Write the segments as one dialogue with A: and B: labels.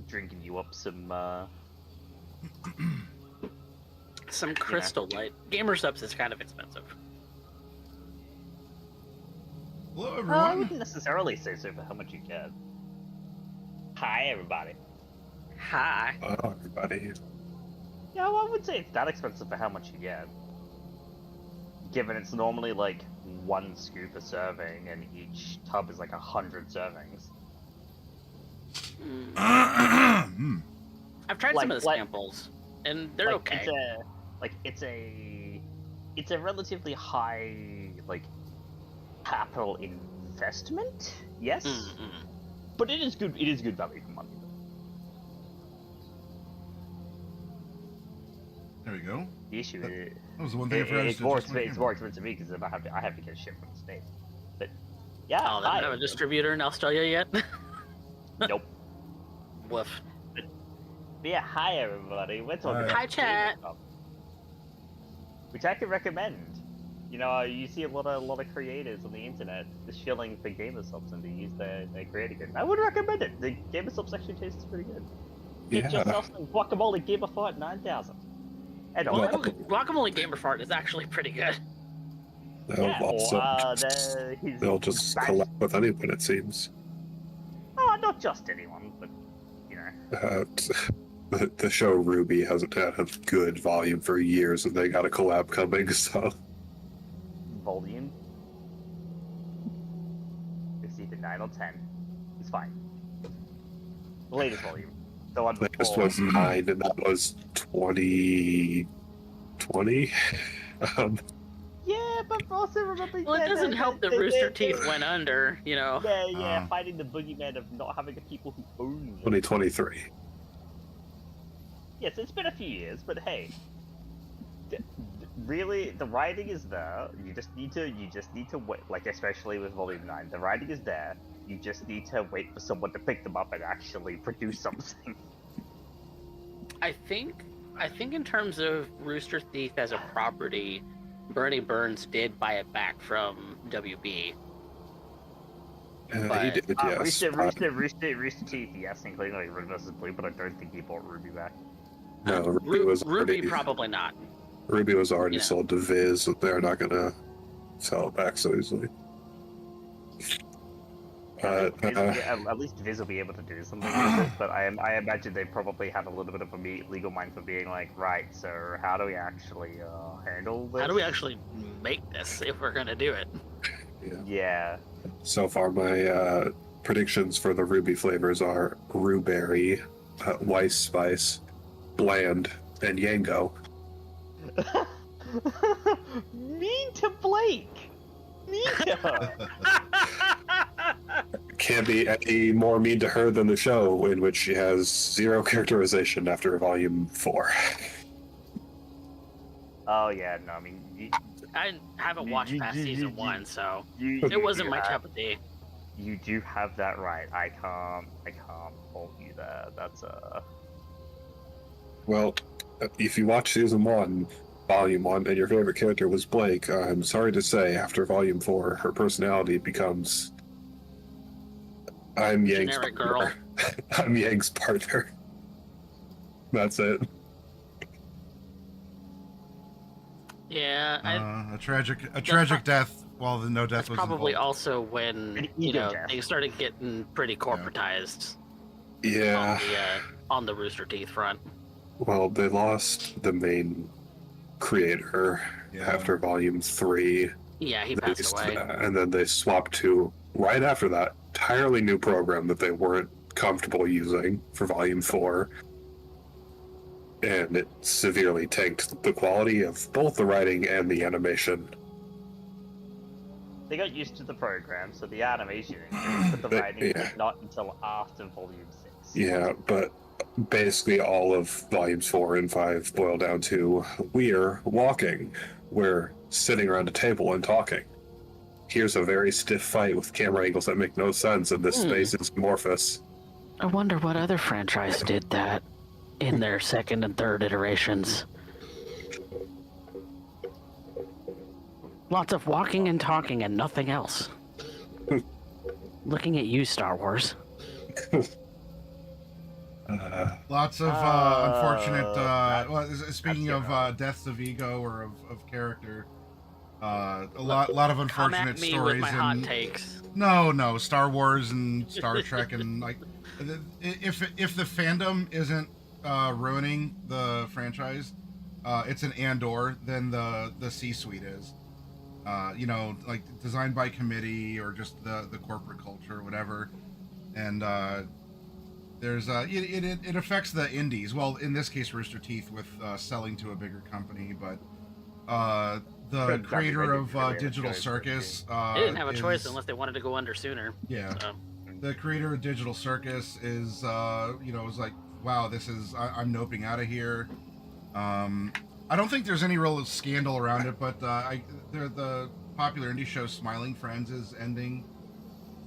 A: drinking you up some
B: Some Crystal Light. Gamer Subs is kind of expensive.
C: Hello,
A: I
C: everyone.
A: wouldn't necessarily say so for how much you get. Hi, everybody.
B: Hi.
D: Hello, everybody.
A: Yeah, well, I would say it's that expensive for how much you get. Given it's normally like 1 scoop a serving, and each tub is like 100 servings.
B: I've tried
A: Like-
B: some of the
A: like-
B: samples, and they're
A: Like,
B: okay.
A: It's a relatively high capital investment. Yes,
B: Mm-mm.
A: but it is good. It is good value for money.
C: There we go.
A: The issue is
C: That was the one thing I forgot to
A: it's
C: do.
A: more
C: Just my
A: expensive. It's
C: camera.
A: more expensive for me because I have to get shit from the state. But yeah,
B: Oh, they don't have a distributor in Australia yet?
A: Nope.
B: Woof.
A: But yeah, hi everybody. We're talking
C: Hi.
A: about
B: Hi, chat.
A: Cyberpunk, which I can recommend. You know, you see a lot of creators on the internet just shilling for gamer subs and to use their creator code. I would recommend it. The gamer subs actually tastes pretty good. Get
D: Yeah.
A: yourself some guacamole gamer fart 9000. And
B: Well,
A: also,
B: Guacamole Gamer Fart is actually pretty good.
A: yeah,
D: Also, they'll
A: his
D: just
A: bash-
D: collab with anyone, it seems.
A: Oh, not just anyone, but you know.
D: The show Ruby hasn't had a good volume for years, and they got a collab coming, so...
A: Volume. It's either 9 or 10. It's fine. The latest volume. The one
D: This
A: before.
D: was 9, and that was 2020.
A: Yeah, but also remember.
B: Well, it doesn't help that Rooster Teeth went under, you know.
A: Yeah, fighting the boogeyman of not having the people who own them.
D: 2023.
A: Yes, it's been a few years, but hey. Really, the writing is there. You just need to wait. Like, especially with Volume 9, the writing is there. You just need to wait for someone to pick them up and actually produce something.
B: I think in terms of Rooster Teeth as a property, Bernie Burns did buy it back from WB.
D: He
B: But-
D: did, yes.
A: Rooster Teeth, yes, including like Red vs. Blue, but I don't think he bought Ruby back.
D: No, Ruby was already,
B: probably not.
D: Ruby was already
B: Yeah.
D: sold to Viz, so they're not gonna sell it back so easily.
A: At least Viz will be able to do something with it, but I imagine they probably have a little bit of a legal mind for being like, right, so how do we actually handle this?
B: How do we actually make this if we're gonna do it?
A: Yeah.
D: So far, my predictions for the Ruby flavors are Rhueberry, Weiss Spice, Bland, and Yango.
A: Mean to Blake! Mean to her!
D: Can't be any more mean to her than the show, in which she has zero characterization after Volume 4.
A: Oh yeah, no, I mean...
B: I haven't watched past season 1, so
A: You
B: it wasn't
A: do
B: my
A: have-
B: cup of tea.
A: You do have that right. I can't fault you there. That's
D: Well, if you watch Season 1, Volume 1, and your favorite character was Blake, I'm sorry to say, after Volume 4, her personality becomes... I'm Yang's
B: Generic
D: partner. I'm Yang's partner. That's it.
B: Yeah,
C: A tragic death. While the no death
B: that's
C: was
B: probably
C: involved.
B: also when
A: An
B: you
A: ego
B: know
A: death.
B: they started getting pretty corporatized
D: Yeah.
B: on the Rooster Teeth front.
D: Well, they lost the main creator
C: Yeah.
D: after Volume 3.
B: Yeah, he
D: They
B: passed away.
D: And then they swapped to, right after that, entirely new program that they weren't comfortable using for Volume 4. And it severely tanked the quality of both the writing and the animation.
A: they got used to the program, so the animation increased, but the
D: But,
A: writing
D: yeah.
A: did not until after Volume 6.
D: Yeah, but basically all of Volumes 4 and 5 boil down to we're walking. We're sitting around a table and talking. Here's a very stiff fight with camera angles that make no sense, and this space is amorphous.
B: I wonder what other franchise did that in their second and third iterations. Lots of walking and talking and nothing else. Looking at you, Star Wars.
C: Lots of unfortunate. Speaking of deaths of ego or of character, a lot of
B: Come
C: unfortunate
B: at me
C: stories.
B: with my hot
C: and
B: takes.
C: no, Star Wars and Star Trek and like, if the fandom isn't ruining the franchise, it's an Andor. Then the C-suite is. Like designed by committee or just the corporate culture, or whatever, and there's it affects the indies. Well, in this case, Rooster Teeth with selling to a bigger company, but the creator of Digital Circus
B: They didn't have a choice
C: is,
B: unless they wanted to go under sooner.
C: yeah,
B: So.
C: the creator of Digital Circus is was like, wow, I'm noping out of here. I don't think there's any real scandal around it, but the popular indie show Smiling Friends is ending.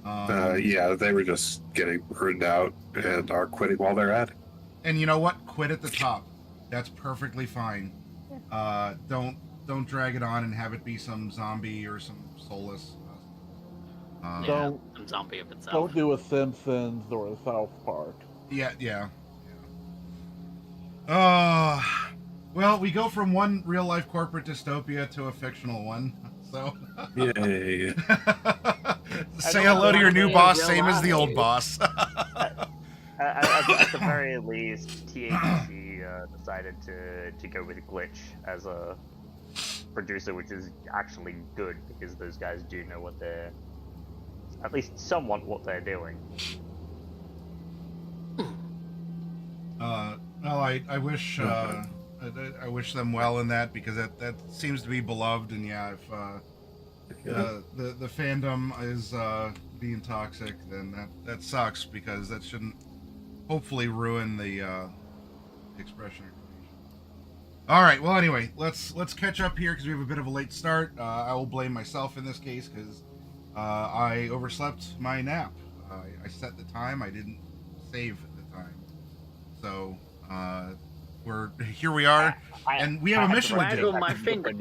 D: Yeah, they were just getting burned out and are quitting while they're at it.
C: And you know what? Quit at the top. That's perfectly fine. Don't drag it on and have it be some zombie or some soulless.
B: Yeah, some zombie of itself.
E: Don't do a Simpsons or a South Park.
C: Yeah. Well, we go from one real life corporate dystopia to a fictional one. So,
D: Yay!
C: say hello to your new boss, same as the old boss.
A: At the very least, THC decided to go with Glitch as a producer, which is actually good because those guys do know what they're, at least somewhat what they're doing.
C: Well, I wish I wish them well in that, because that seems to be beloved, and yeah, if the fandom is being toxic, then that sucks, because that shouldn't hopefully ruin the expression or creation. All right, well, anyway, let's catch up here because we have a bit of a late start. I will blame myself in this case because I overslept my nap. I set the time, I didn't save the time, so here we are, and we have a mission to do.
B: Waggle my finger.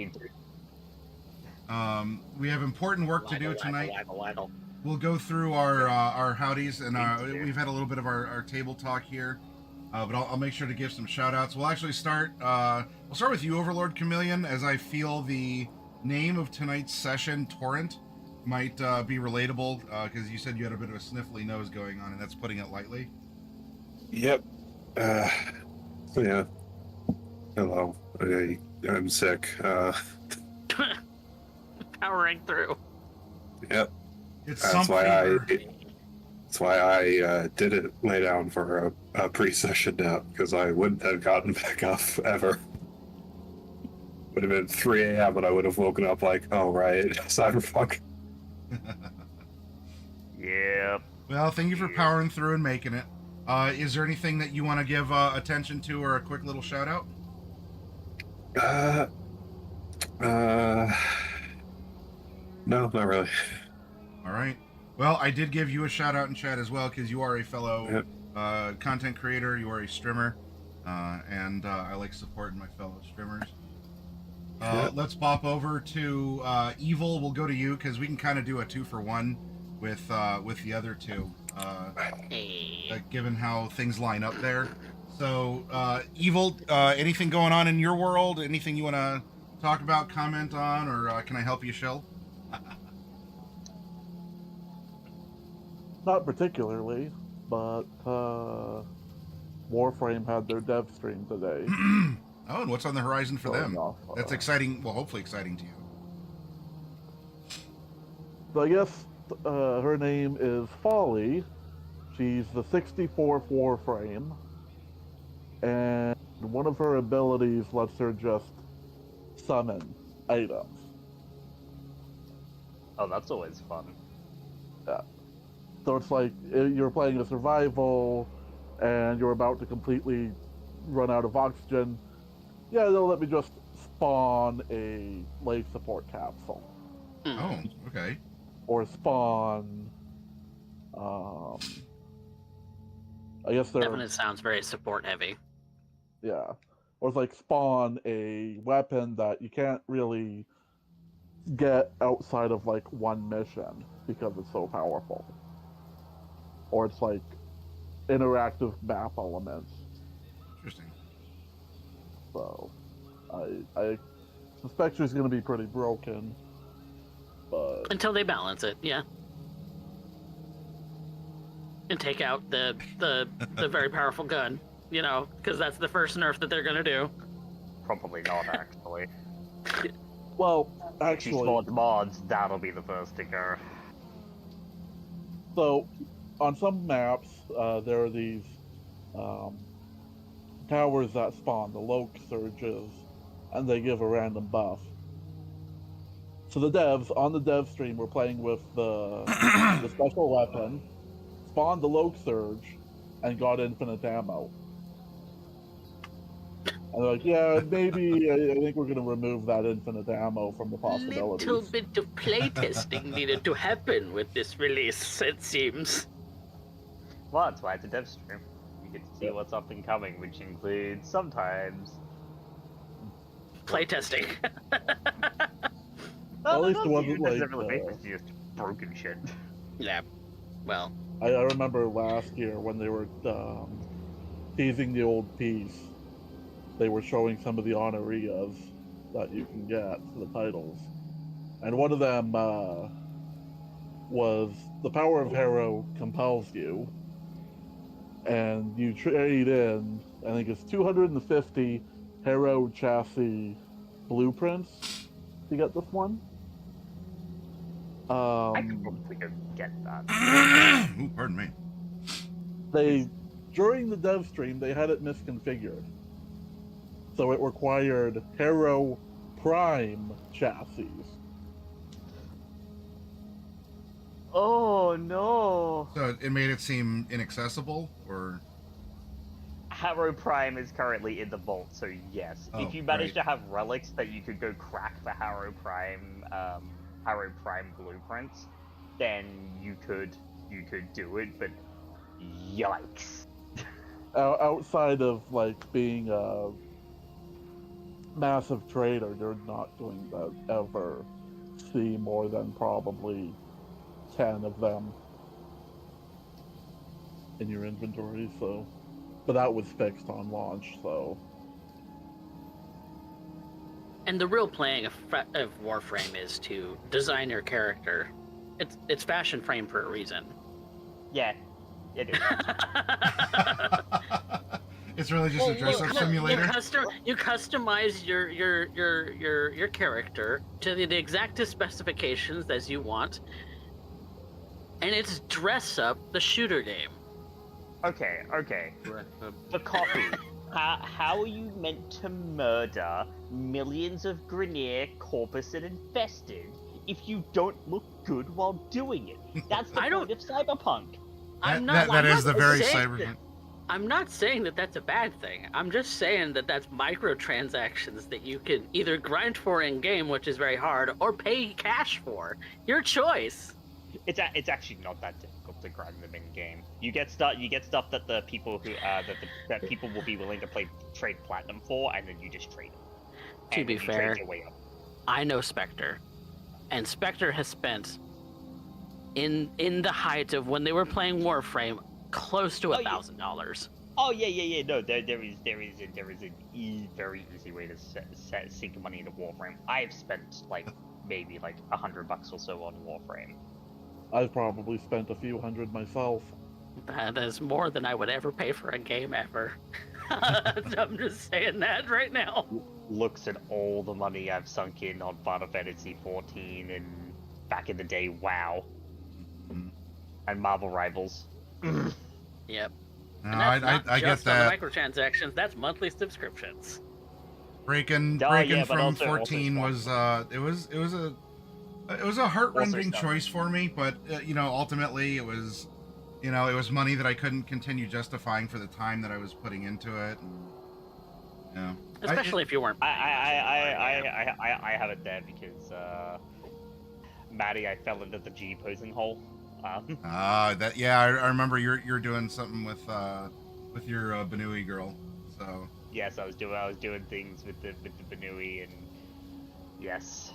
C: We have important work to do tonight.
B: Waggle.
C: We'll go through our howdies, and we've had a little bit of our table talk here, but I'll make sure to give some shout outs. We'll actually start we'll start with you, Overlord Chameleon, as I feel the name of tonight's session, Torrent, might be relatable, because you said you had a bit of a sniffly nose going on, and that's putting it lightly.
D: Yep. Yeah. Hello. I'm sick.
B: Powering through.
D: Yep.
C: It's
D: That's why I didn't lay down for a pre-session nap, because I wouldn't have gotten back up ever. Would have been 3 a.m. and I would have woken up like, oh right, Cyberpunk.
A: Yep.
C: Well, thank you for powering through and making it. Is there anything that you want to give attention to, or a quick little shout out?
D: No, not really.
C: All right. Well, I did give you a shout out in chat as well, because you are a fellow content creator. You are a streamer, and I like supporting my fellow streamers. Let's pop over to Evil. We'll go to you because we can kind of do a 2-for-1 with the other two, given how things line up there. So, Evil, anything going on in your world? Anything you want to talk about, comment on, or can I help you, Shill?
E: Not particularly, but Warframe had their dev stream today.
C: Oh, and what's on the horizon for them? That's exciting. Well, hopefully exciting to you.
E: So I guess her name is Folly. She's the 64th Warframe, and one of her abilities lets her just summon items.
A: Oh, that's always fun.
E: Yeah. So it's like you're playing a survival, and you're about to completely run out of oxygen. Yeah, they'll let me just spawn a life support capsule.
C: Oh, okay.
E: Or spawn, I guess they're...
B: Definitely sounds very support heavy.
E: Yeah. Or it's like spawn a weapon that you can't really get outside of like one mission because it's so powerful. Or it's like interactive map elements.
C: Interesting.
E: So, I suspect she's going to be pretty broken. But
B: Until they balance it, yeah. And take out the very powerful gun, you know, because that's the first nerf that they're gonna do.
A: Probably not, actually.
E: well,
A: If she
E: actually,
A: spawns mods, that'll be the first to go.
E: so on some maps, there are these towers that spawn, the Loke Surges, and they give a random buff. So the devs, on the dev stream, were playing with the special weapon, spawned the Loke Surge, and got infinite ammo. And they're like, yeah, maybe I think we're going to remove that infinite ammo from the possibilities.
B: Little bit of playtesting needed to happen with this release, it seems.
A: Well, that's why it's a dev stream. You get to see what's up and coming, which includes sometimes
B: Playtesting.
E: At least it wasn't like,
A: it's just broken shit.
B: Yeah. Well,
E: I remember last year when they were teasing the old piece, they were showing some of the honorias that you can get for the titles. And one of them was the power of Harrow compels you, and you trade in, I think it's 250 Harrow chassis blueprints to get this one.
A: I could probably go get that.
C: Ooh, pardon me.
E: They, during the dev stream, they had it misconfigured. So it required Harrow Prime chassis.
A: Oh no!
C: So it made it seem inaccessible, or
A: Harrow Prime is currently in the vault, so yes.
C: Oh,
A: if you manage
C: right.
A: to have relics that you could go crack for Harrow Prime blueprints, then you could do it, but yikes.
E: Outside of like being a massive trader, you're not going to ever see more than probably 10 of them in your inventory. So, but that was fixed on launch. So,
B: and the real playing of Warframe is to design your character. It's fashion frame for a reason.
A: Yeah, it is.
C: it's really just a dress-up simulator.
B: You customize your character to the exactest specifications as you want, and it's dress up the shooter game.
A: Okay. The copy. How are you meant to murder millions of Grineer, Corpus, and Infested if you don't look good while doing it? That's the point of Cyberpunk.
C: That is the very Cyberpunk.
B: I'm not saying that that's a bad thing. I'm just saying that that's microtransactions that you can either grind for in game, which is very hard, or pay cash for. Your choice.
A: It's actually not that difficult to grind them in game. You get stuff that the people who that people will be willing to trade platinum for, and then you just trade it.
B: To be fair,
A: your way up.
B: I know Spectre, and Spectre has spent in the height of when they were playing Warframe close to $1,000.
A: Oh yeah. No, there is a very easy way to sink money into Warframe. I've spent maybe $100 or so on Warframe.
E: I've probably spent a few hundred myself.
B: That is more than I would ever pay for a game ever. I'm just saying that right now.
A: Looks at all the money I've sunk in on Final Fantasy 14 and back in the day, WoW. And Marvel Rivals.
B: Yep.
C: No,
B: And that's not
C: I get
B: just on
C: that.
B: the microtransactions, that's monthly subscriptions.
C: Breaking
A: yeah, but
C: from
A: also
C: 14 was it was a heart-rending choice for me, but ultimately it was it was money that I couldn't continue justifying for the time that I was putting into it. And,
B: Especially if you weren't.
A: I have it there because Maddie, I fell into the G posing hole.
C: I remember you're doing something with your Benui girl. So
A: yes, I was doing things with the Benui, and yes.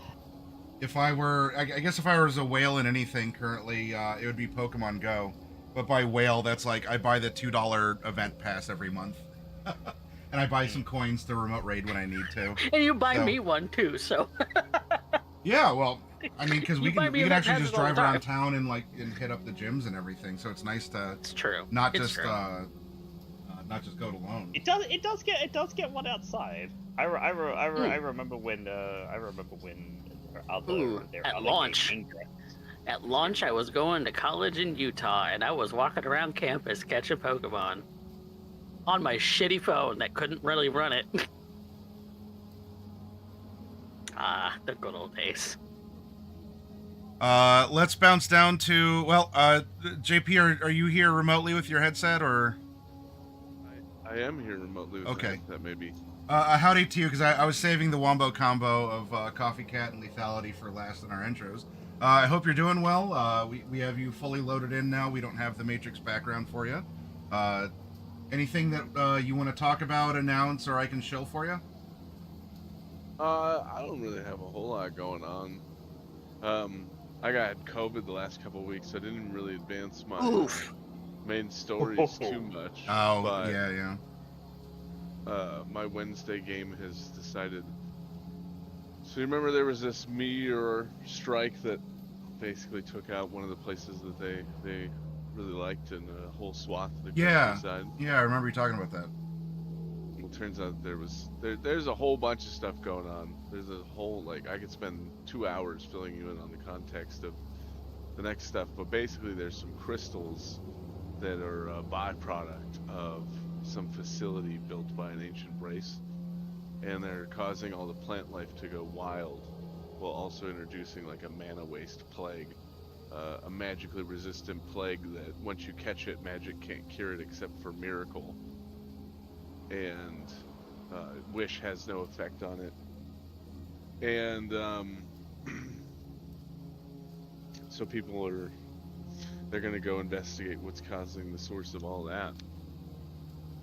C: I guess if I was a whale in anything currently, it would be Pokemon Go. But by whale, that's like I buy the $2 event pass every month, and I buy some coins to remote raid when I need to.
B: And you buy
C: So-
B: me one too, so
C: Yeah, well, I mean, because
B: You
C: we
B: buy
C: can
B: me
C: we can
B: event
C: actually just
B: passes all the
C: drive around
B: time.
C: town and hit up the gyms and everything. So it's nice to
B: it's true.
C: not
B: It's
C: just
B: true.
C: not just go it alone.
A: It does get one outside. I remember when their other
B: Ooh,
A: their
B: at
A: other
B: launch.
A: game
B: At launch, I was going to college in Utah, and I was walking around campus catching Pokemon on my shitty phone that couldn't really run it. The good old days.
C: Let's bounce down to JP. Are you here remotely with your headset or?
F: I am here remotely with
C: Okay.
F: that maybe.
C: Howdy to you, because I was saving the wombo combo of Coffee Cat and Lethality for last in our intros. I hope you're doing well. We have you fully loaded in now. We don't have the Matrix background for you. Anything that you want to talk about, announce, or I can shill for you?
F: I don't really have a whole lot going on. I got COVID the last couple of weeks, so I didn't really advance my
B: Oof.
F: main stories too much.
C: Oh,
F: but,
C: yeah.
F: my Wednesday game has decided. So you remember there was this meteor strike that basically took out one of the places that they really liked in a whole swath of the countryside.
C: Yeah, I remember you talking about that.
F: Well, it turns out there's a whole bunch of stuff going on. There's a whole, I could spend 2 hours filling you in on the context of the next stuff, but basically there's some crystals that are a byproduct of some facility built by an ancient race, and they're causing all the plant life to go wild, while also introducing like a mana waste plague, a magically resistant plague that once you catch it, magic can't cure it except for miracle, and wish has no effect on it, and so they're gonna go investigate what's causing the source of all that.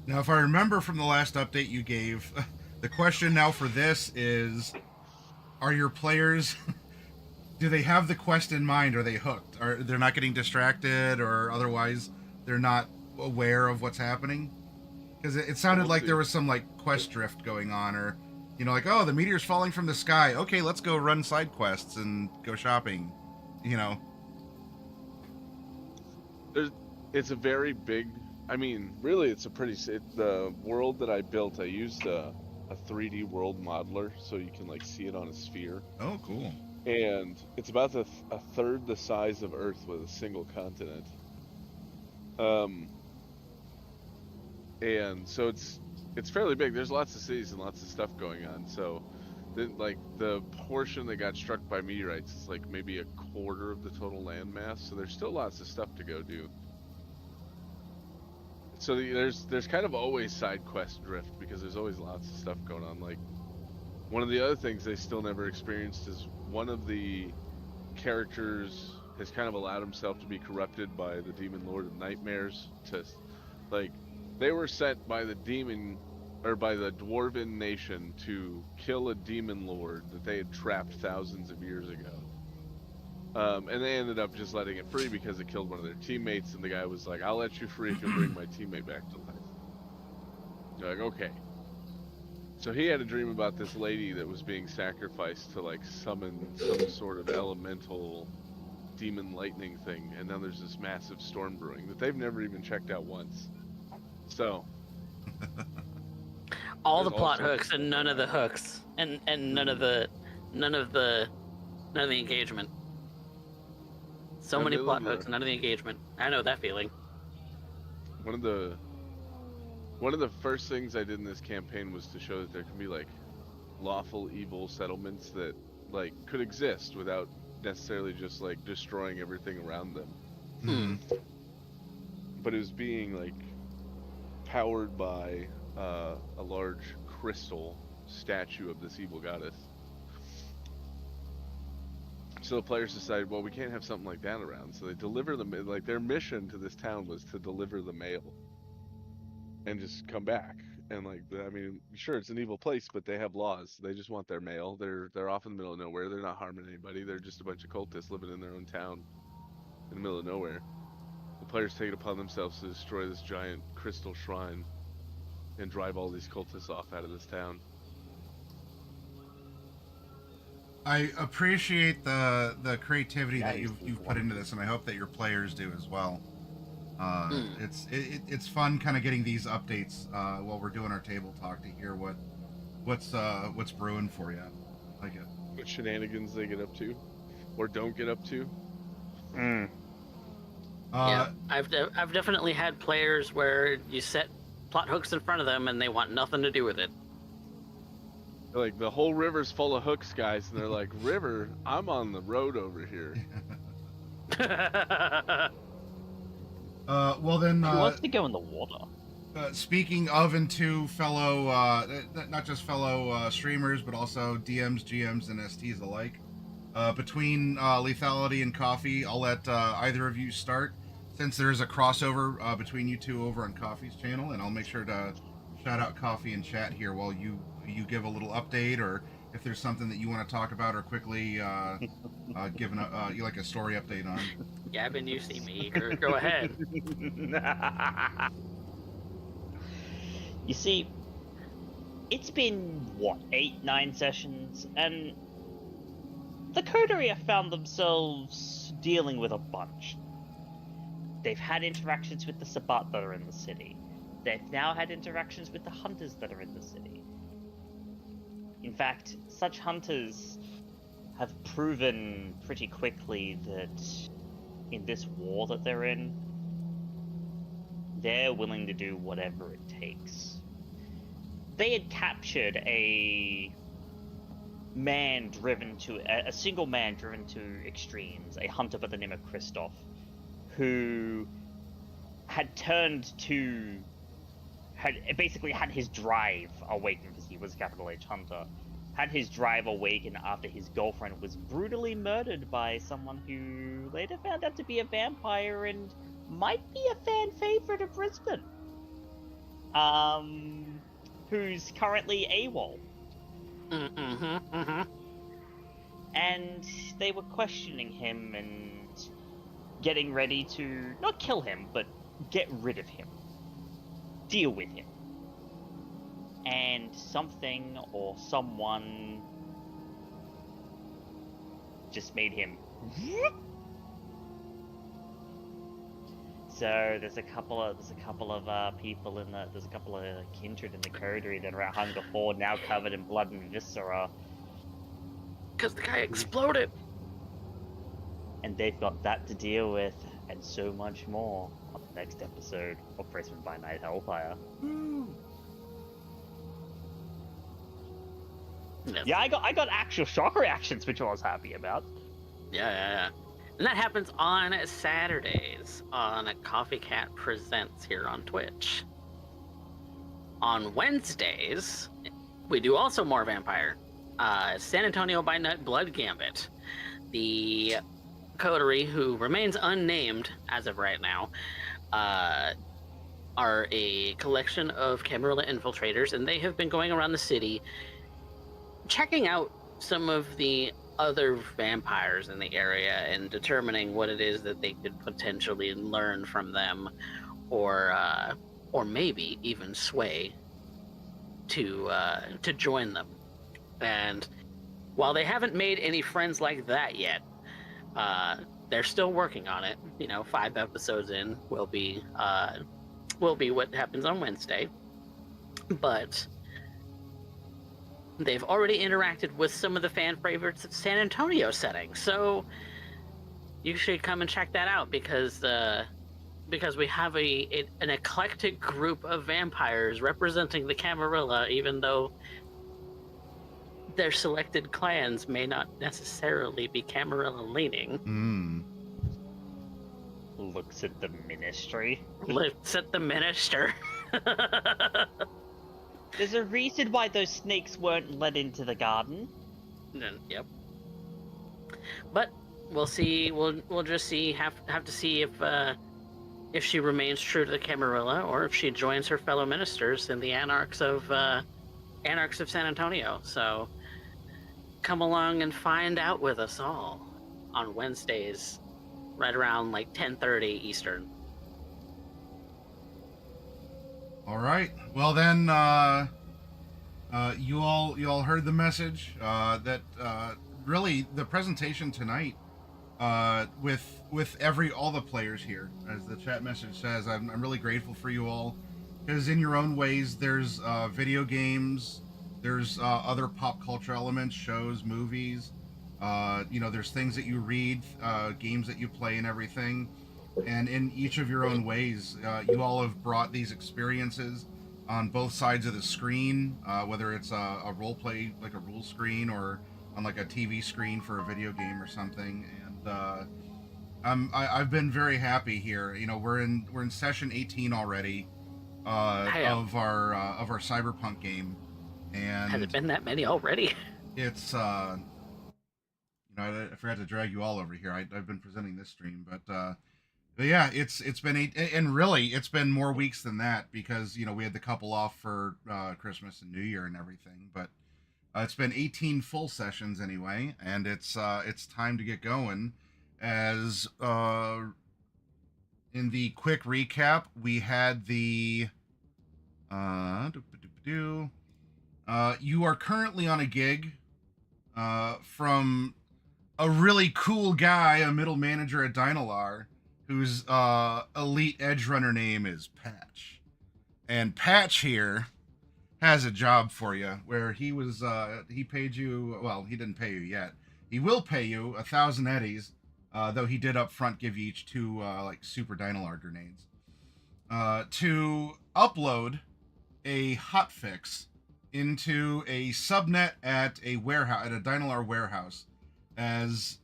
C: Now, if I remember from the last update you gave, the question now for this is, are your players, do they have the quest in mind? Are they hooked? Are they're not getting distracted, or otherwise they're not aware of what's happening? Because it sounded like there was some quest drift going on, or oh, the meteor's falling from the sky. Okay, let's go run side quests and go shopping.
F: It's a very big. I mean, really, it's the world that I built. I used a 3D world modeler, so you can see it on a sphere.
C: Oh, cool.
F: And it's about a third the size of Earth with a single continent. And so it's fairly big. There's lots of cities and lots of stuff going on. So, the portion that got struck by meteorites is maybe a quarter of the total land mass. So there's still lots of stuff to go do. So there's kind of always side quest drift because there's always lots of stuff going on. One of the other things they still never experienced is one of the characters has kind of allowed himself to be corrupted by the Demon Lord of Nightmares. They were sent by the demon, or by the Dwarven nation, to kill a Demon Lord that they had trapped thousands of years ago. And they ended up just letting it free because it killed one of their teammates, and the guy was like, I'll let you free if you bring my teammate back to life. You're like, okay. So he had a dream about this lady that was being sacrificed to summon some sort of elemental demon lightning thing, and now there's this massive storm brewing that they've never even checked out once. So
B: All the
F: there's
B: plot
F: also-
B: hooks and none of the hooks, and none of the engagement. So
F: Yeah,
B: many
F: they
B: plot
F: love
B: hooks, none of the engagement. I know that feeling.
F: One of the first things I did in this campaign was to show that there can be lawful evil settlements that could exist without necessarily just destroying everything around them.
C: Hmm.
F: But it was being powered by a large crystal statue of this evil goddess. So the players decided, well, we can't have something like that around. So they deliver their mission to this town was to deliver the mail and just come back. And I mean, sure, it's an evil place, but they have laws. They just want their mail. They're off in the middle of nowhere. They're not harming anybody. They're just a bunch of cultists living in their own town in the middle of nowhere. The players take it upon themselves to destroy this giant crystal shrine and drive all these cultists off out of this town.
C: I appreciate the creativity
A: Yeah,
C: that
A: he's
C: you've put into this, and I hope that your players do as well. It's fun kind of getting these updates while we're doing our table talk to hear what's brewing for you. I like it.
F: What shenanigans they get up to, or don't get up to.
B: Yeah, I've definitely had players where you set plot hooks in front of them and they want nothing to do with it.
F: Like, the whole river's full of hooks, guys, and they're like, River, I'm on the road over here.
C: Well then,
G: Who wants to go in the water?
C: speaking of and to fellow, not just fellow streamers, but also DMs, GMs, and STs alike, between lethality and coffee, I'll let either of you start, since there is a crossover between you two over on Coffee's channel, and I'll make sure to shout out Coffee in chat here while you give a little update, or if there's something that you want to talk about, or quickly give you like a story update on.
B: Gavin, you see me. Go ahead.
G: You see, it's been, what, 8-9 sessions, and the Coterie have found themselves dealing with a bunch. They've had interactions with the Sabbat that are in the city. They've now had interactions with the hunters that are in the city. In fact, such hunters have proven pretty quickly that in this war that they're in, they're willing to do whatever it takes. They had captured a single man driven to extremes, a hunter by the name of Christoph, who had basically had his drive awakened, because he was a capital H hunter, had his drive awakened after his girlfriend was brutally murdered by someone who later found out to be a vampire and might be a fan favorite of Brisbane. Who's currently AWOL. And they were questioning him and getting ready to not kill him, but get rid of him. Deal with him. And something or someone just made him. So there's a couple of people there's a couple of kindred in the Coterie that are at Hunger Ford, now covered in blood and viscera.
B: Because the guy exploded.
G: And they've got that to deal with, and so much more on the next episode of Brisbane by Night Hellfire.
B: Yes.
G: Yeah, I got actual shock reactions, which I was happy about.
B: Yeah. And that happens on Saturdays on Coffee Cat Presents here on Twitch. On Wednesdays, we do also more vampire. San Antonio by Night Blood Gambit. The coterie, who remains unnamed as of right now, are a collection of Camarilla infiltrators, and they have been going around the city checking out some of the other vampires in the area and determining what it is that they could potentially learn from them, or maybe even sway to join them. And while they haven't made any friends like that yet, they're still working on it. 5 episodes in will be what happens on Wednesday, but they've already interacted with some of the fan favorites of San Antonio setting, so you should come and check that out, because we have an eclectic group of vampires representing the Camarilla, even though their selected clans may not necessarily be Camarilla leaning.
G: Looks at the ministry.
B: Looks at the minister.
G: There's a reason why those snakes weren't let into the garden.
B: Yep. But we'll see. We'll just see. Have to see if she remains true to the Camarilla, or if she joins her fellow ministers in the Anarchs of San Antonio. So come along and find out with us all on Wednesdays, right around like 10:30 Eastern.
C: All right. Well then, you all heard the message. That really the presentation tonight. With all the players here, as the chat message says, I'm really grateful for you all, because in your own ways, there's video games, there's other pop culture elements, shows, movies. There's things that you read, games that you play, and everything. And in each of your own ways, you all have brought these experiences on both sides of the screen, whether it's a role play, like a rule screen, or on like a TV screen for a video game or something. And I've been very happy here. We're in session 18 already of our Cyberpunk game, and
B: Has it been that many already?
C: it's I forgot to drag you all over here. I've been presenting this stream, but yeah, it's been and really it's been more weeks than that, because we had the couple off for Christmas and New Year and everything. But it's been 18 full sessions anyway, and it's time to get going. As in the quick recap, we had the you are currently on a gig from a really cool guy, a middle manager at Dynalar, whose elite edge runner name is Patch. And Patch here has a job for you, where he paid you, well, he didn't pay you yet. He will pay you 1,000 eddies, though he did up front give you each 2 like super Dynalar grenades, to upload a hotfix into a subnet at a warehouse, at a Dynalar warehouse, as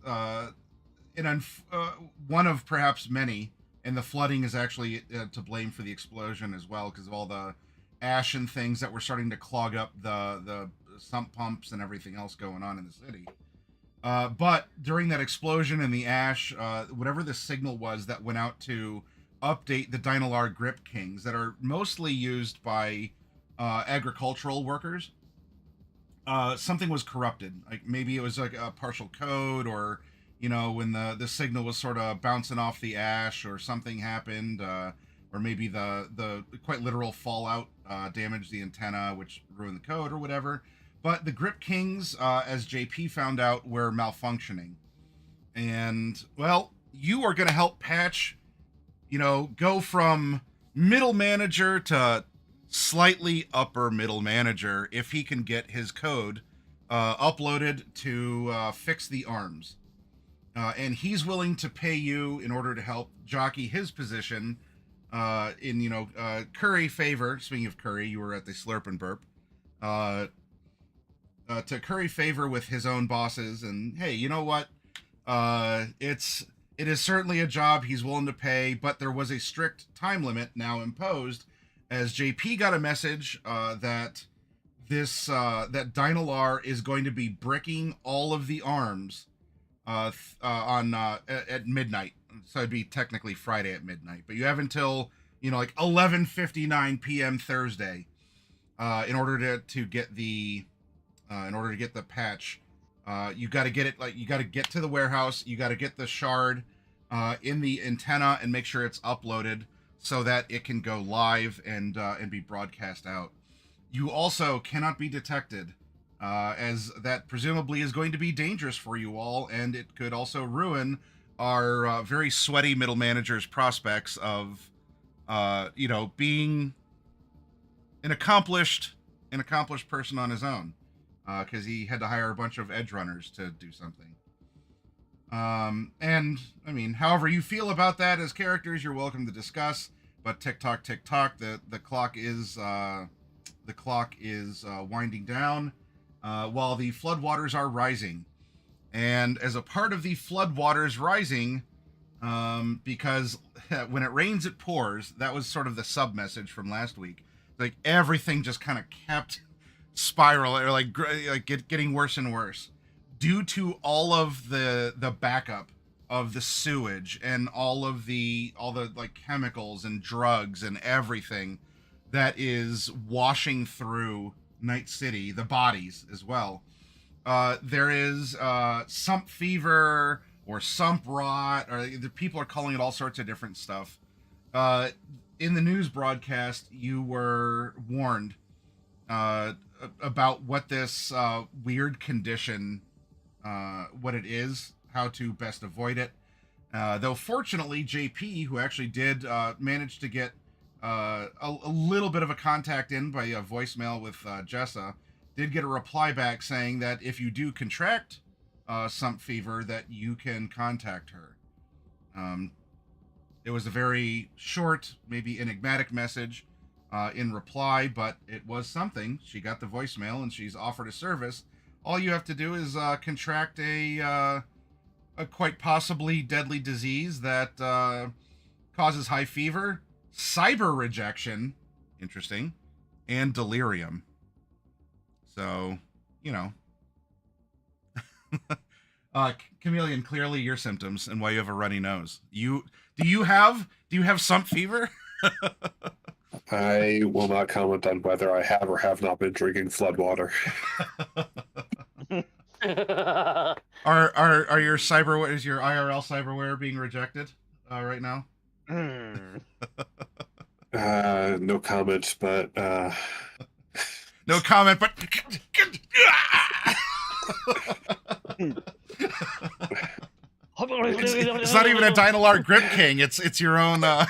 C: one of perhaps many, and the flooding is actually to blame for the explosion as well, because of all the ash and things that were starting to clog up the sump pumps and everything else going on in the city. But during that explosion and the ash, whatever the signal was that went out to update the Dynalar grip kings that are mostly used by agricultural workers, something was corrupted. Like maybe it was like a partial code, or when the signal was sort of bouncing off the ash, or something happened, or maybe the quite literal fallout damaged the antenna, which ruined the code or whatever. But the grip kings, as JP found out, were malfunctioning. And well, you are going to help Patch go from middle manager to slightly upper middle manager if he can get his code uploaded to fix the arms. And he's willing to pay you in order to help jockey his position in curry favor. Speaking of curry, you were at the Slurp and Burp. To curry favor with his own bosses. And hey, you know what? It is certainly a job he's willing to pay, but there was a strict time limit now imposed, as JP got a message that that Dynalar is going to be bricking all of the arms at midnight. So it'd be technically Friday at midnight, but you have until like 11:59 p.m. Thursday in order to get the patch. You got to get it, you got to get to the warehouse, you got to get the shard in the antenna and make sure it's uploaded so that it can go live and be broadcast out. You also cannot be detected, as that presumably is going to be dangerous for you all, and it could also ruin our very sweaty middle manager's prospects of being an accomplished person on his own, because he had to hire a bunch of edge runners to do something. And I mean, however you feel about that as characters, you're welcome to discuss. But tick tock, the clock is winding down, while the floodwaters are rising. And as a part of the floodwaters rising, because when it rains, it pours. That was sort of the sub message from last week. Like everything just kind of kept spiraling, or getting worse and worse, due to all of the backup of the sewage and all the like chemicals and drugs and everything that is washing through Night City, the bodies as well. There is sump fever or sump rot, or the people are calling it all sorts of different stuff. in the news broadcast, you were warned about what this weird condition, what it is, how to best avoid it. Though fortunately, JP, who actually did manage to get a little bit of a contact in by a voicemail with Jessa, did get a reply back saying that if you do contract sump fever, that you can contact her. It was a very short, maybe enigmatic message in reply, but it was something. She got the voicemail and she's offered a service. All you have to do is contract a quite possibly deadly disease that causes high fever, cyber rejection, interesting, and delirium. So, you know. Chameleon, clearly your symptoms and why you have a runny nose. Do you have sump fever?
D: I will not comment on whether I have or have not been drinking floodwater.
C: Are your cyberware, is your IRL cyberware being rejected right now?
D: No comment, but
C: no comment, but it's not even a Dynalar Grip King. It's your own.
D: I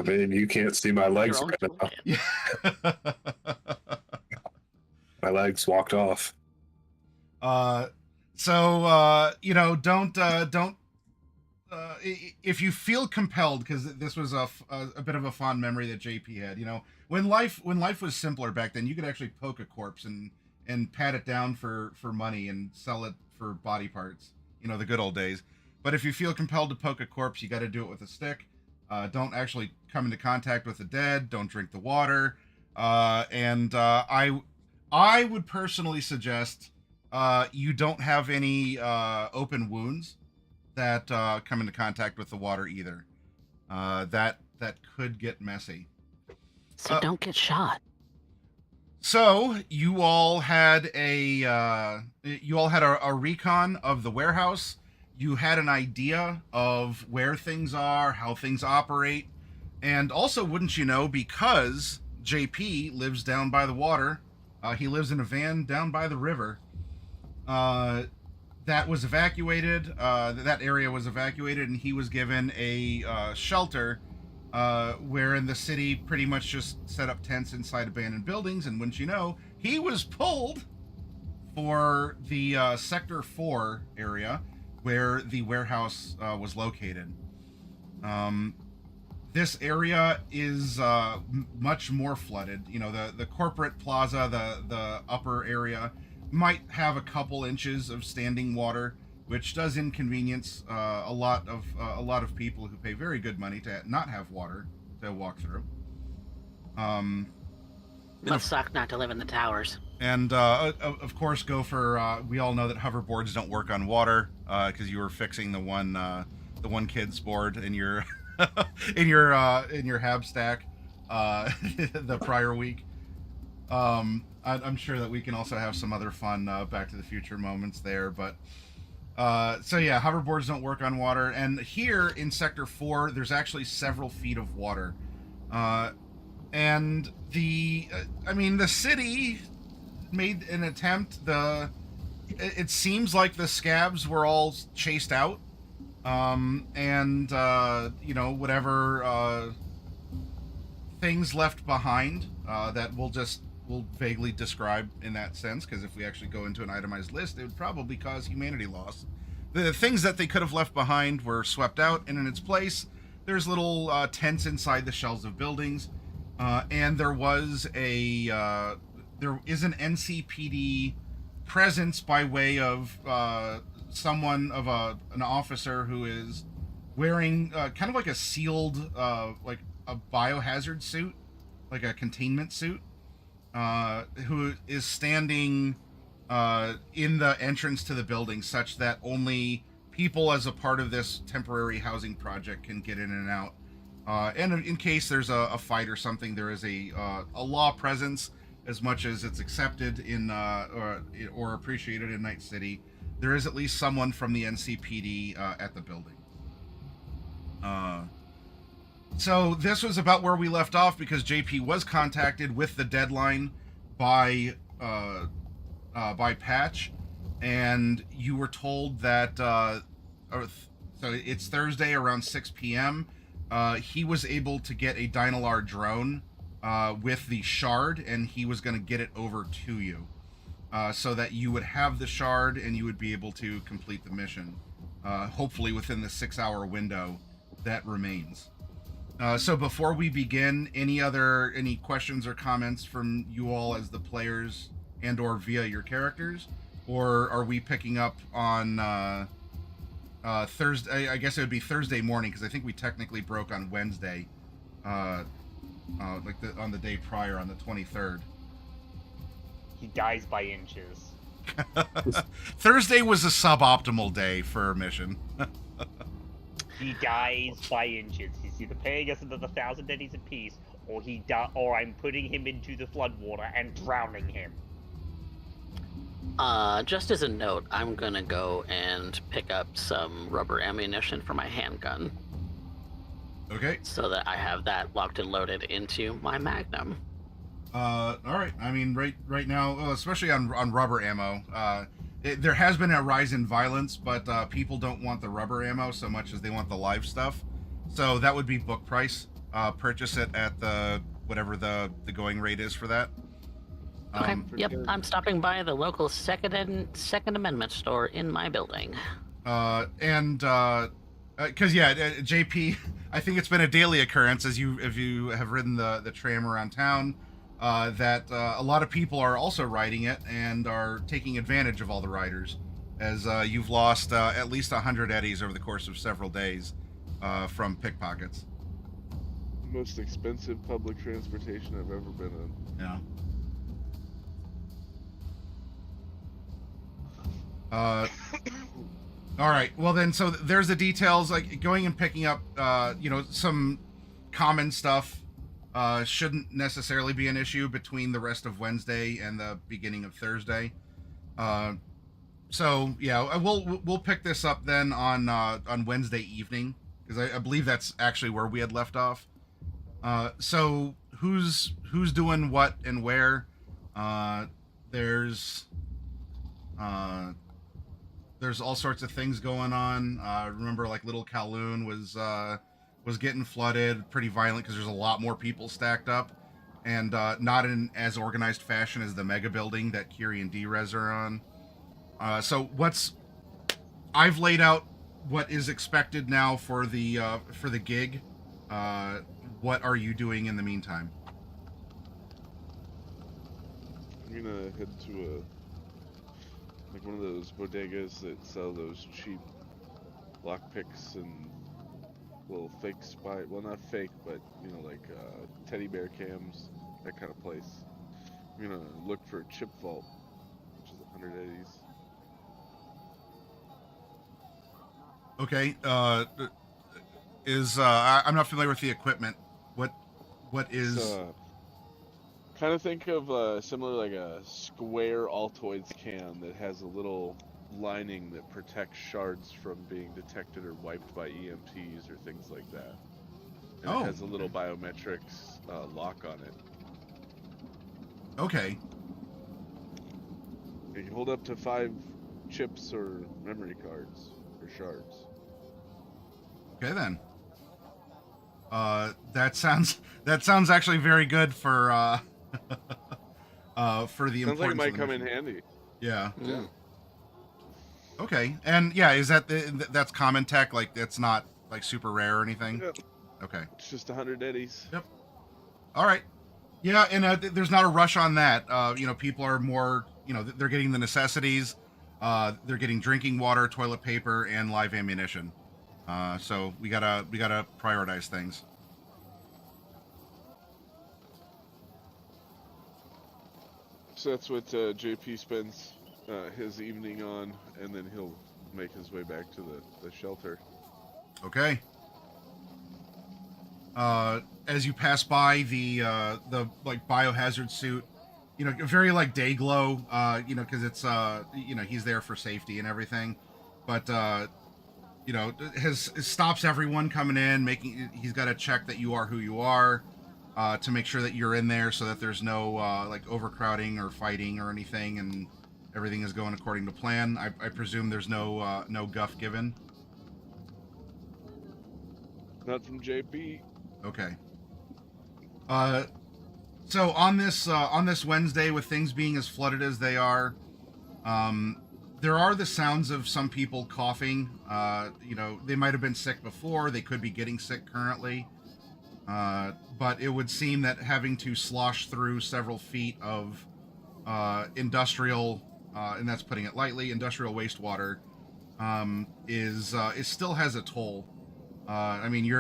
D: mean, you can't see my legs
B: Your own
D: right now.
C: Yeah.
D: My legs walked off.
C: So you know, don't if you feel compelled, because this was a bit of a fond memory that JP had. You know, when life was simpler back then, you could actually poke a corpse and pat it down for money and sell it for body parts. You know, the good old days. But if you feel compelled to poke a corpse, you got to do it with a stick. Don't actually come into contact with the dead. Don't drink the water. And I would personally suggest you don't have any open wounds that come into contact with the water either. That could get messy.
B: So don't get shot.
C: So you all had a recon of the warehouse. You had an idea of where things are, how things operate, and also, wouldn't you know, because JP lives down by the water, he lives in a van down by the river. That was evacuated. That area was evacuated, and he was given a shelter. Wherein the city pretty much just set up tents inside abandoned buildings, and wouldn't you know, he was pulled for the Sector 4 area where the warehouse was located. This area is much more flooded. You know, the corporate plaza, the upper area, might have a couple inches of standing water, which does inconvenience a lot of people who pay very good money to not have water to walk through.
B: Must suck not to live in the towers.
C: And of course, Gopher, we all know that hoverboards don't work on water because you were fixing the one kid's board in your in your hab stack the prior week. I'm sure that we can also have some other fun Back to the Future moments there, but. So yeah, hoverboards don't work on water, and here in Sector 4, there's actually several feet of water. And the city made an attempt. It seems like the scabs were all chased out. And you know, whatever things left behind that we'll vaguely describe in that sense, because if we actually go into an itemized list, it would probably cause humanity loss. The things that they could have left behind were swept out, and in its place, there's little tents inside the shells of buildings, and there is an NCPD presence by way of someone of an officer who is wearing kind of like a sealed, like a biohazard suit, like a containment suit. Who is standing in the entrance to the building such that only people as a part of this temporary housing project can get in and out. And in case there's a fight or something, there is a law presence as much as it's accepted in or appreciated in Night City. There is at least someone from the NCPD at the building. So this was about where we left off because JP was contacted with the deadline by Patch, and you were told that so it's Thursday around 6 p.m. He was able to get a Dynalar drone with the shard, and he was going to get it over to you so that you would have the shard and you would be able to complete the mission, hopefully within the 6-hour window that remains. So before we begin, any questions or comments from you all as the players and or via your characters, or are we picking up on Thursday? I guess it would be Thursday morning because I think we technically broke on Wednesday, on the day prior on the 23rd.
A: He dies by inches.
C: Thursday was a suboptimal day for a mission.
A: He dies by inches. He's either paying us another 1,000 eddies apiece, or I'm putting him into the floodwater and drowning him.
B: Just as a note, I'm gonna go and pick up some rubber ammunition for my handgun.
C: Okay.
B: So that I have that locked and loaded into my Magnum.
C: All right. I mean, right now, especially on rubber ammo, there has been a rise in violence, but people don't want the rubber ammo so much as they want the live stuff. So that would be book price. Purchase it at whatever the going rate is for that.
B: Okay. Yep. I'm stopping by the local Second Amendment store in my building.
C: Because JP, I think it's been a daily occurrence if you have ridden the tram around town. That a lot of people are also riding it and are taking advantage of all the riders, as you've lost at least 100 eddies over the course of several days from pickpockets.
F: Most expensive public transportation I've ever been in.
C: Yeah. All right. Well, then, so there's the details. Like going and picking up, some common stuff. Shouldn't necessarily be an issue between the rest of Wednesday and the beginning of Thursday. So yeah, we'll pick this up then on Wednesday evening because I believe that's actually where we had left off. So who's doing what and where? There's all sorts of things going on. Remember, like Little Kowloon was getting flooded, pretty violent because there's a lot more people stacked up, and not in as organized fashion as the mega building that Kiri and D-Rez are on. So I've laid out what is expected now for the gig. What are you doing in the meantime?
F: I'm gonna head to one of those bodegas that sell those cheap lockpicks and little fake well, not fake, but teddy bear cams, that kind of place. I'm gonna look for a chip vault, which is 100 eddies.
C: Okay. I'm not familiar with the equipment. What is?
F: Kind of think of similar like a square Altoids can that has a little lining that protects shards from being detected or wiped by EMPs or things like that. And it has a little biometrics lock on it.
C: Okay.
F: You can hold up to 5 chips or memory cards or shards.
C: Okay then. That sounds actually very good for the importance.
F: Sounds like it might
C: of the
F: come in
C: mission.
F: handy.
C: Yeah.
F: Yeah.
C: Okay, and yeah, is that's common tech? Like that's not like super rare or anything?
F: Yep.
C: Okay.
F: It's just 100 eddies.
C: Yep. All right. Yeah, and there's not a rush on that. People are more, they're getting the necessities. They're getting drinking water, toilet paper, and live ammunition. So we gotta prioritize things.
F: So that's what JP spends his evening on, and then he'll make his way back to the shelter.
C: Okay. As you pass by the like biohazard suit, very like day glow, because it's he's there for safety and everything, but you know, stops everyone coming in, he's got to check that you are who you are, to make sure that you're in there, so that there's no like overcrowding or fighting or anything, and everything is going according to plan. I presume there's no guff given.
F: Not from JP.
C: Okay. So on this Wednesday, with things being as flooded as they are, there are the sounds of some people coughing. You know, they might have been sick before. They could be getting sick currently. But it would seem that having to slosh through several feet of industrial, and that's putting it lightly, industrial wastewater, it still has a toll. I mean,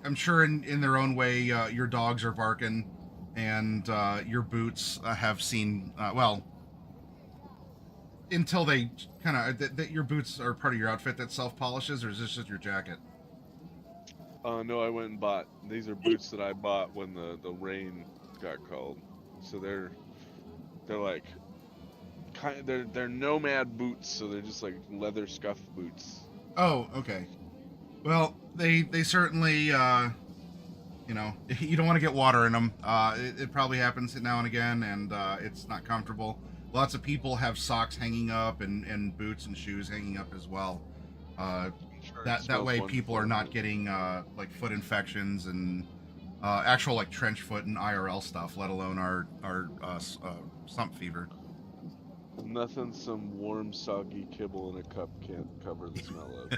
C: I'm sure in their own way, your dogs are barking, and your boots have seen, well, until they kind of, that your boots are part of your outfit that self-polishes, or is this just your jacket?
F: No, I went and bought. These are boots that I bought when the rain got called. So they're like, they're nomad boots. So they're just like leather scuff boots.
C: Oh, okay. Well, they certainly, you know, you don't want to get water in them. It probably happens now and again, and it's not comfortable. Lots of people have socks hanging up and boots and shoes hanging up as well.
F: Sure,
C: That way people are not getting like foot infections and actual like trench foot and IRL stuff, let alone our sump fever.
F: Nothing some warm, soggy kibble in a cup can't cover the smell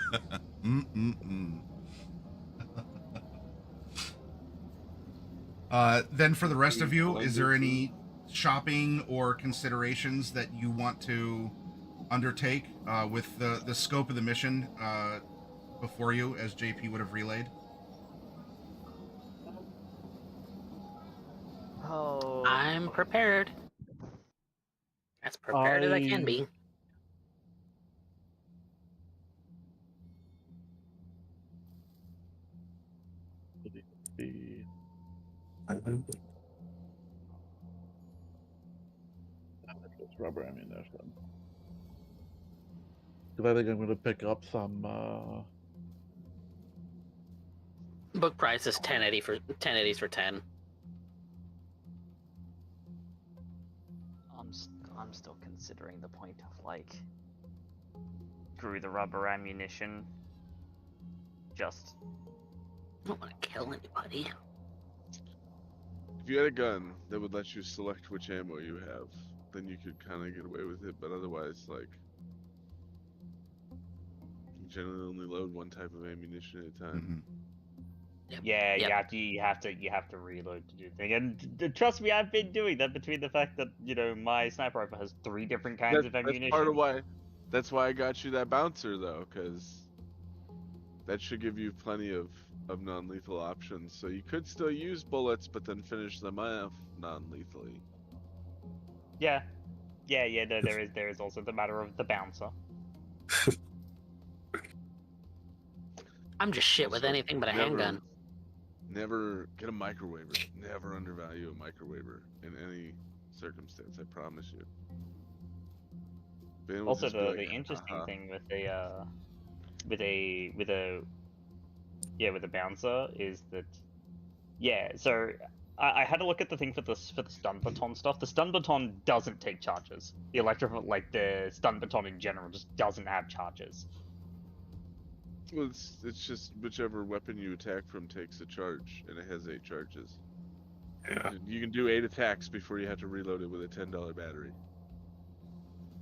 F: of.
C: Then for the rest of you, is there any shopping or considerations that you want to undertake with the scope of the mission before you, as JP would have relayed?
A: Oh,
B: I'm prepared. As prepared as I can be.
E: It's rubber ammunition. Because I think I'm going to pick up some.
B: Book price is 1080s for 10.
A: I'm still considering the point of like screw the rubber ammunition. Just
B: I don't want to kill anybody.
F: If you had a gun that would let you select which ammo you have, then you could kind of get away with it. But otherwise, like, you generally only load one type of ammunition at a time.
C: Mm-hmm.
B: Yep.
A: yeah,
B: Yep.
A: you have to reload to do thing. And trust me, I've been doing that. Between the fact that my sniper rifle has 3 different kinds of ammunition.
F: That's part of why. That's why I got you that bouncer though, because that should give you plenty of non-lethal options. So you could still use bullets, but then finish them off non-lethally.
A: Yeah. No, there is also the matter of the bouncer.
B: I'm just shit with anything but a handgun.
F: Never get a microwaver. Never undervalue a microwaver in any circumstance. I promise you. Ben will
A: Also,
F: just be
A: the
F: like,
A: interesting
F: "Uh-huh."
A: thing with a bouncer is that so I had a look at the thing for the stun baton stuff. The stun baton doesn't take charges. The stun baton in general just doesn't have charges.
F: Well, it's just whichever weapon you attack from takes a charge, and it has 8 charges.
D: Yeah,
F: You can do 8 attacks before you have to reload it with a $10 battery.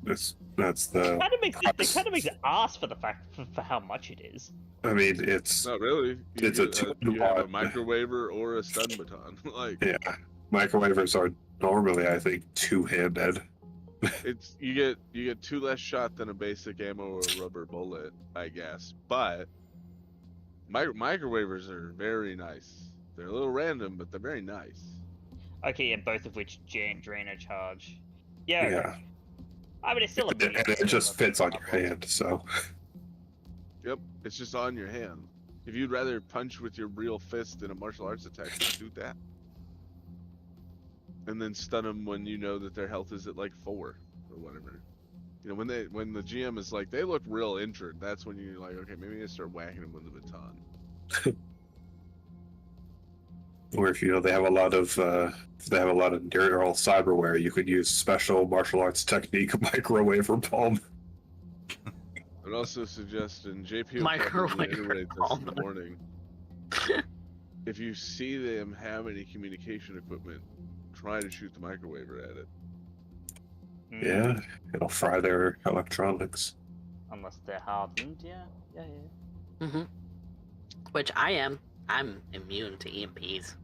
D: that's
A: It
D: the.
A: kind of makes it ask for the fact for how much it is.
D: I mean, it's
F: Not really.
D: It's a 2 to
F: you have a
D: 1.
F: microwaver or a stun baton. Like,
D: yeah. Microwavers are normally, I think, 2-handed.
F: it's you get 2 less shot than a basic ammo or a rubber bullet, I guess. But microwavers are very nice. They're a little random, but they're very nice.
A: Okay, yeah, both of which drain a charge. Yeah.
D: Yeah.
A: I mean, it's still a
D: And it just fits on your hand, so.
F: Yep, it's just on your hand. If you'd rather punch with your real fist in a martial arts attack, just do that. And then stun them when you know that their health is at like 4 or whatever. You know, when the GM is like, they look real injured, that's when you're like, okay, maybe I start whacking them with the baton.
D: Or if you know they have a lot of neural cyberware, you could use special martial arts technique microwave or palm.
F: I'd also suggest, and JP will
B: Microwave
F: probably iterate this in the
B: palm.
F: morning. If you see them have any communication equipment, try to shoot the microwaver at it.
D: Yeah, it'll fry their electronics.
A: Unless they're hardened, yeah.
B: Mm-hmm. Which I am. I'm immune to EMPs.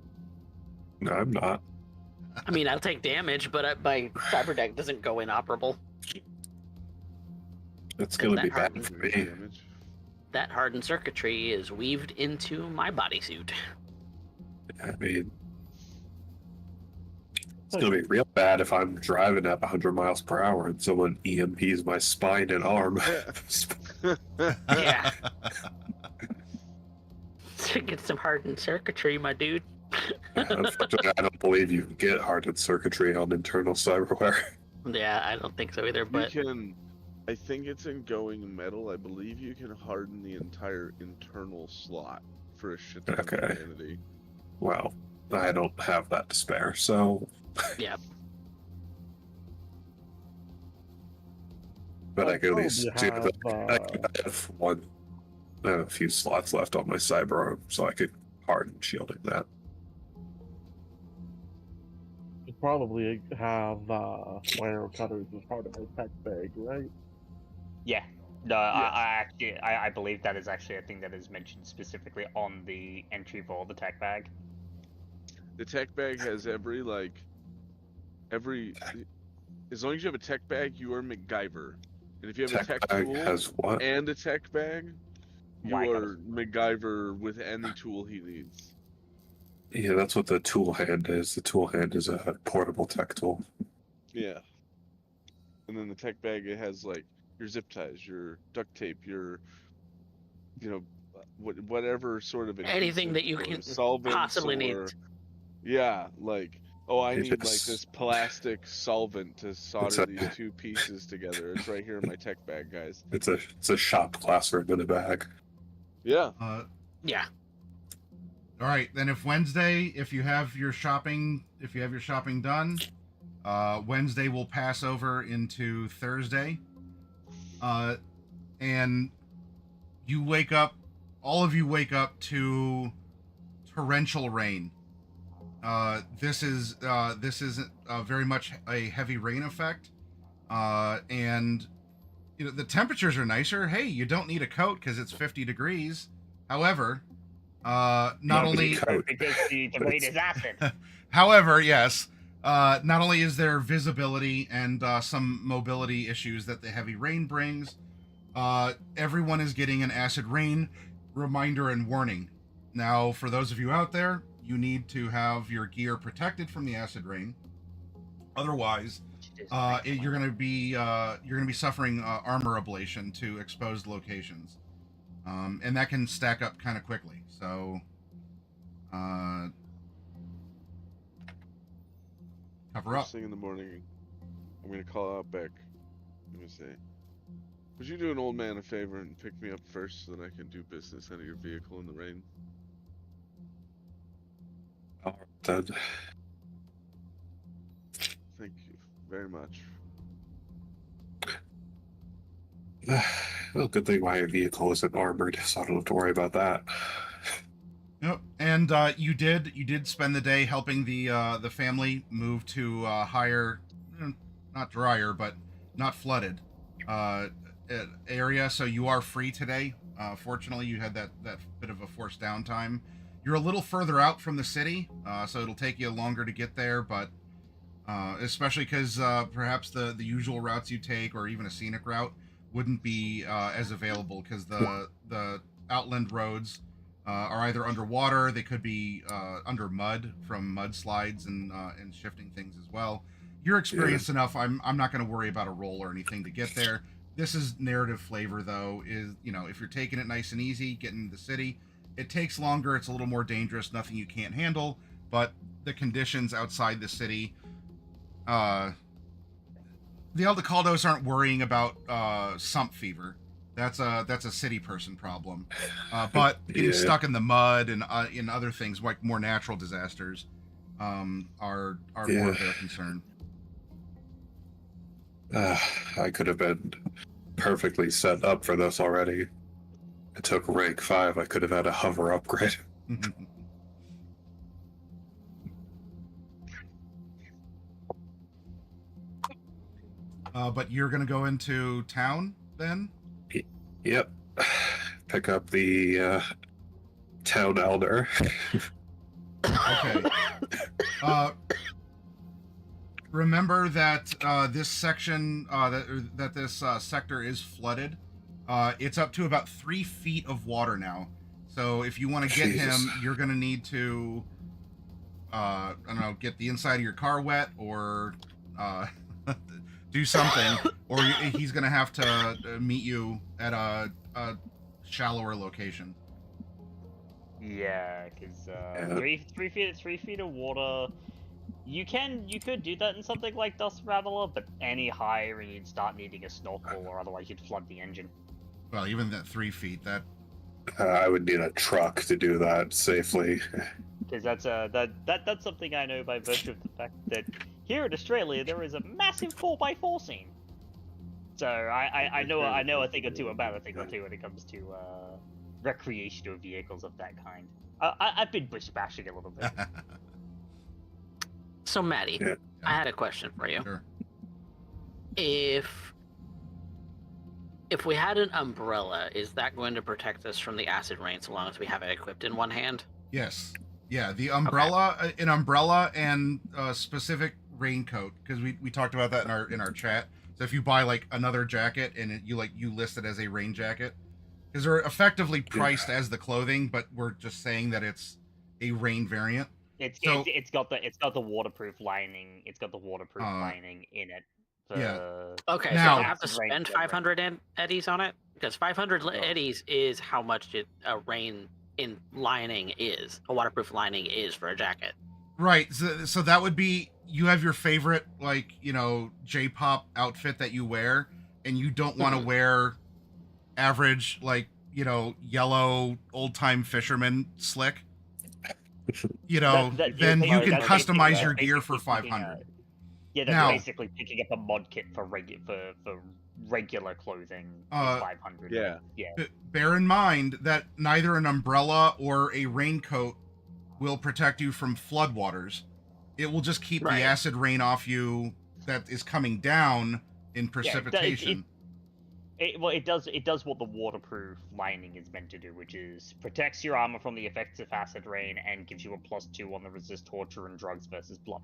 D: No, I'm not.
B: I mean, I'll take damage, but my cyber deck doesn't go inoperable.
D: It's gonna be bad
B: hardens
D: for me.
F: Damage.
B: That hardened circuitry is weaved into my bodysuit.
D: I mean, it's gonna be real bad if I'm driving at 100 miles per hour and someone EMPs my spine and arm.
B: Yeah. To get some hardened circuitry, my dude.
D: Unfortunately, I don't believe you can get hardened circuitry on internal cyberware.
B: Yeah, I don't think so either, but
F: You can, I think it's in going metal. I believe you can harden the entire internal slot for a shit ton of
D: Okay.
F: humanity.
D: Well, I don't have that to spare, so.
B: yeah.
D: But I could at
E: I'll
D: least
E: probably
D: do that. I have a few slots left on my cyber arm, so I could harden shielding that.
E: You probably have wire cutters as part of a tech bag, right?
A: Yeah. No, I believe that is actually a thing that is mentioned specifically on the entry for the tech bag.
F: The tech bag has every as long as you have a tech bag, you are MacGyver. And if you have a tech
D: bag
F: tool
D: has what?
F: and a tech bag, you
A: Why not?
F: are MacGyver with any tool he needs.
D: Yeah, that's what the tool hand is. The tool hand is a portable tech tool.
F: Yeah. And then the tech bag, it has like your zip ties, your duct tape, your, you know, whatever sort of
B: Anything that you
F: adhesive or
B: can
F: solvents
B: possibly need.
F: or, yeah, like, oh, I
D: It
F: need like
D: is-
F: this plastic solvent to solder
D: a-
F: these two pieces together. It's right here in my tech bag, guys.
D: It's a shop classroom in a bag.
F: Yeah.
B: Yeah.
C: All right, then if you have your shopping done, Wednesday will pass over into Thursday. And all of you wake up to torrential rain. This is very much a heavy rain effect. And you know, the temperatures are nicer. Hey, you don't need a coat because it's 50 degrees. However, not only
A: Because the rain is acid.
C: However, yes, not only is there visibility and some mobility issues that the heavy rain brings, everyone is getting an acid rain reminder and warning. Now, for those of you out there, you need to have your gear protected from the acid rain. Otherwise, you're going to be suffering armor ablation to exposed locations, and that can stack up kind of quickly. So, cover up.
F: First thing in the morning, I'm gonna call out Beck. I'm gonna say, would you do an old man a favor and pick me up first so that I can do business out of your vehicle in the rain?
D: All right, then.
F: Thank you very much.
D: Well, good thing my vehicle isn't armored, so I don't have to worry about that.
C: Yep, and you did spend the day helping the family move to higher, not drier, but not flooded area. So you are free today. Fortunately, you had that bit of a forced downtime. You're a little further out from the city, so it'll take you longer to get there. But especially because perhaps the usual routes you take, or even a scenic route, wouldn't be as available because the outland roads are either underwater, they could be under mud from mudslides and shifting things as well. You're experienced enough. I'm not going to worry about a roll or anything to get there. This is narrative flavor, though. Is, you know, if you're taking it nice and easy, getting into the city, it takes longer. It's a little more dangerous. Nothing you can't handle, but the conditions outside the city, The Aldecaldos aren't worrying about sump fever. That's a city person problem. But getting stuck in the mud and in other things like more natural disasters are more of their concern.
D: I could have been perfectly set up for this already. It took rank 5. I could have had a hover upgrade.
C: But you're gonna go into town then?
D: Yep. Pick up the town elder.
C: Okay. Remember that this section, that this sector is flooded. It's up to about 3 feet of water now. So if you want to get him, you're going to need to, I don't know, get the inside of your car wet or do something, or he's going to have to meet you at a shallower location.
A: Yeah, because 3 feet of water. You could do that in something like Dust Rattler, but any higher and you'd start needing a snorkel, or otherwise you'd flood the engine.
C: Well, even at 3 feet, that
D: I would need a truck to do that safely.
A: Because that's something I know by virtue of the fact that here in Australia there is a massive 4x4 scene. So I know a thing or two about a thing or two when it comes to recreational vehicles of that kind. I've been bush bashing a little bit.
B: So, Maddie,
D: Yeah.
B: I had a question for you.
C: Sure.
B: If we had an umbrella, is that going to protect us from the acid rain so long as we have it equipped in one hand?
C: Yes. Yeah, the umbrella, an umbrella and a specific raincoat, because we talked about that in our chat. So if you buy like another jacket and you list it as a rain jacket, because they're effectively priced as the clothing, but we're just saying that it's a rain variant.
A: It's got the waterproof lining. It's got the waterproof lining in it.
B: Okay,
C: Now-
B: so I have to spend 500 eddies on it? Because 500 eddies is how much a rain in lining is. A waterproof lining is for a jacket.
C: Right. So that would be, you have your favorite, like, J-pop outfit that you wear, and you don't want to wear average, like, yellow old-time fisherman slick. Then you can customize your gear for 500.
A: That's
C: Now-
A: basically picking up a mod kit for regular clothing. Is 500.
F: Yeah.
C: Bear in mind that neither an umbrella or a raincoat will protect you from floodwaters. It will just keep the acid rain off you that is coming down in precipitation.
A: It does what the waterproof lining is meant to do, which is protects your armor from the effects of acid rain and gives you a +2 on the resist torture and drugs versus blood.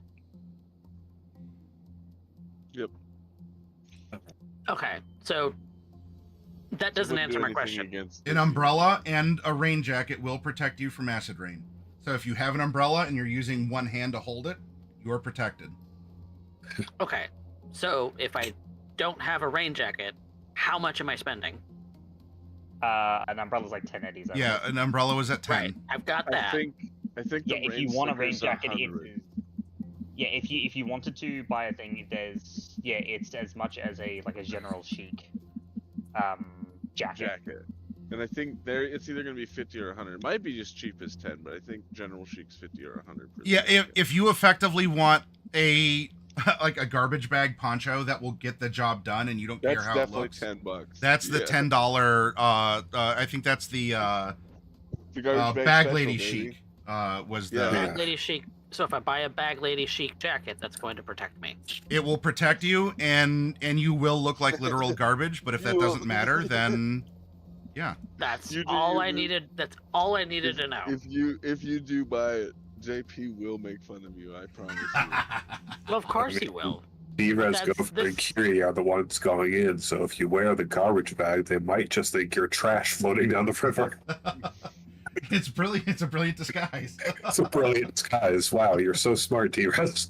F: Yep.
B: Okay, so that doesn't
F: Wouldn't do
B: answer my
F: anything
B: question.
F: against
C: An
F: this.
C: umbrella and a rain jacket will protect you from acid rain. So if you have an umbrella and you're using one hand to hold it, you are protected.
B: Okay, so if I don't have a rain jacket, how much am I spending?
A: An umbrella's like 10 eddies. I
C: Yeah,
A: think.
C: an umbrella was at 10.
B: Right, I've got that.
F: I think
A: Yeah,
F: the
A: if you
F: rain
A: want a rain
F: stickers are
A: jacket,
F: 100.
A: if you wanted to buy a thing, it's as much as a general chic jacket.
F: And I think it's either going to be 50 or 100. It might be just cheap as 10, but I think General Chic's 50 or 100.
C: Yeah, if you effectively want a like a garbage bag poncho that will get the job done and you don't care
F: That's
C: how it
F: definitely
C: looks.
F: $10.
C: That's the $10 I think that's the
F: garbage
C: bag
F: special,
C: lady
F: baby.
C: chic was the
F: Yeah.
B: Bag lady chic. So if I buy a bag lady chic jacket, that's going to protect me.
C: it will protect you and you will look like literal garbage, but if that
F: You will.
C: doesn't matter, then yeah.
B: That's
F: You do
B: all
F: your
B: I
F: bit.
B: needed. That's all I needed to know.
F: If you do buy it, JP will make fun of you. I promise you.
B: Well, of course he will.
D: D-Res,
B: That's-
D: Gopher, and Curie are the ones going in, so if you wear the garbage bag, they might just think you're trash floating down the river.
C: It's brilliant. It's a brilliant disguise.
D: It's a brilliant disguise. Wow, you're so smart, D-Res.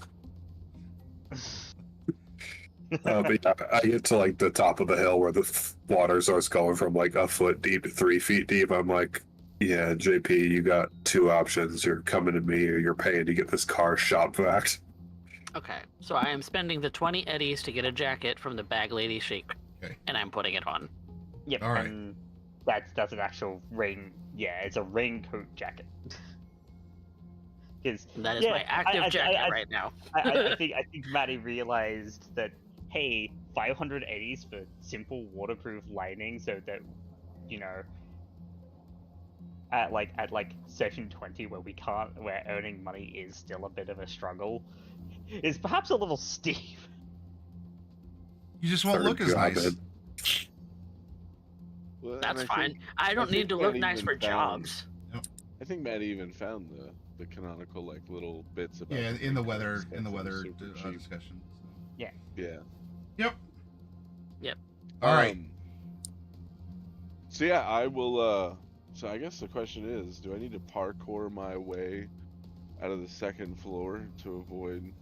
D: But yeah, I get to like the top of the hill where the water starts going from like a foot deep to 3 feet deep. I'm like, yeah, JP, you got two options. You're coming to me or you're paying to get this car shop vaxxed.
B: Okay, so I am spending the 20 eddies to get a jacket from the bag lady chic,
C: Okay.
B: and I'm putting it on.
A: Yep,
C: All right.
A: and that's an actual rain. Yeah, it's a raincoat jacket. Because
B: That is my active jacket right now.
A: I think Maddie realized that, hey, 580s for simple waterproof lining, so that, you know, at like session 20 where earning money is still a bit of a struggle, is perhaps a little steep.
C: You just won't
D: Third
C: look as
D: job,
C: nice.
D: Ed.
F: Well, and
B: That's
F: I
B: fine.
F: think-
B: I don't
F: think
B: need to
F: Matt
B: look nice
F: even
B: for
F: found-
B: jobs.
F: I think Matt even found the canonical like little bits about.
C: Yeah,
F: the
C: in the
F: raincoat
C: weather
F: stuff
C: in the
F: that was
C: weather
F: super cheap.
C: discussion. So.
F: Yeah.
C: Yep.
B: Yep.
C: All right.
F: So yeah, I will. So I guess the question is, do I need to parkour my way out of the second floor to avoid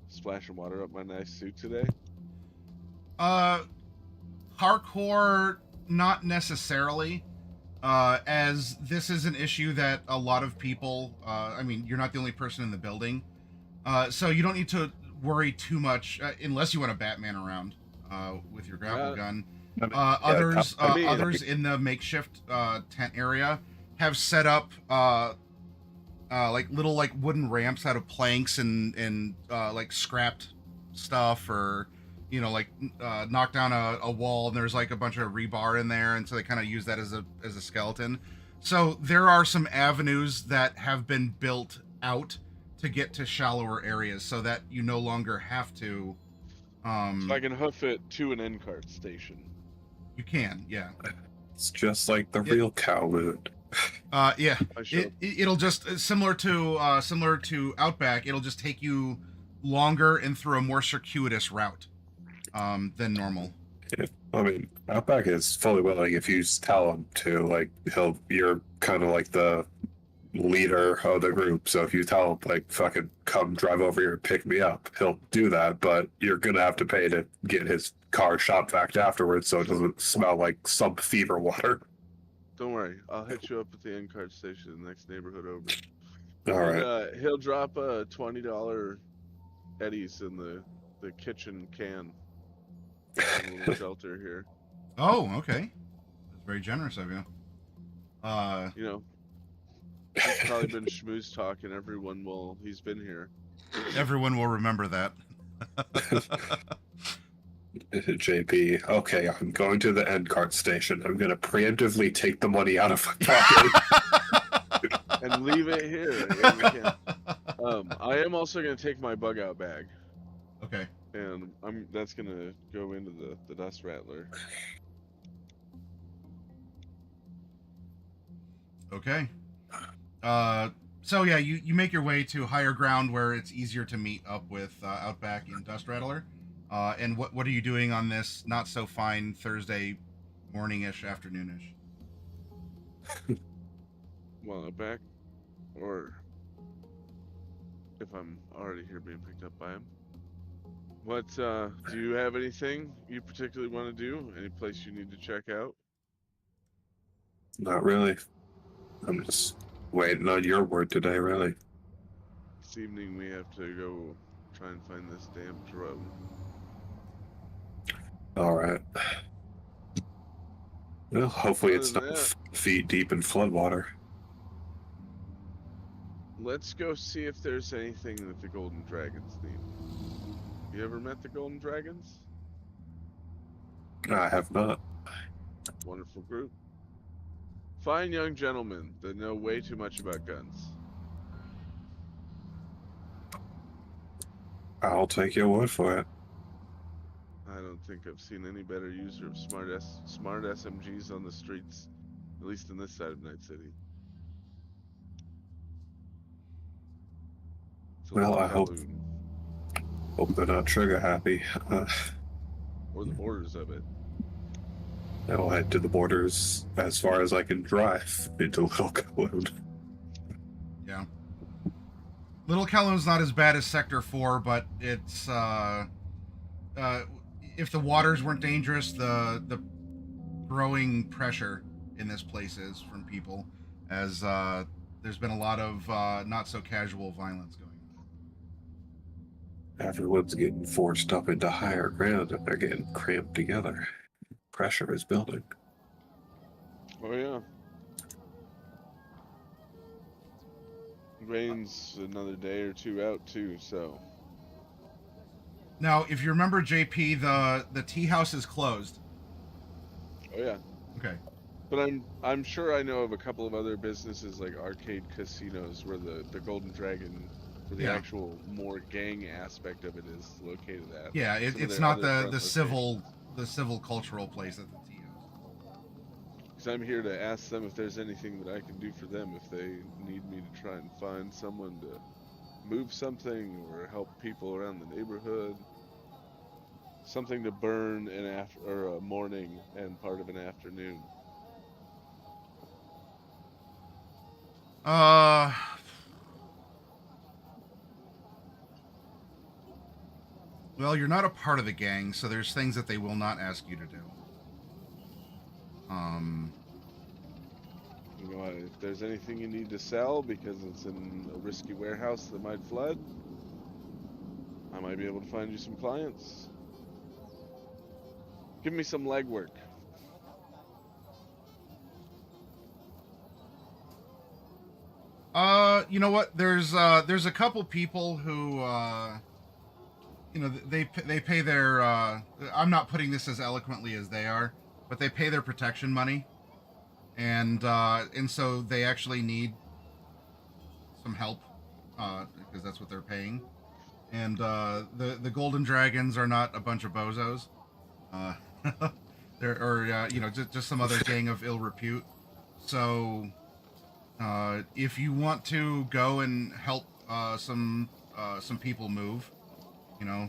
F: splashing water up my nice suit today?
C: Parkour, not necessarily, as this is an issue that a lot of people, I mean, you're not the only person in the building, so you don't need to worry too much, unless you want to Batman around with your grapple gun.
D: I mean,
C: Others in the makeshift tent area have set up like little like wooden ramps out of planks and like scrapped stuff, or you know, like knock down a wall and there's like a bunch of rebar in there, and so they kind of use that as a skeleton. So there are some avenues that have been built out to get to shallower areas, so that you no longer have to.
F: So I can hoof it to an end cart station.
C: You can, yeah.
D: It's just like the real cow mood.
C: Yeah.
F: I should.
C: It'll just similar to Outback. It'll just take you longer and through a more circuitous route than normal.
D: I mean, Outback is fully willing if you tell him to. Like, you're kind of like the leader of the group. So if you tell him, like, fucking come drive over here and pick me up, he'll do that. But you're gonna have to pay to get his car shop vac afterwards, so it doesn't smell like sub fever water.
F: Don't worry, I'll hit you up at the end cart station, the next neighborhood over.
D: All right.
F: And, he'll drop $20 eddies in the kitchen can. In a little shelter here.
C: Oh, okay. That's very generous of you.
F: You know, he's probably been schmooze talking. He's been here.
C: Everyone will remember that.
D: JP, okay, I'm going to the end cart station. I'm going to preemptively take the money out of my pocket.
F: And leave it here. Yeah, we can. I am also going to take my bug out bag.
C: Okay.
F: And that's going to go into the dust rattler.
C: Okay. So yeah, you make your way to higher ground where it's easier to meet up with Outback and Dust Rattler. And what are you doing on this not so fine Thursday morning-ish, afternoon-ish?
F: Well, back, or if I'm already here being picked up by him. What do you have anything you particularly want to do? Any place you need to check out?
D: Not really. I'm just waiting on your word today, really.
F: This evening we have to go try and find this damn drug.
D: All right. Well, hopefully
F: Other
D: it's
F: than
D: not
F: that-
D: feet deep in floodwater.
F: Let's go see if there's anything that the Golden Dragons need. You ever met the Golden Dragons?
D: I have not.
F: Wonderful group. Fine young gentlemen that know way too much about guns.
D: I'll take your word for it.
F: I don't think I've seen any better user of smart SMGs on the streets, at least in this side of Night City. It's a
D: Well,
F: little
D: I hope-
F: Kowloon,
D: Hope they're not trigger happy.
F: or the borders of it.
D: I'll head to the borders as far as I can drive into Little Kowloon.
C: Yeah. Little Kowloon's not as bad as Sector 4, but it's if the waters weren't dangerous, the growing pressure in this place is from people, as there's been a lot of not so casual violence going
D: Everyone's getting forced up into higher ground and they're getting cramped together. Pressure is building.
F: Oh yeah. Rain's another day or two out too, so.
C: Now, if you remember, JP, the tea house is closed.
F: Oh yeah.
C: Okay.
F: But I'm sure I know of a couple of other businesses like arcade casinos where the Golden Dragon, where the
C: Yeah.
F: actual more gang aspect of it is located at.
C: Yeah,
F: Some of
C: it's
F: their
C: not
F: other
C: the
F: front
C: civil cultural place at the tea house.
F: Because I'm here to ask them if there's anything that I can do for them, if they need me to try and find someone to move something or help people around the neighborhood. Something to burn a morning and part of an afternoon.
C: Well, you're not a part of the gang, so there's things that they will not ask you to do.
F: You know, if there's anything you need to sell because it's in a risky warehouse that might flood, I might be able to find you some clients. Give me some legwork.
C: You know what? There's a couple people who, you know, they pay their. I'm not putting this as eloquently as they are, but they pay their protection money, and so they actually need some help, because that's what they're paying. And the Golden Dragons are not a bunch of bozos. They're you know, just some other gang of ill repute. So if you want to go and help some people move, you know,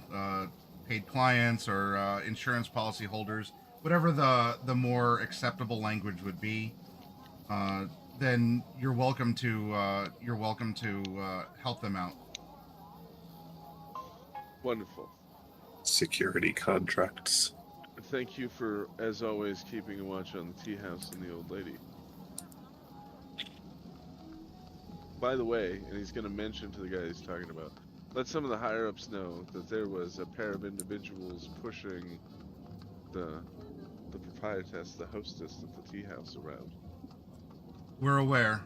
C: paid clients or insurance policy holders, whatever the more acceptable language would be, then you're welcome to help them out.
F: Wonderful.
D: Security contracts.
F: Thank you for, as always, keeping a watch on the tea house and the old lady. By the way, and he's going to mention to the guy he's talking about, let some of the higher-ups know that there was a pair of individuals pushing the proprietress, the hostess of the tea house around.
C: We're aware.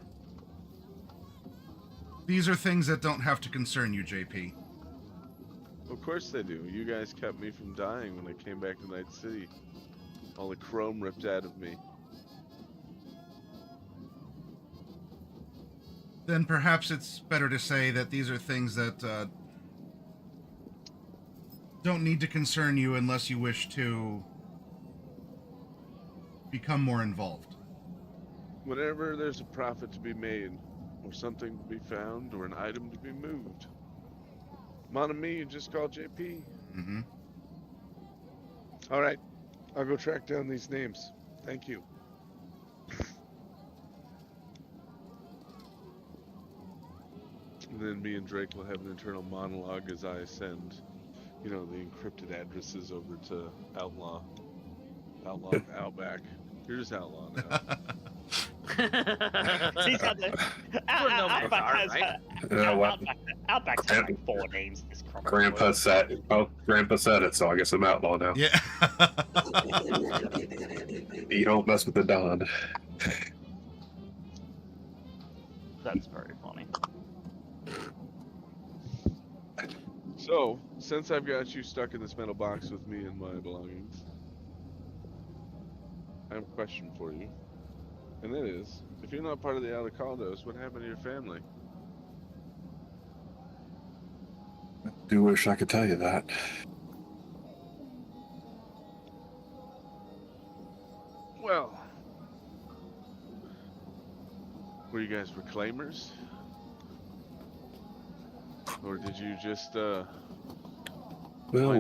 C: These are things that don't have to concern you, JP.
F: Of course they do. You guys kept me from dying when I came back to Night City. All the chrome ripped out of me.
C: Then perhaps it's better to say that these are things that don't need to concern you unless you wish to become more involved.
F: Whenever there's a profit to be made, or something to be found, or an item to be moved, mon ami, you just call JP.
C: Mm-hmm.
F: All right, I'll go track down these names. Thank you. And then me and Drake will have an internal monologue as I send, you know, the encrypted addresses over to Outback. You're just Outlaw now.
G: He's got the Outback's had like 4 names. This
D: Grandpa said it, so I guess I'm outlaw now.
C: Yeah.
D: You don't mess with the Don.
G: That's very funny.
F: So, since I've got you stuck in this metal box with me and my belongings, I have a question for you. And that is, if you're not part of the Alacaldos, what happened to your family?
D: I do wish I could tell you that.
F: Well, were you guys reclaimers? Or did you just, wind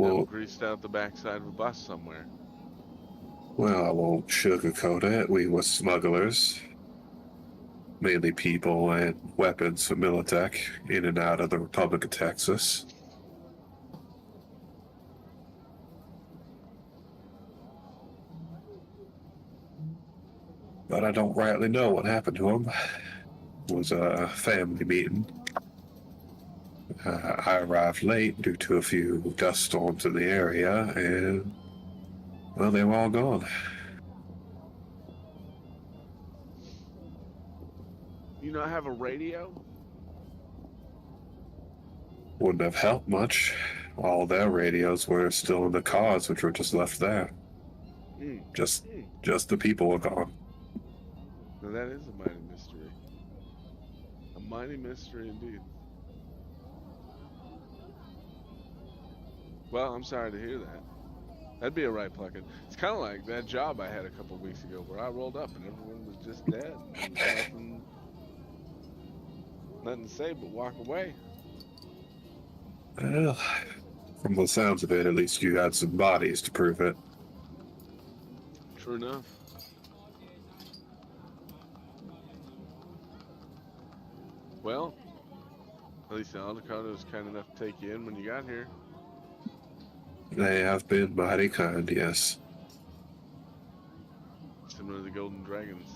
F: up greased out the backside of a bus somewhere?
D: Well, I won't sugarcoat it. We were smugglers. Mainly people and weapons for Militech in and out of the Republic of Texas. But I don't rightly know what happened to him. It was a family meeting. I arrived late due to a few dust storms in the area, and, well, they were all gone.
F: You not have a radio?
D: Wouldn't have helped much. All their radios were still in the cars, which were just left there.
F: Mm.
D: Just
F: Mm.
D: just the people were gone.
F: Now that is a mighty mystery. A mighty mystery indeed. Well, I'm sorry to hear that. That'd be a right plucking. It's kind of like that job I had a couple weeks ago where I rolled up and everyone was just dead. There was nothing to say but walk away.
D: Well, from the sounds of it, at least you had some bodies to prove it.
F: True enough. Well, at least the Aldecado was kind enough to take you in when you got here.
D: They have been mighty kind, yes.
F: Similar to the Golden Dragons.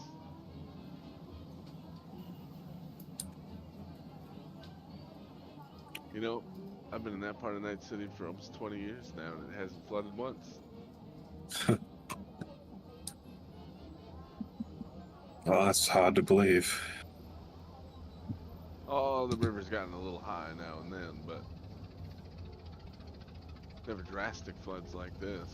F: You know, I've been in that part of Night City for almost 20 years now, and it hasn't flooded once.
D: Well, that's hard to believe.
F: Oh, the river's gotten a little high now and then, but never drastic floods like this.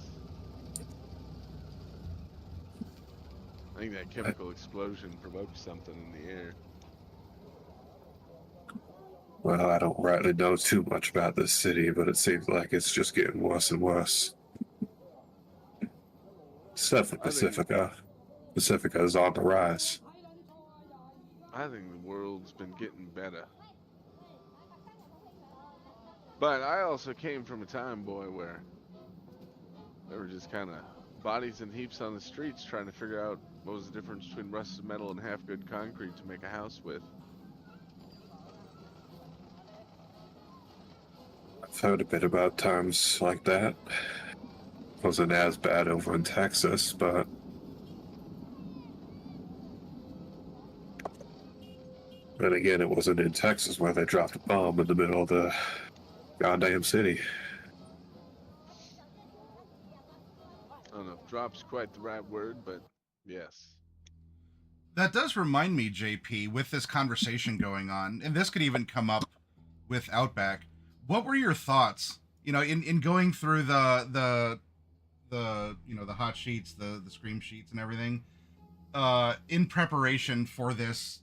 F: I think that chemical explosion provoked something in the air.
D: Well, I don't rightly know too much about this city, but it seems like it's just getting worse and worse. Except for Pacifica. Pacifica is on the rise.
F: I think the world's been getting better. But I also came from a time, boy, where there were just kind of bodies in heaps on the streets trying to figure out what was the difference between rusted metal and half-good concrete to make a house with.
D: I've heard a bit about times like that. Wasn't as bad over in Texas, but then again, it wasn't in Texas where they dropped a bomb in the middle of the goddamn city.
F: I don't know if drop's quite the right word, but yes.
C: That does remind me, JP, with this conversation going on, and this could even come up with Outback. What were your thoughts, in going through the hot sheets, the scream sheets and everything, in preparation for this,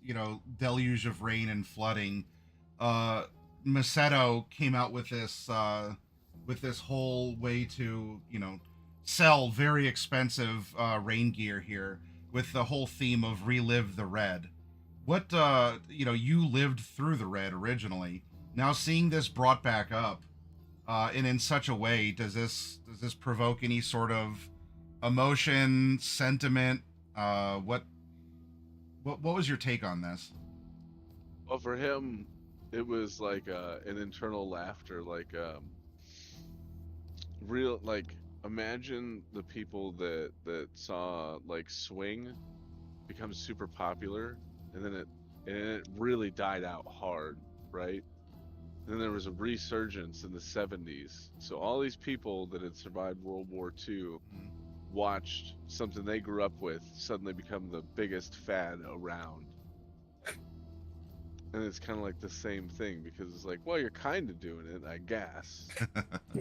C: deluge of rain and flooding? Macedo came out with this whole way to, sell very expensive rain gear here, with the whole theme of relive the red. What you lived through the red originally. Now seeing this brought back up, and in such a way, does this provoke any sort of emotion, sentiment? What was your take on this?
F: Well, for him, it was like an internal laughter, like real, like imagine the people that saw like Swing become super popular, and then it really died out hard, right? And then there was a resurgence in the 70s. So all these people that had survived World War II watched something they grew up with suddenly become the biggest fad around. And it's kind of like the same thing, because it's like, well, you're kind of doing it, I guess.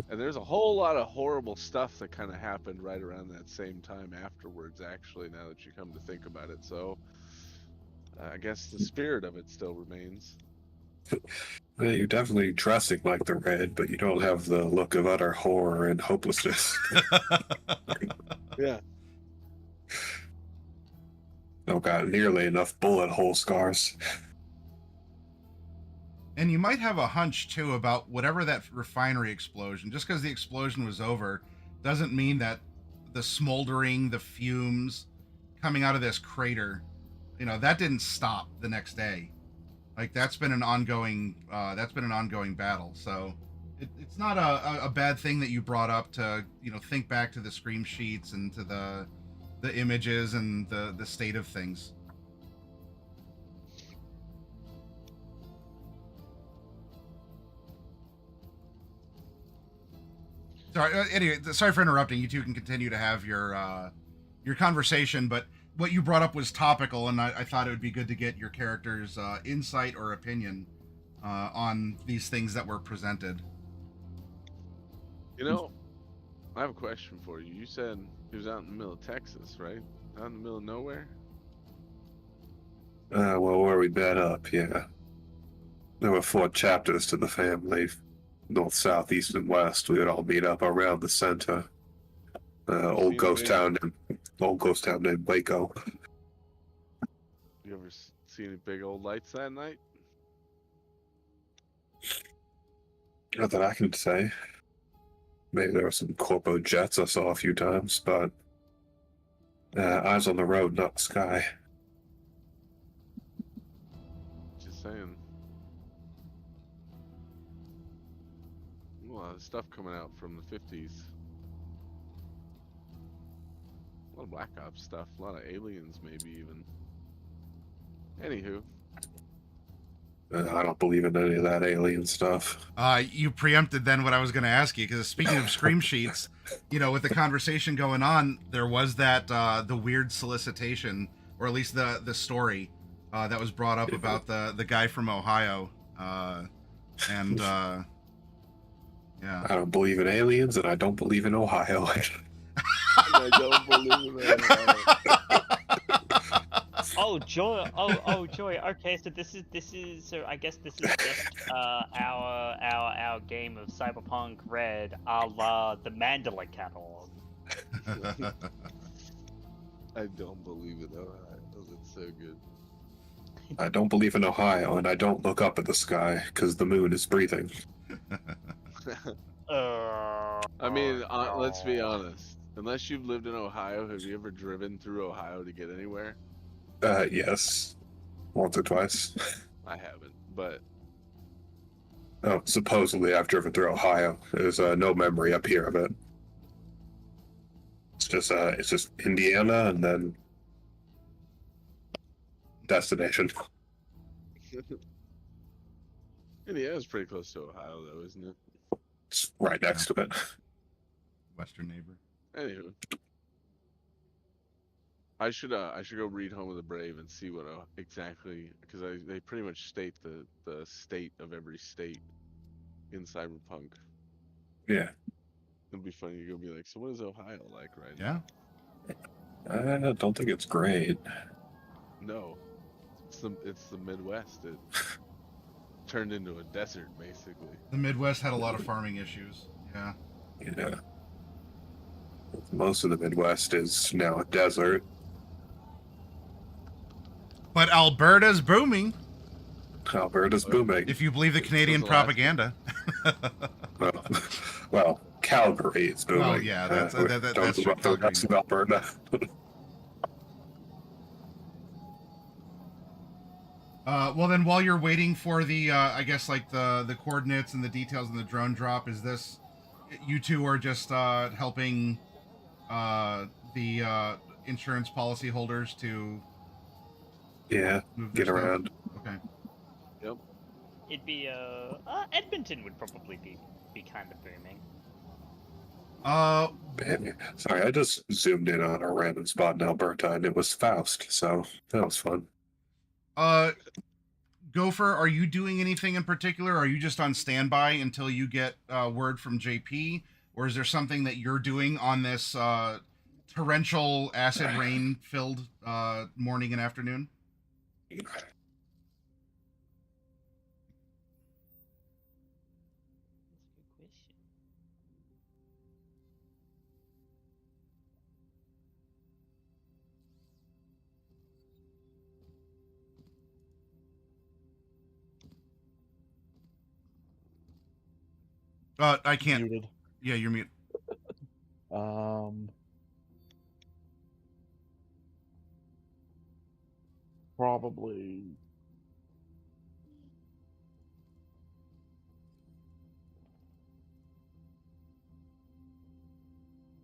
F: And there's a whole lot of horrible stuff that kind of happened right around that same time afterwards, actually, now that you come to think about it. So I guess the spirit of it still remains.
D: Well, you're definitely dressing like the red, but you don't have the look of utter horror and hopelessness.
F: Yeah.
D: Don't got nearly enough bullet hole scars.
C: And you might have a hunch too about whatever that refinery explosion. Just because the explosion was over doesn't mean that the smoldering, the fumes coming out of this crater, that didn't stop the next day. Like that's been an ongoing battle. So it's not a bad thing that you brought up to think back to the scream sheets and to the images and the state of things. . Sorry. Anyway, sorry for interrupting. You two can continue to have your conversation, but what you brought up was topical, and I thought it would be good to get your character's insight or opinion on these things that were presented.
F: You know, I have a question for you. You said he was out in the middle of Texas, right? Out in the middle of nowhere?
D: Well, where we met up, yeah. There were 4 chapters to the family, north, south, east, and west. We would all meet up around the center. Old ghost town named Waco.
F: You ever see any big old lights that night?
D: Not that I can say. Maybe there were some corpo jets I saw a few times, but eyes on the road, not the sky.
F: Just saying. A lot of stuff coming out from the 50s. A lot of Black Ops stuff, a lot of aliens maybe even. Anywho.
D: I don't believe in any of that alien stuff.
C: You preempted then what I was going to ask you, because speaking of scream sheets, you know, with the conversation going on, there was that the weird solicitation, or at least the story that was brought up about the guy from Ohio, and yeah.
D: I don't believe in aliens, and I don't believe in Ohio.
F: I don't believe it.
G: Oh joy! Oh joy! Okay, so this is so I guess this is just our game of Cyberpunk Red, a la the Mandela catalog.
F: I don't believe it though. It's so good.
D: I don't believe in Ohio, and I don't look up at the sky because the moon is breathing.
F: I mean, let's be honest. Unless you've lived in Ohio, have you ever driven through Ohio to get anywhere?
D: Yes. Once or twice.
F: I haven't, but...
D: Oh, supposedly I've driven through Ohio. There's no memory up here of it. It's just Indiana and then destination.
F: Indiana's pretty close to Ohio, though, isn't it?
D: It's right next to it.
C: Western neighbor.
F: Anywho. I should go read Home of the Brave and see what exactly, because they pretty much state the state of every state in Cyberpunk.
D: Yeah.
F: It'd be funny to go be like, so what is Ohio like right
C: Yeah.
D: I don't think it's great.
F: now? No, it's the Midwest. It turned into a desert basically.
C: The Midwest had a lot of farming issues. Yeah.
D: Yeah. Most of the Midwest is now a desert.
C: But Alberta's booming,
D: Alberta's booming.
C: if you believe the Canadian
F: There's a lot.
C: propaganda.
D: Well, Calgary is booming.
C: Well, yeah, that's
D: Don't
C: true.
D: about the rest of Alberta.
C: Well, then, while you're waiting for the, I guess, like the coordinates and the details in the drone drop, is this you two are just helping the insurance policy holders to
D: Yeah,
C: move their
D: get
C: stuff?
D: around.
C: Okay.
F: Yep.
G: It'd be Edmonton would probably be kind of booming.
D: Man, sorry, I just zoomed in on a random spot in Alberta, and it was Faust, so that was fun.
C: Gopher, are you doing anything in particular? Are you just on standby until you get word from JP, or is there something that you're doing on this torrential acid rain-filled morning and afternoon?
G: That's a good question.
C: I can't.
E: Muted.
C: Yeah, you're mute.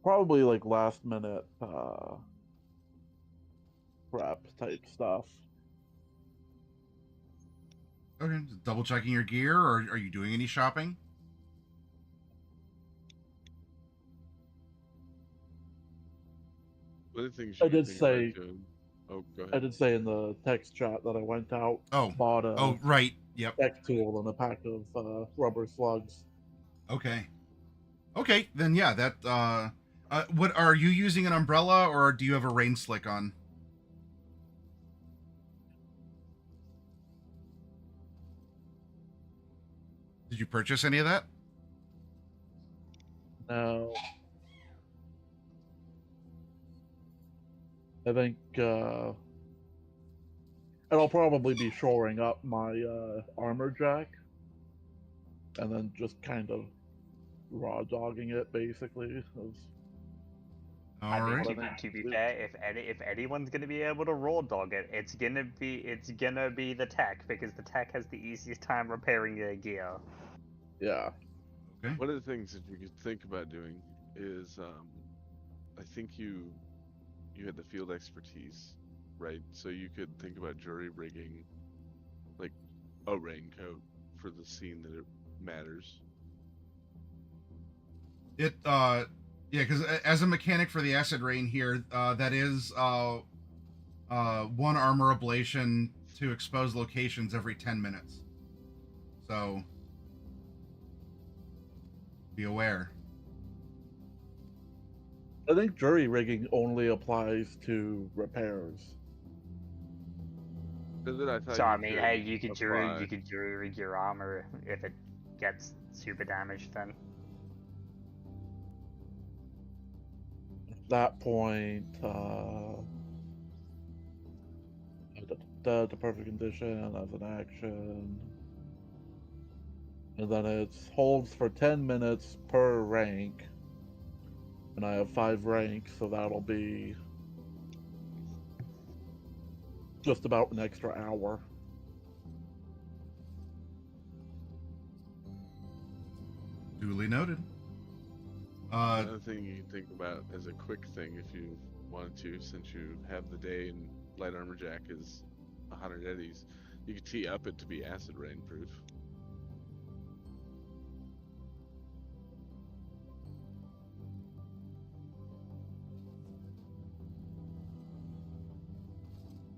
E: Probably like last minute prep type stuff.
C: Okay, just double checking your gear, or are you doing any shopping?
F: Other things
E: I
F: you can
E: did
F: think
E: say-
F: about doing. Oh, go
E: I
F: ahead.
E: did say in the text chat that I went out,
C: Oh.
E: bought a
C: Oh, right. Yep.
E: tech tool and a pack of rubber slugs.
C: Okay. Okay, then yeah, that what are you using, an umbrella or do you have a rain slick on? Did you purchase any of that?
E: No. I think and I'll probably be shoring up my armor jack and then just kind of raw dogging it basically.
C: All
A: I mean,
C: right.
A: to be fair, if anyone's gonna be able to raw dog it, it's gonna be the tech, because the tech has the easiest time repairing their gear.
E: Yeah.
C: Okay.
F: One of the things that you could think about doing is, I think you had the field expertise, right? So you could think about jury rigging, like a raincoat for the scene that it matters.
C: It yeah, because as a mechanic for the acid rain here, that is one armor ablation to expose locations every 10 minutes. So be aware.
E: I think jury rigging only applies to repairs.
F: Then I thought
A: So I
F: you
A: mean,
F: could
A: hey, you could
F: apply-
A: jury rig your armor if it gets super damaged. Then
E: At that point, the perfect condition as an action. And then it's holds for 10 minutes per rank. And I have 5 ranks, so that'll be just about an extra hour.
C: Duly noted.
F: Another thing you can think about as a quick thing, if you wanted to, since you have the day and light armor jack is 100 eddies, you could tee up it to be acid rain proof.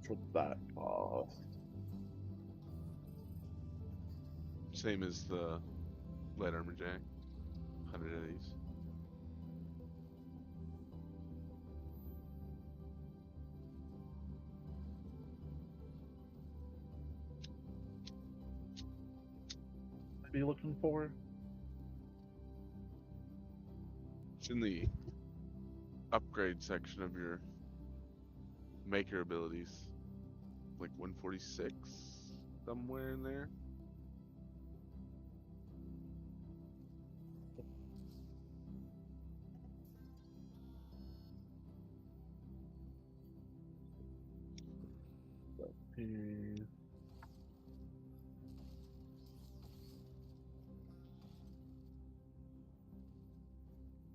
E: For that cost.
F: Same as the light armor jack, 100 eddies.
E: What are you looking for?
F: It's in the upgrade section of your maker abilities, like 146, somewhere in there.
E: Here.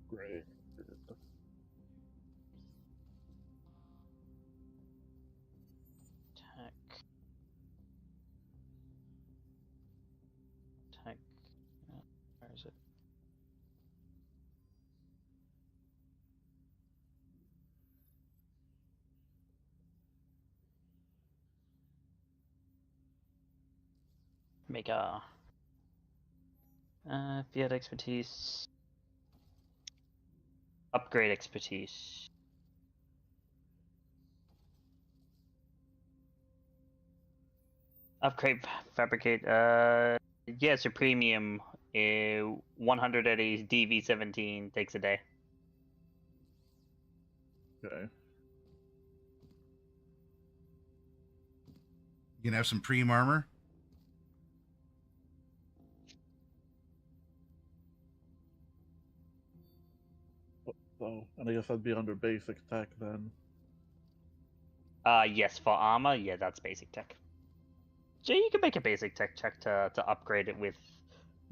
E: Great.
G: Tech. Where is it? Make a field expertise. Upgrade expertise. Upgrade fabricate. Yeah, it's a premium. 100 eddies, DV17 takes a day.
E: Okay.
C: You can have some preem armor.
E: So, and I guess I'd be under basic tech then.
A: Yes, for armor, yeah, that's basic tech. So you can make a basic tech check to upgrade it with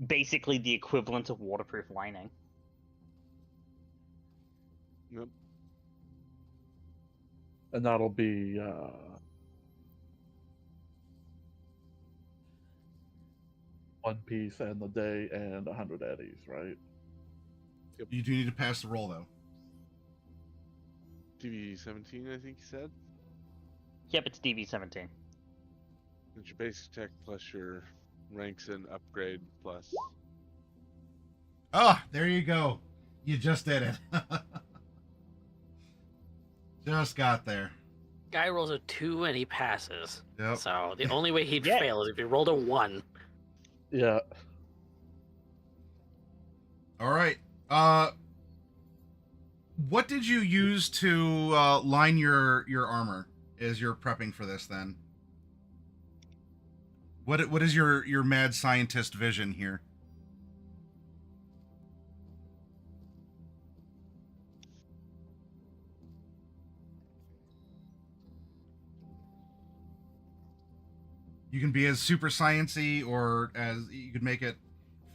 A: basically the equivalent of waterproof lining.
F: Yep.
E: And that'll be one piece and the day and 100 eddies, right?
C: You do need to pass the roll though.
F: DV17, I think you said.
G: Yep, it's DV17.
F: It's your basic tech plus your ranks and upgrade plus.
C: Oh, there you go. You just did it. Just got there.
B: Guy rolls a 2 and he passes.
C: Yep.
B: So the only way he'd
G: Yeah.
B: fail is if he rolled a 1.
E: Yeah.
C: All right. What did you use to line your armor as you're prepping for this? Then, what is your mad scientist vision here? You can be as super sciencey, or as you could make it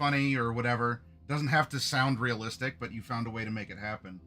C: funny or whatever. Doesn't have to sound realistic, but you found a way to make it happen.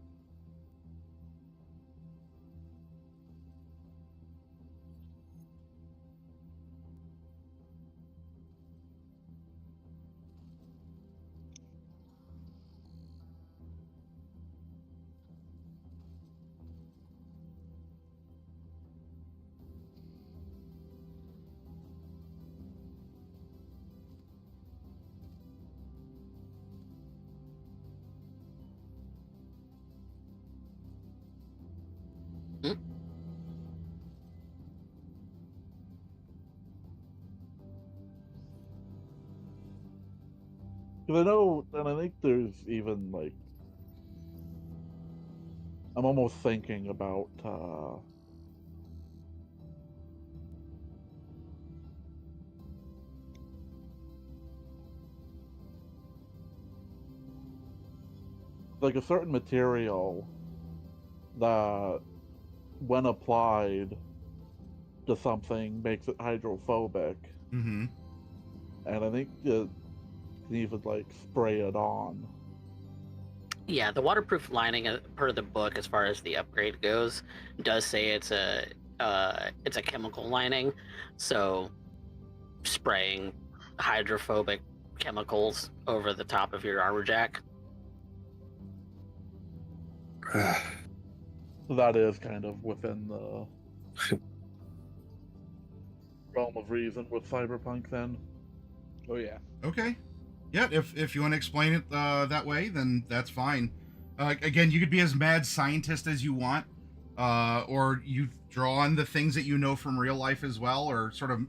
E: Because I know, and I think there's even like, I'm almost thinking about like a certain material that, when applied to something, makes it hydrophobic,
C: Mm-hmm.
E: and I think it can even like spray it on.
B: Yeah, the waterproof lining, per the book, as far as the upgrade goes, does say it's a chemical lining. So, spraying hydrophobic chemicals over the top of your armor jack.
E: That is kind of within the realm of reason with Cyberpunk, then.
F: Oh yeah.
C: Okay. Yeah, if you want to explain it that way, then that's fine. Again, you could be as mad scientist as you want, or you draw on the things that you know from real life as well, or sort of,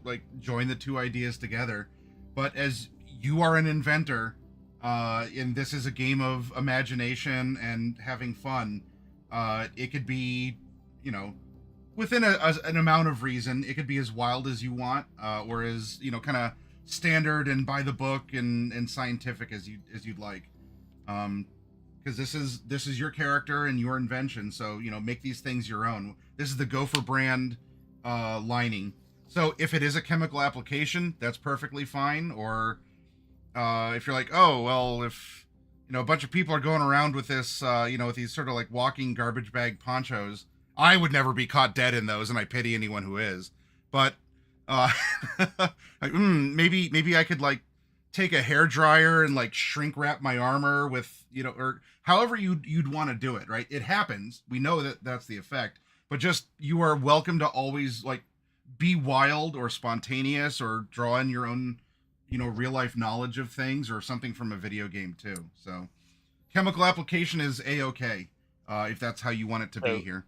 C: like join the two ideas together. But as you are an inventor, and this is a game of imagination and having fun, it could be, within an amount of reason. It could be as wild as you want, or as kind of standard and by the book and scientific as you'd like, because this is your character and your invention, so make these things your own. This is the Gopher brand lining, so if it is a chemical application, that's perfectly fine. Or if you're like, oh well, if a bunch of people are going around with this with these sort of like walking garbage bag ponchos, I would never be caught dead in those, and I pity anyone who is. But maybe I could like take a hair dryer and like shrink wrap my armor with, or however you'd want to do it, right? It happens. We know that that's the effect, but just, you are welcome to always like be wild or spontaneous, or draw in your own, real life knowledge of things, or something from a video game too. So chemical application is a-okay, if that's how you want it to be here.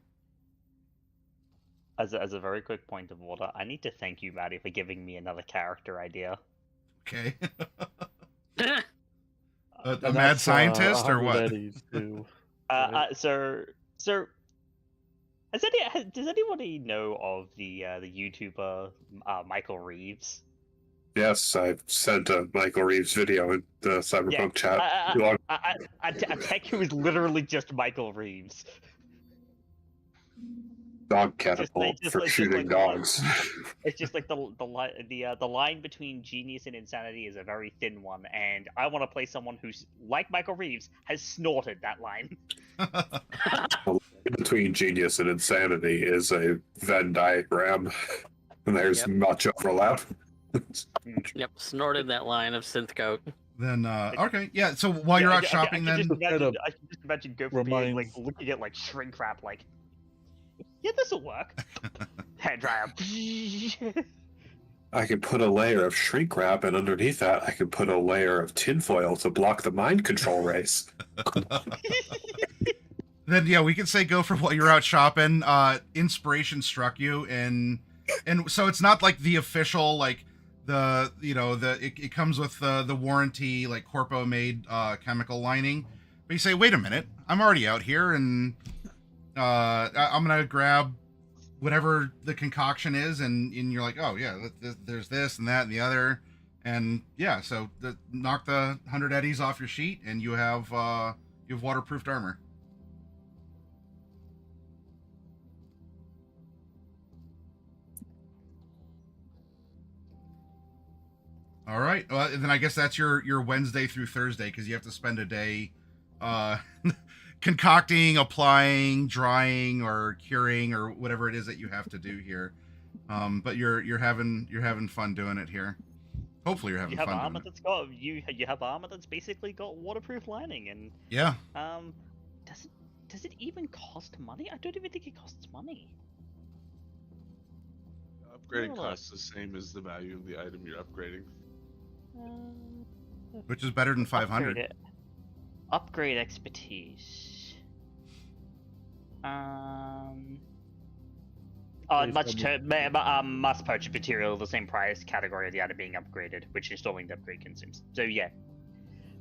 G: As a very quick point of order, I need to thank you, Maddie, for giving me another character idea.
C: Okay.
E: And
C: a mad scientist or what?
E: Too,
G: So does anybody know of the YouTuber Michael Reeves?
D: Yes, I sent a Michael Reeves video in the Cyberpunk chat.
G: I think it was literally just Michael Reeves.
D: Dog catapult for shooting dogs.
G: It's just like the line between genius and insanity is a very thin one, and I want to play someone who's like Michael Reeves has snorted that line.
D: Between genius and insanity is a Venn diagram, and there's much overlap.
B: Yep, snorted that line of synth coke.
C: Then okay, yeah. So while you're out shopping,
G: I
C: then
G: can just
A: imagine go from being like
E: Reminds-
A: looking at like shrink wrap, like, yeah, this'll work. Hair dryer.
D: I could put a layer of shrink wrap, and underneath that, I could put a layer of tinfoil to block the mind control rays.
C: Then yeah, we could say go for while you're out shopping. Inspiration struck you, and so it's not like the official like it comes with the warranty like Corpo made chemical lining, but you say, wait a minute, I'm already out here, and I'm gonna grab whatever the concoction is, and you're like, oh yeah, there's this and that and the other, and yeah, so knock the 100 eddies off your sheet, and you have waterproofed armor. All right. Well, then I guess that's your Wednesday through Thursday, because you have to spend a day concocting, applying, drying, or curing, or whatever it is that you have to do here. But you're having fun doing it here. Hopefully you're having
A: You have
C: fun
A: armor
C: doing it.
A: that's got you have armor that's basically got waterproof lining, and
C: Yeah.
A: does it even cost money? I don't even think it costs money.
F: Upgrading
A: Look.
F: costs the same as the value of the item you're upgrading.
C: Which is better than 500.
A: Upgrade expertise. Must purchase material the same price category of the item being upgraded, which installing the upgrade consumes. So yeah.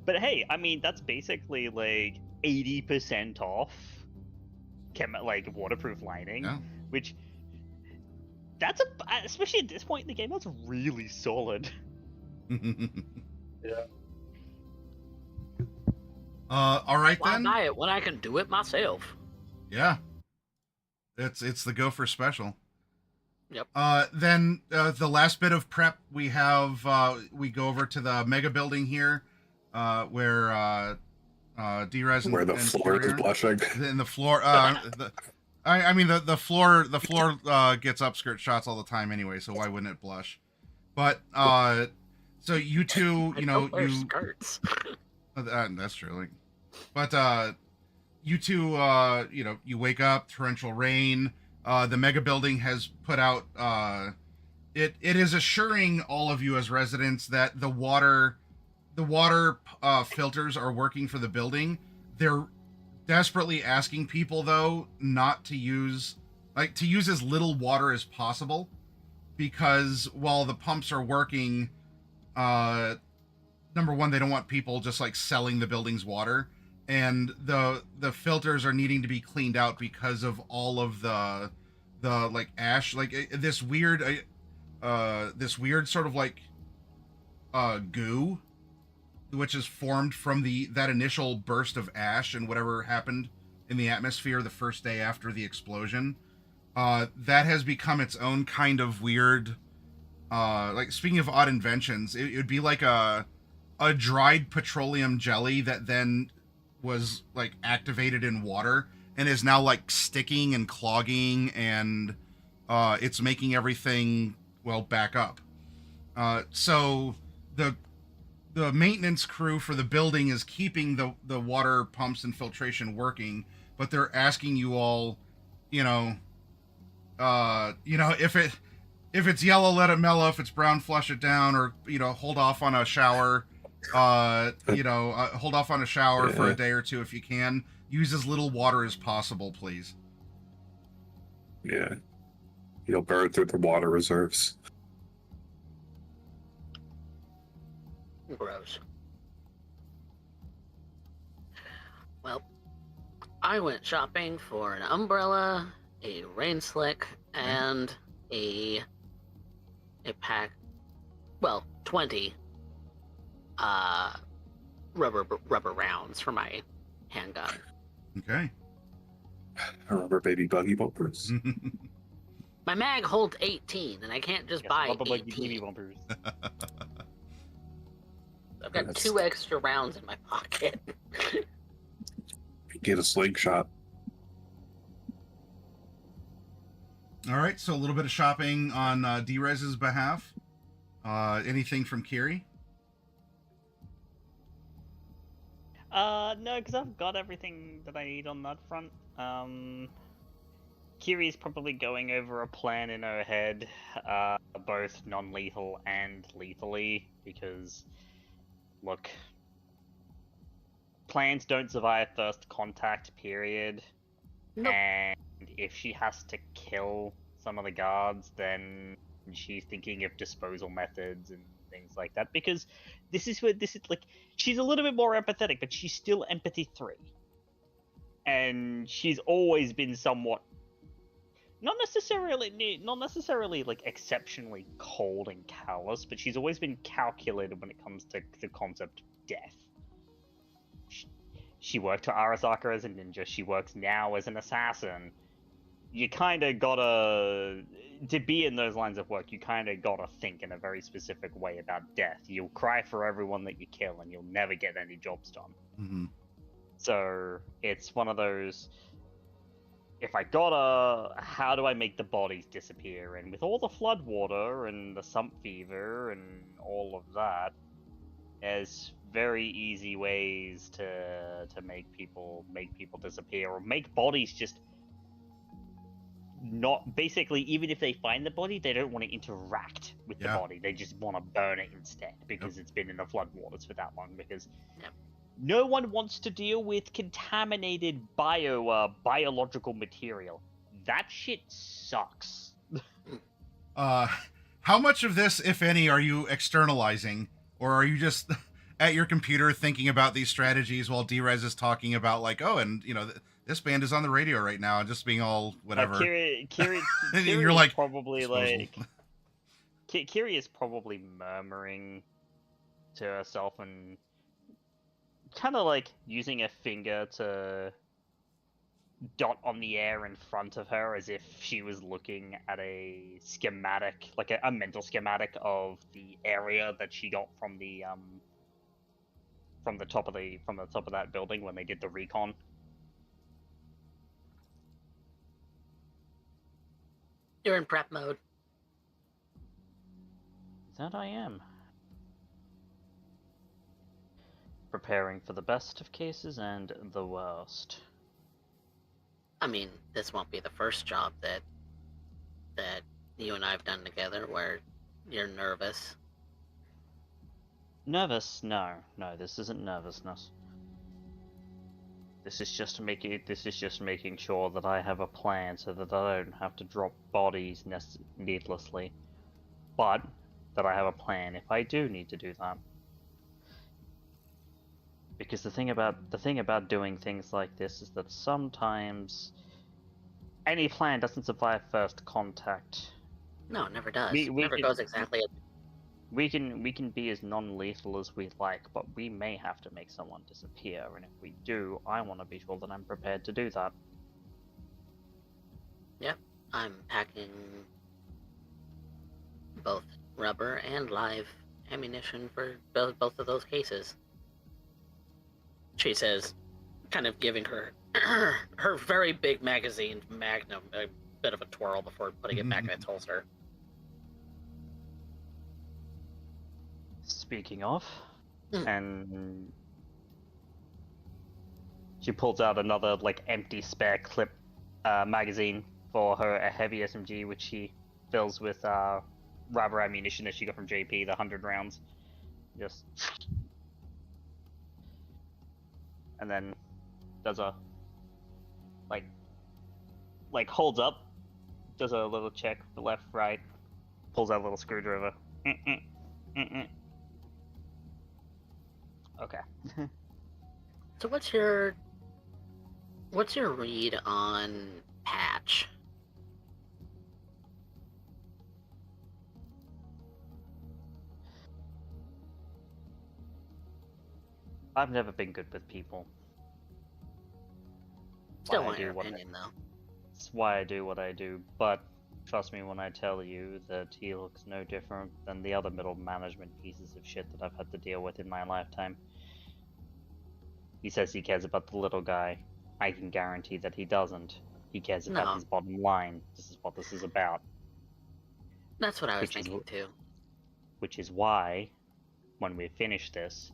A: But hey, I mean that's basically like 80% off like waterproof lining,
C: Yeah.
A: which that's especially at this point in the game, that's really solid.
B: Yeah.
C: All right
B: Why
C: then.
B: buy it when I can do it myself?
C: Yeah. It's the gopher special.
B: Yep.
C: Then the last bit of prep we have, we go over to the mega building here, where D-Res and
D: Where the
C: and
D: floor is
C: Fury are.
D: blushing.
C: And the floor, I mean the floor gets upskirt shots all the time anyway, so why wouldn't it blush? But so you two,
B: I
C: you know,
B: don't wear
C: you
B: skirts.
C: that's true. Like, but you two, you know, you wake up, torrential rain. The mega building has put out. It is assuring all of you as residents that the water filters are working for the building. They're desperately asking people though not to use as little water as possible, because while the pumps are working, number one, they don't want people just like selling the building's water, and the filters are needing to be cleaned out because of all of the like ash, like this weird sort of like goo which is formed from that initial burst of ash and whatever happened in the atmosphere the first day after the explosion. That has become its own kind of weird, like, speaking of odd inventions, it would be like a dried petroleum jelly that then was like activated in water and is now like sticking and clogging, and it's making everything, well, back up. So the maintenance crew for the building is keeping the water pumps and filtration working, but they're asking you all, if it's yellow, let it mellow. If it's brown, flush it down, or, hold off on a shower. Hold off on a shower for a day or two if you can. Use as little water as possible, please.
D: Yeah. You'll burn through the water reserves.
B: Gross. Well, I went shopping for an umbrella, a rain slick, and a pack, 20 rubber rounds for my handgun.
C: Okay.
D: Rubber baby buggy bumpers.
B: My mag holds 18, and I can't just buy 18.
A: bumpers.
B: I've got 2 extra rounds in my pocket.
D: Get a slingshot.
C: All right, so a little bit of shopping on D-Rez's behalf. Anything from Kiri?
G: No, because I've got everything that I need on that front. Kiri's probably going over a plan in her head, both non-lethal and lethally, because, look, plans don't survive first contact, period.
B: Nope.
G: And if she has to kill some of the guards, then she's thinking of disposal methods and things like that. Because this is like, she's a little bit more empathetic, but she's still empathy 3. And she's always been somewhat, not necessarily like exceptionally cold and callous, but she's always been calculated when it comes to the concept of death. She worked for Arasaka as a ninja. She works now as an assassin. You kind of gotta, to be in those lines of work, you kind of gotta think in a very specific way about death. You'll cry for everyone that you kill, and you'll never get any jobs done.
C: Mm-hmm.
G: So it's one of those, if I gotta, how do I make the bodies disappear? And with all the flood water and the sump fever and all of that, there's very easy ways to make people disappear, or make bodies just not, basically, even if they find the body, they don't want to interact with the body. They just want to burn it instead, because it's been in the floodwaters for that long, because no one wants to deal with contaminated biological material. That shit sucks.
C: How much of this, if any, are you externalizing, or are you just at your computer thinking about these strategies while Drez is talking about, like, oh, and you know, this band is on the radio right now, and just being all whatever.
G: Kiri
C: you're like,
G: probably
C: disposal.
G: like Kiri is probably murmuring to herself and kind of like using a finger to dot on the air in front of her, as if she was looking at a schematic, like a mental schematic of the area that she got from the top of that building when they did the recon.
B: You're in prep mode.
G: That I am. Preparing for the best of cases and the worst.
B: I mean, this won't be the first job that you and I have done together where you're nervous.
G: Nervous? No, this isn't nervousness. This is just making sure that I have a plan so that I don't have to drop bodies needlessly. But that I have a plan if I do need to do that. Because the thing about doing things like this is that sometimes any plan doesn't survive first contact.
B: No, it never does.
G: We
B: It never goes exactly as...
G: We can be as non-lethal as we like, but we may have to make someone disappear, and if we do, I want to be sure that I'm prepared to do that.
B: Yep, I'm packing both rubber and live ammunition for both of those cases. She says, kind of giving her her very big magazine Magnum a bit of a twirl before putting it back in its holster.
G: Speaking of, and she pulls out another like empty spare clip magazine for a heavy SMG, which she fills with rubber ammunition that she got from JP, the 100 rounds. Just, and then does a like holds up, does a little check, the left, right, pulls out a little screwdriver. Okay.
B: So what's your read on Patch?
G: I've never been good with people.
B: Still want your opinion, though.
G: It's why I do what I do, but trust me when I tell you that he looks no different than the other middle management pieces of shit that I've had to deal with in my lifetime. He says he cares about the little guy. I can guarantee that he doesn't. He cares about his bottom line. This is what this is about.
B: That's what I was thinking, too.
G: Which is why, when we finish this,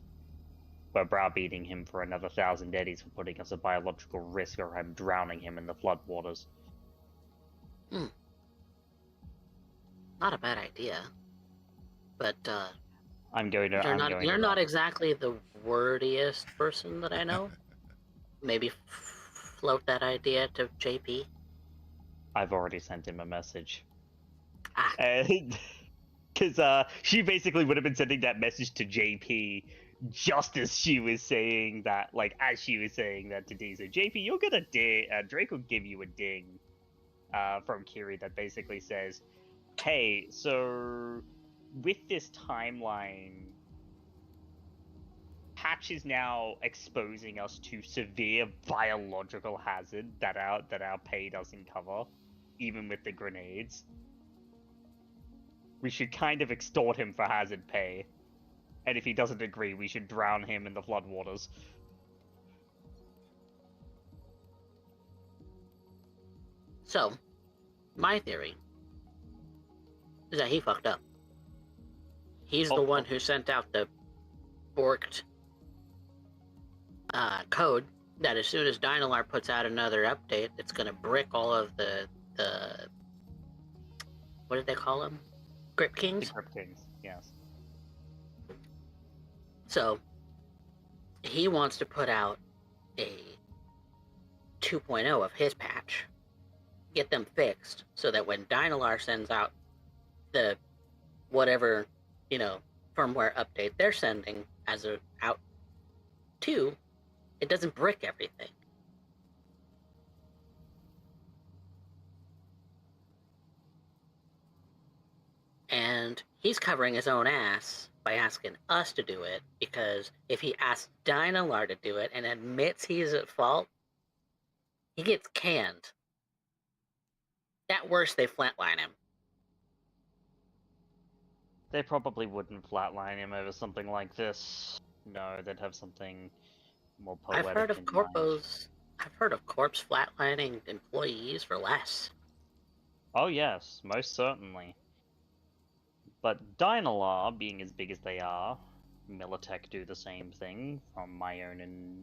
G: we're browbeating him for another 1,000 eddies for putting us at biological risk or I'm drowning him in the floodwaters.
B: Not a bad idea. But,
G: I'm going to.
B: you're not exactly the wordiest person that I know. Maybe float that idea to JP.
G: I've already sent him a message.
B: Ah.
G: Because she basically would have been sending that message to JP just as she was saying that, like, as she was saying that to D. So, JP, you'll get a ding. Drake will give you a ding from Kiri that basically says, hey, so with this timeline, Patch is now exposing us to severe biological hazard that our pay doesn't cover, even with the grenades. We should kind of extort him for hazard pay, and if he doesn't agree, we should drown him in the floodwaters.
B: So, my theory is that he fucked up. He's the one who sent out the borked code that as soon as Dynalar puts out another update, it's going to brick all of the what did they call them? Grip Kings?
G: The Grip Kings, yes.
B: So, he wants to put out a 2.0 of his patch, get them fixed, so that when Dynalar sends out the whatever, firmware update they're sending as a out 2, it doesn't brick everything. And he's covering his own ass by asking us to do it, because if he asks Dynalar to do it and admits he's at fault, he gets canned. At worst, they flatline him.
G: They probably wouldn't flatline him over something like this. No, they'd have something more poetic.
B: I've heard of
G: in mind.
B: corpos. I've heard of corpse flatlining employees for less.
G: Oh yes, most certainly. But Dynalar, being as big as they are, Militech do the same thing. From my own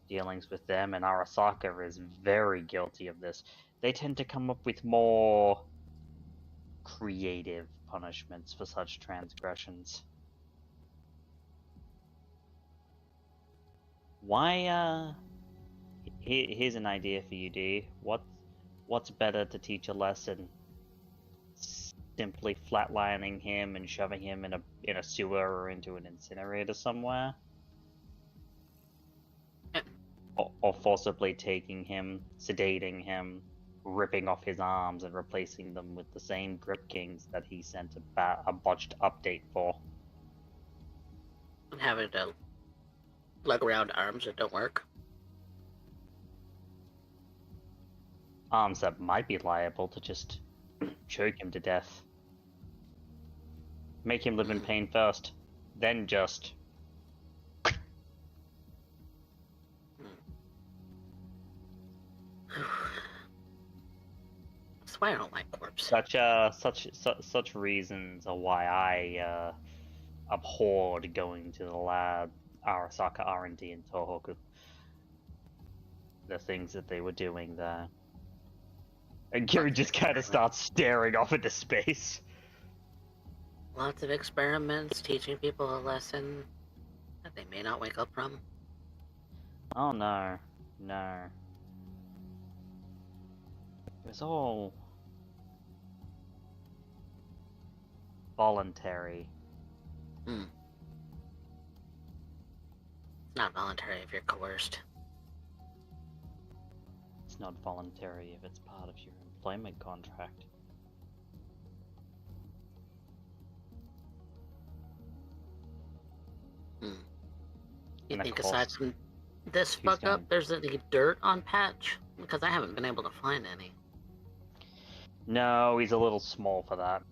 G: dealings with them, and Arasaka is very guilty of this. They tend to come up with more creative punishments for such transgressions. Why, here's an idea for you, D. What's better to teach a lesson? Simply flatlining him and shoving him in a sewer or into an incinerator somewhere? Or forcibly taking him, sedating him, ripping off his arms and replacing them with the same Grip Kings that he sent a botched update for.
B: And having to lug around arms that don't work.
G: Arms that might be liable to just choke him to death. Make him live in pain first, then just...
B: That's why I don't like corpse.
G: Such reasons are why I abhorred going to the lab, Arasaka R&D in Tohoku. The things that they were doing there. And Kiri just kind of starts staring off into space.
B: Lots of experiments teaching people a lesson that they may not wake up from.
G: Oh no, no. It was all voluntary.
B: It's not voluntary if you're coerced.
G: It's not voluntary if it's part of your employment contract.
B: You
G: And of
B: think
G: course,
B: aside from this
G: he's
B: fuck up,
G: gonna-
B: there's any dirt on Patch? Because I haven't been able to find any.
G: No, he's a little small for that.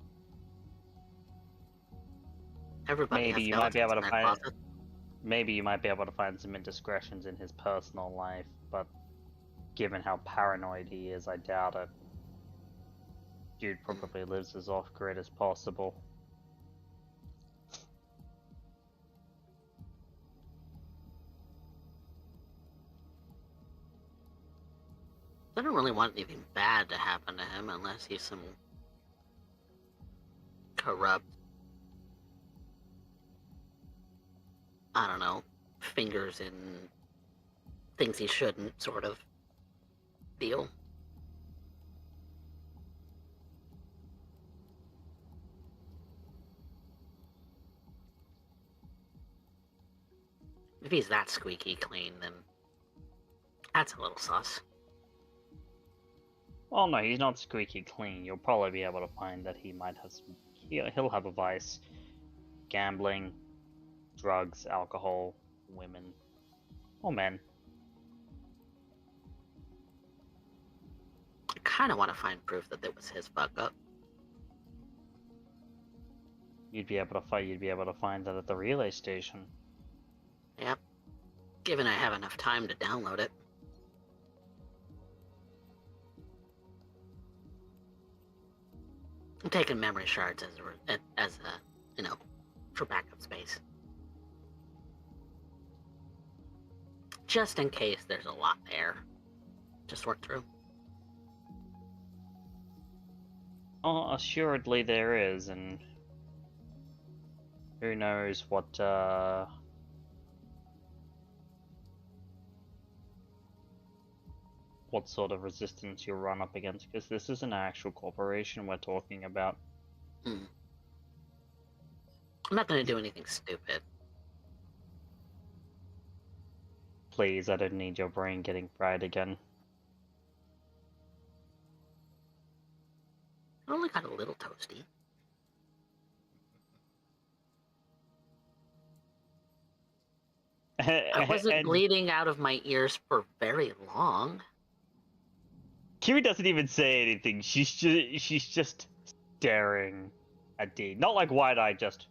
B: Everybody
G: Maybe
B: has
G: you might be able
B: skeletons
G: to
B: in their
G: find.
B: closet.
G: Maybe you might be able to find some indiscretions in his personal life, but given how paranoid he is, I doubt it. Dude probably lives as off-grid as possible.
B: I don't really want anything bad to happen to him unless he's some corrupt, I don't know, fingers in things he shouldn't sort of deal. If he's that squeaky clean, then that's a little sus.
A: Well, no, he's not squeaky clean. You'll probably be able to find that he might have some. He'll have a vice: gambling, drugs, alcohol, women, or men.
B: I kind of want to find proof that it was his fuck up.
A: You'd be able to find that at the relay station.
B: Yep. Given I have enough time to download it. I'm taking memory shards as a, you know, for backup space. Just in case there's a lot there. Just work through.
A: Oh, assuredly there is, and who knows what sort of resistance you'll run up against, because this is an actual corporation we're talking about.
B: I'm not gonna do anything stupid.
A: Please, I don't need your brain getting fried again.
B: I only got a little toasty. I wasn't bleeding out of my ears for very long.
A: Kiri doesn't even say anything. She's just staring at Dean. Not like wide-eyed, just.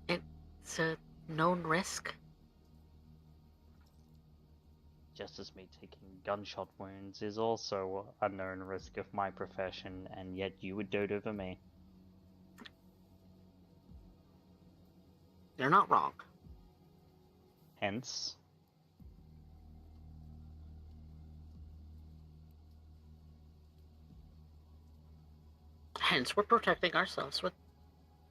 B: It's a known risk.
A: Just as me taking gunshot wounds is also a known risk of my profession, and yet you would dote over me.
B: You're not wrong.
A: Hence.
B: Hence, we're protecting ourselves with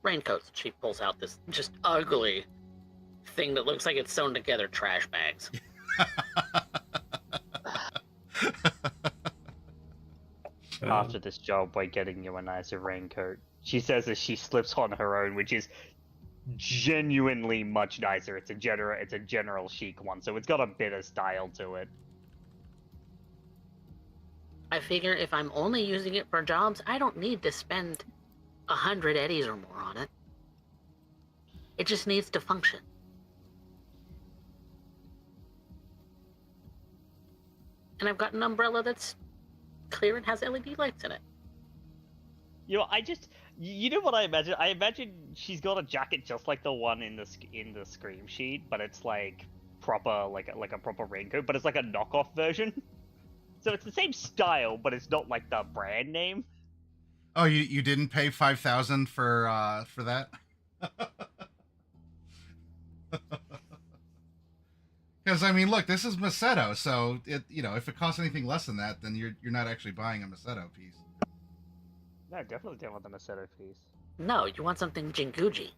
B: raincoats. She pulls out this just ugly thing that looks like it's sewn together trash bags.
A: After this job, we're getting you a nicer raincoat. She says as she slips on her own, which is genuinely much nicer. It's a general chic one, so it's got a bit of style to it.
B: I figure if I'm only using it for jobs, I don't need to spend 100 eddies or more on it. It just needs to function. And I've got an umbrella that's clear and has LED lights in it.
A: You know, you know what I imagine? I imagine she's got a jacket just like the one in the Scream sheet, but it's like proper, like a proper raincoat, but it's like a knockoff version. So it's the same style, but it's not like the brand name.
C: Oh, you didn't pay 5,000 for that? Because I mean, look, this is Macedo, so if it costs anything less than that, then you're not actually buying a Macedo piece.
A: No, definitely don't want the Macedo piece.
B: No, you want something Jinguji.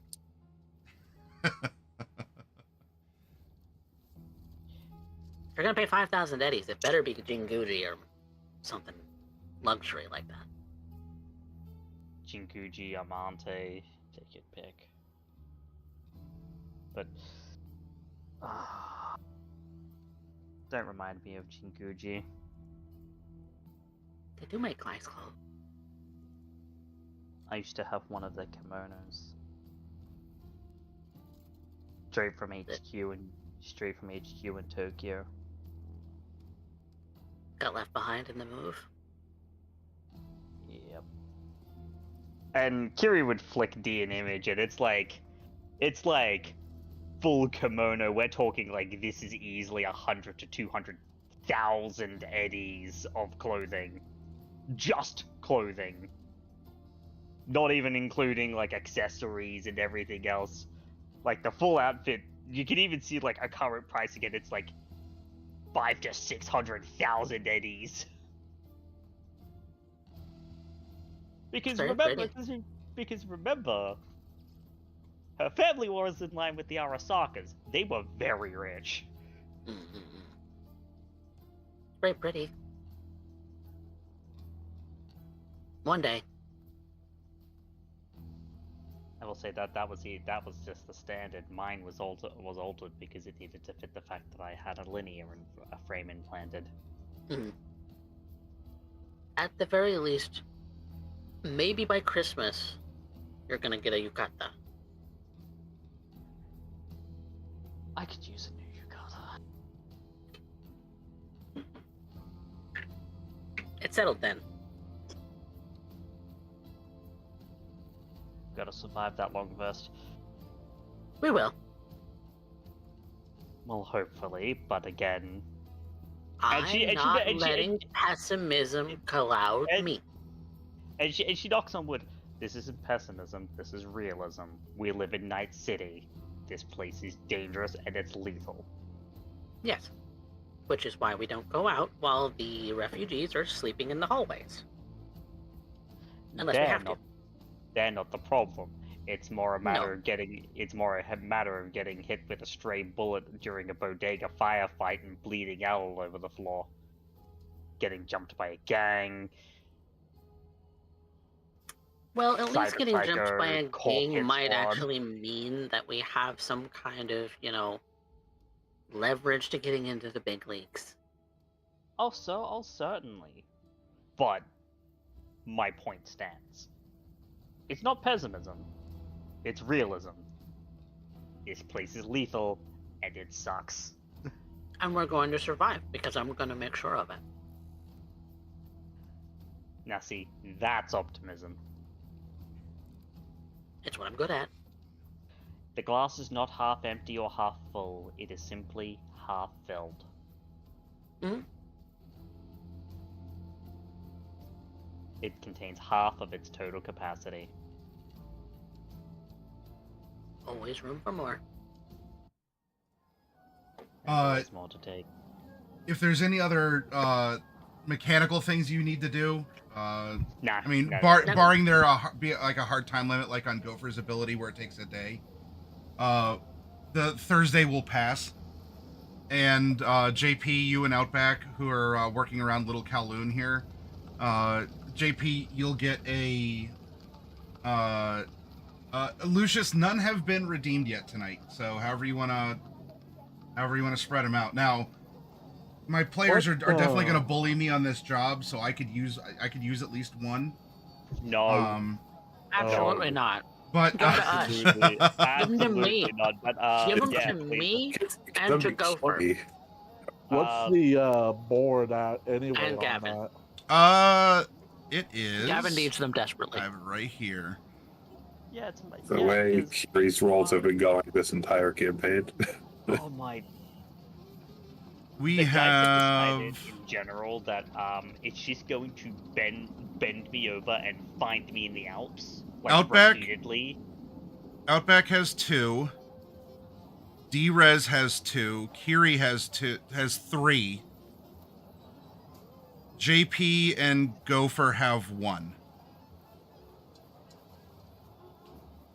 B: If you're gonna pay 5,000 eddies, it better be Jinguji or something luxury like that.
A: Jinguji, Amante, take your pick. But don't remind me of Jinguji.
B: They do make nice clothes.
A: I used to have one of their kimonos. Straight from HQ in Tokyo.
B: Got left behind in the move.
A: Yep. And Kiri would flick D an image, and it's like full kimono. We're talking like this is easily 100 to 200,000 eddies of clothing, just clothing. Not even including like accessories and everything else. Like the full outfit you can even see like a current price again. It's like 5 to 600,000 eddies. Because
B: Very
A: remember,
B: pretty.
A: because remember, her family was in line with the Arasakas. They were very rich.
B: Mm-hmm. Very pretty. One day.
A: I will say that that was just the standard. Mine was altered because it needed to fit the fact that I had a linear and a frame implanted.
B: Mhm. At the very least, maybe by Christmas, you're gonna get a yukata.
A: I could use a new yukata.
B: It's settled then.
A: Gotta survive that long first.
B: We will.
A: Well, hopefully, but again,
B: I'm not letting pessimism cloud
A: and-
B: me.
A: and she knocks on wood. This isn't pessimism. This is realism. We live in Night City. This place is dangerous and it's lethal.
B: Yes. Which is why we don't go out while the refugees are sleeping in the hallways. Unless we have to.
A: They're not the problem. It's more a matter of getting. It's more a matter of getting hit with a stray bullet during a bodega firefight and bleeding out all over the floor. Getting jumped by a gang.
B: Well, at least getting jumped by a
A: Cyberpunk,
B: gang might
A: squad.
B: actually mean that we have some kind of, leverage to getting into the big leagues.
A: Oh, certainly. But my point stands. It's not pessimism. It's realism. This place is lethal, and it sucks.
B: And we're going to survive, because I'm going to make sure of it.
A: Now see, that's optimism.
B: It's what I'm good at.
A: The glass is not half empty or half full. It is simply half filled.
B: Hmm?
A: It contains half of its total capacity.
B: Always room for more.
A: There's more to take.
C: If there's any other mechanical things you need to do,
A: Nah.
C: I mean,
A: no.
C: barring there be like a hard time limit, like on Gopher's ability where it takes a day, the Thursday will pass. And JP, you and Outback, who are working around Little Kowloon here, JP, you'll get a Lucius. None have been redeemed yet tonight, so however you wanna spread them out. Now, my players are definitely gonna bully me on this job, so I could use at least one.
A: No.
B: Absolutely not.
C: But
B: Give them to us.
A: Absolutely
B: Give them to me.
A: not, but,
B: Give them
A: yeah,
B: to
A: please.
B: me and to Gopher.
E: What's the board at anyway
B: And
E: on
B: Gavin.
E: that?
C: It is.
B: Gavin needs them desperately.
C: I have it right here.
A: Yeah, it's my,
D: The
A: yeah,
D: way
A: 'cause-
D: Kiri's rolls have been going this entire campaign.
A: Oh my.
C: We
A: The guys have
C: have.
A: decided in general that if she's going to bend me over and find me in the Alps, like
C: Outback?
A: repeatedly.
C: Outback has 2. D-Rez has 2. Kiri has 3. JP and Gopher have 1.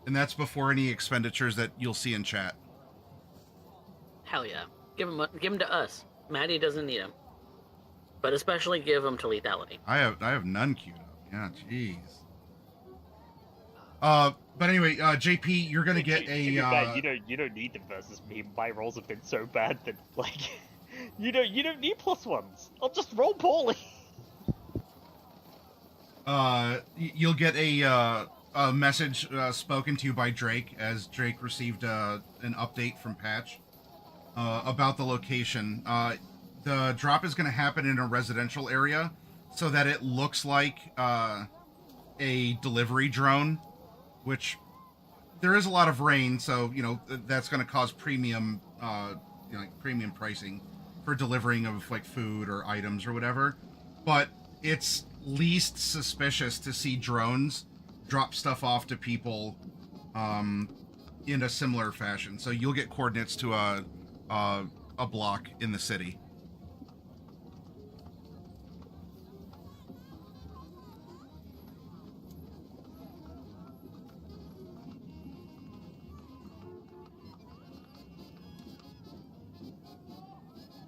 C: And that's before any expenditures that you'll see in chat.
B: Hell yeah. Give them to us. Maddie doesn't need them. But especially give them to lethality.
C: I have none queued up. Yeah, jeez. But anyway, JP, you're gonna get a.
A: You don't need them versus me. My rolls have been so bad that like, you don't need +1s. I'll just roll poorly.
C: You'll get a message spoken to you by Drake as Drake received an update from Patch about the location. The drop is going to happen in a residential area so that it looks like a delivery drone, which there is a lot of rain, so that's going to cause premium premium pricing for delivering of like food or items or whatever. But it's least suspicious to see drones drop stuff off to people in a similar fashion. So you'll get coordinates to a block in the city.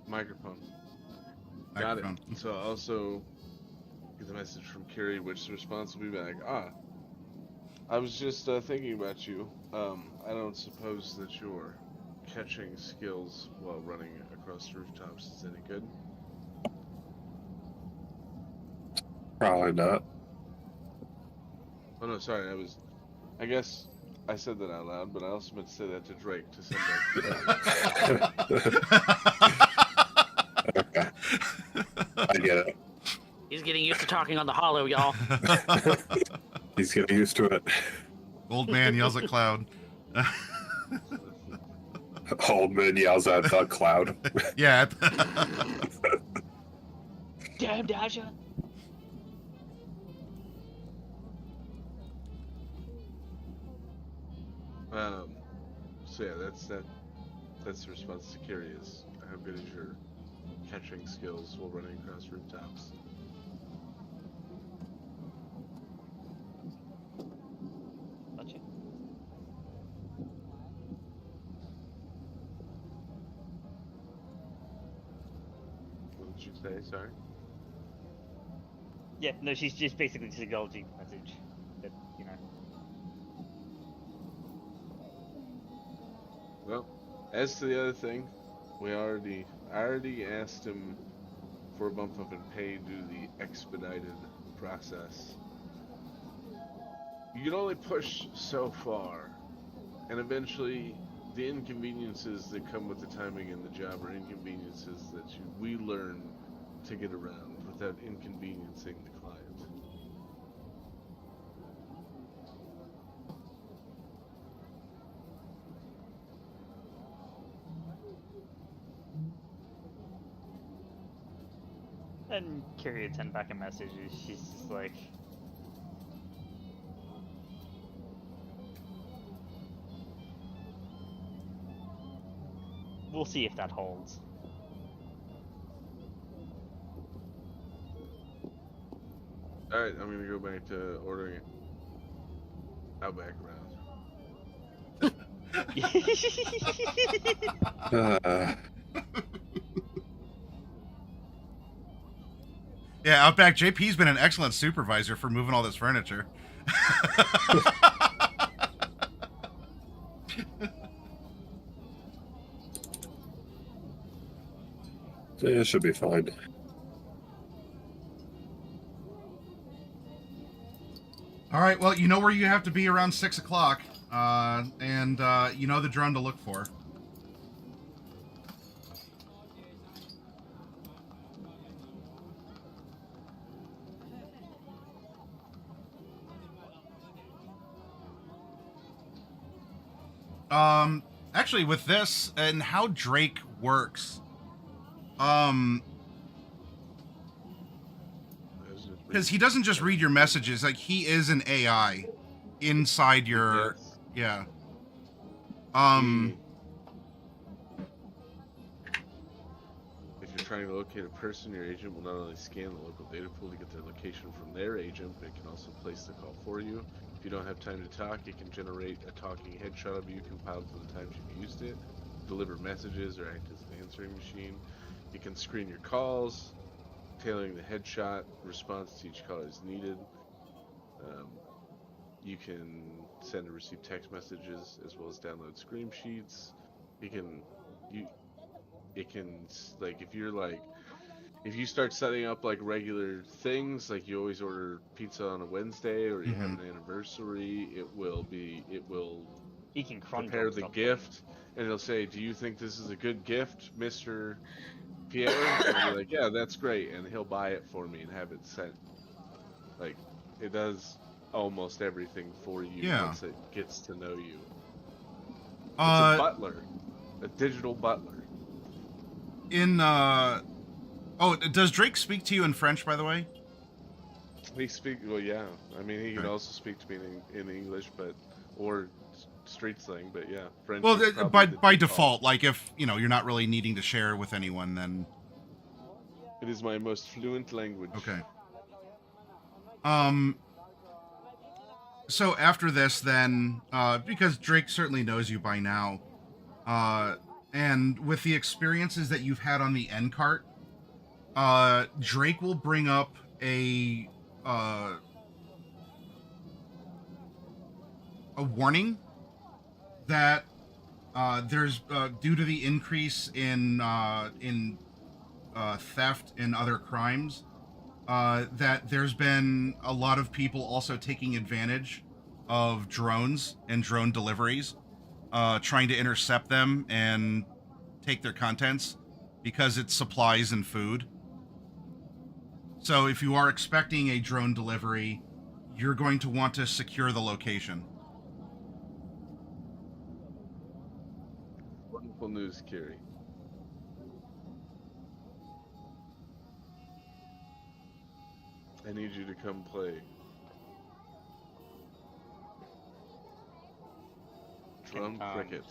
F: Microphone. Got it. So I also get the message from Carrie, which the response will be back. I was just thinking about you. I don't suppose that your catching skills while running across rooftops is any good.
D: Probably not.
F: Oh no, sorry. I guess I said that out loud, but I also meant to say that to Drake to send that.
D: Okay. I get it.
B: He's getting used to talking on the hollow, y'all.
D: He's getting used to it.
C: Old man yells at Cloud.
D: Old man yells at the cloud.
C: Yeah.
G: Damn, Dasha.
F: So yeah, that's the response to Carrie is how good is your catching skills while running across rooftops?
G: Gotcha.
F: What did you say? Sorry.
G: Yeah, no, she's just basically just acknowledging the message that, you know.
F: Well, as to the other thing, I already asked him for a bump up in pay due to the expedited process. You can only push so far, and eventually the inconveniences that come with the timing and the job are inconveniences that we learn to get around without inconveniencing the client.
G: And Carrie had sent back a message. She's just like, we'll see if that holds.
F: Alright, I'm gonna go back to ordering Outback round.
C: Yeah, Outback JP's been an excellent supervisor for moving all this furniture.
D: It should be fine.
C: All right, well, you know where you have to be around 6 o'clock, and you know the drone to look for. Actually, with this and how Drake works, because he doesn't just read your messages, like he is an AI inside your,
F: Yes.
C: yeah.
F: If you're trying to locate a person, your agent will not only scan the local data pool to get their location from their agent, but it can also place the call for you. If you don't have time to talk, it can generate a talking headshot of you compiled for the times you've used it, deliver messages, or act as an answering machine. You can screen your calls, tailoring the headshot response to each caller as needed. You can send and receive text messages as well as download screen sheets. It can like if you start setting up like regular things, like you always order pizza on a Wednesday or you have an anniversary, it will
G: He can
F: prepare the gift and it'll say, do you think this is a good gift, Mr. Pierre? And I'll be like, yeah, that's great, and he'll buy it for me and have it sent. Like, it does almost everything for you once it gets to know you. It's a butler, a digital butler.
C: Oh, does Drake speak to you in French, by the way?
F: He speak well, yeah. I mean, he can
C: Right.
F: also speak to me in English, or street slang. But yeah, French.
C: Well,
F: is probably
C: by
F: the
C: by default, like if you're not really needing to share with anyone, then
F: It is my most fluent language.
C: okay. So after this, then, because Drake certainly knows you by now, and with the experiences that you've had on the end cart, Drake will bring up a warning that there's due to the increase in theft and other crimes, that there's been a lot of people also taking advantage of drones and drone deliveries, trying to intercept them and take their contents because it's supplies and food. So if you are expecting a drone delivery, you're going to want to secure the location.
F: Wonderful news, Carrie. I need you to come play. Drum cricket.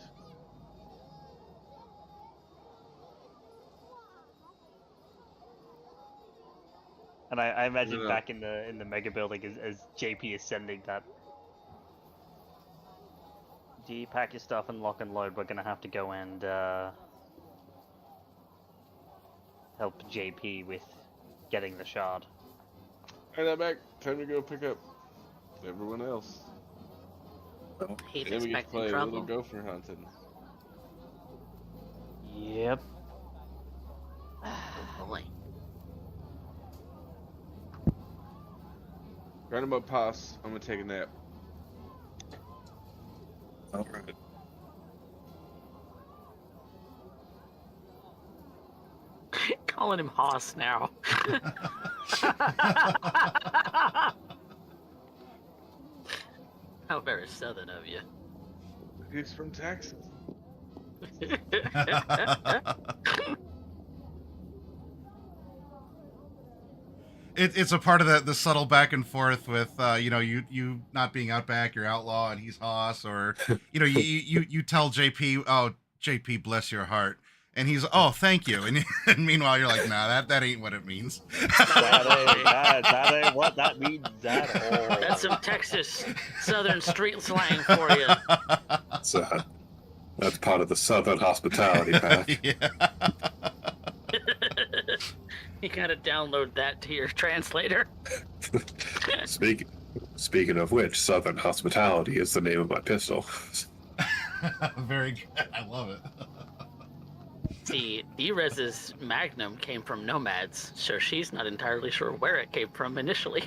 A: And I imagine
F: Yeah.
A: back in the mega building as JP is sending that. Do you pack your stuff and lock and load? We're gonna have to go and help JP with getting the shard.
F: Alright, I'm back. Time to go pick up everyone else.
B: He's
F: And then we get to
B: expecting
F: play a
B: trouble.
F: little gopher hunting.
A: Yep.
B: Oh, boy.
F: Right about pass. I'm gonna take a nap.
D: All right.
B: Calling him Hoss now. How very southern of you.
F: He's from Texas.
C: It's a part of the subtle back and forth with you not being Outback, you're Outlaw, and he's Hoss, or you tell JP, oh JP, bless your heart, and he's, oh, thank you, and meanwhile you're like, nah, that ain't what it means.
A: that ain't what that means at all.
B: That's some Texas southern street slang for you.
D: That's part of the Southern hospitality path.
C: Yeah.
B: You gotta download that to your translator.
D: Speaking of which, Southern hospitality is the name of my pistol.
C: Very good. I love it.
B: See, D-Rez's Magnum came from Nomads, so she's not entirely sure where it came from initially.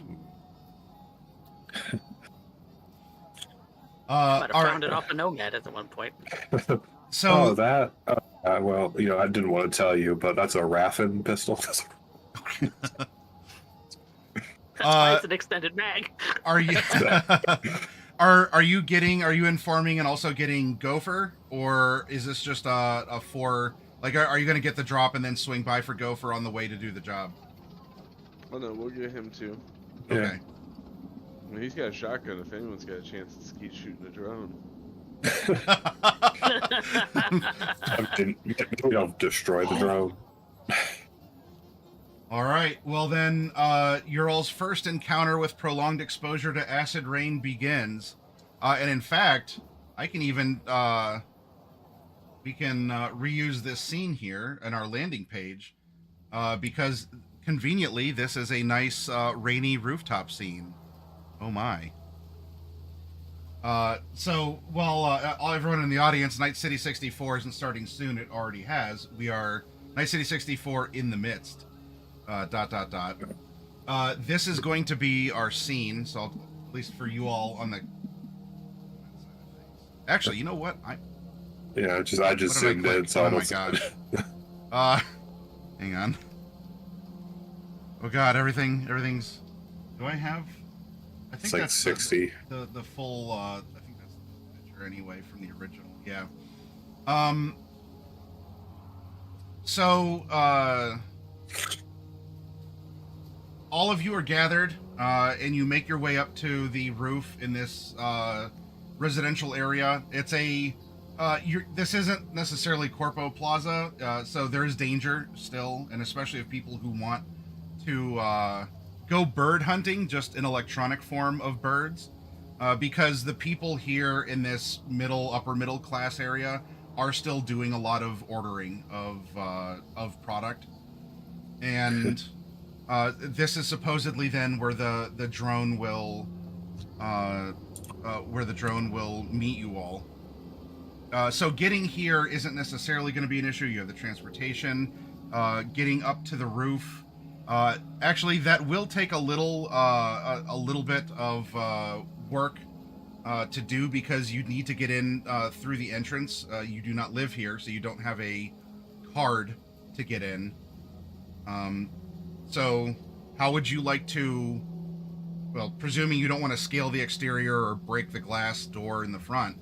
B: Might have found it off a Nomad at one point.
C: So
D: that. Well, I didn't want to tell you, but that's a Raffin pistol.
B: That's why it's an extended mag.
C: Are you are you informing and also getting Gopher, or is this just a four? Like, are you going to get the drop and then swing by for Gopher on the way to do the job?
F: Oh no, we'll get him too.
C: Okay.
D: Yeah.
F: I mean, he's got a shotgun. If anyone's got a chance to keep shooting a drone.
D: We don't destroy the drone.
C: All right. Well, then, Ural's first encounter with prolonged exposure to acid rain begins. And in fact, I can even we can reuse this scene here in our landing page, because conveniently this is a nice rainy rooftop scene. Oh my. So while everyone in the audience, Night City 64 isn't starting soon, it already has. We are Night City 64 in the midst. ... This is going to be our scene, so at least for you all on the... Actually, you know what? I
D: just zoomed in, so
C: oh my god. Hang on. Oh god, everything's... Do I have... I think
D: It's like
C: that's
D: 60.
C: The full, I think that's the picture anyway from the original, yeah. So, all of you are gathered and you make your way up to the roof in this residential area. It's a this isn't necessarily Corpo Plaza, so there is danger still, and especially if people who want to go bird hunting, just an electronic form of birds, because the people here in this upper middle class area are still doing a lot of ordering of product, and this is supposedly then where the drone will meet you all. So getting here isn't necessarily going to be an issue. You have the transportation, getting up to the roof. Actually, that will take a little bit of work to do, because you need to get in through the entrance. You do not live here, so you don't have a card to get in. So how would you like to, well, presuming you don't want to scale the exterior or break the glass door in the front,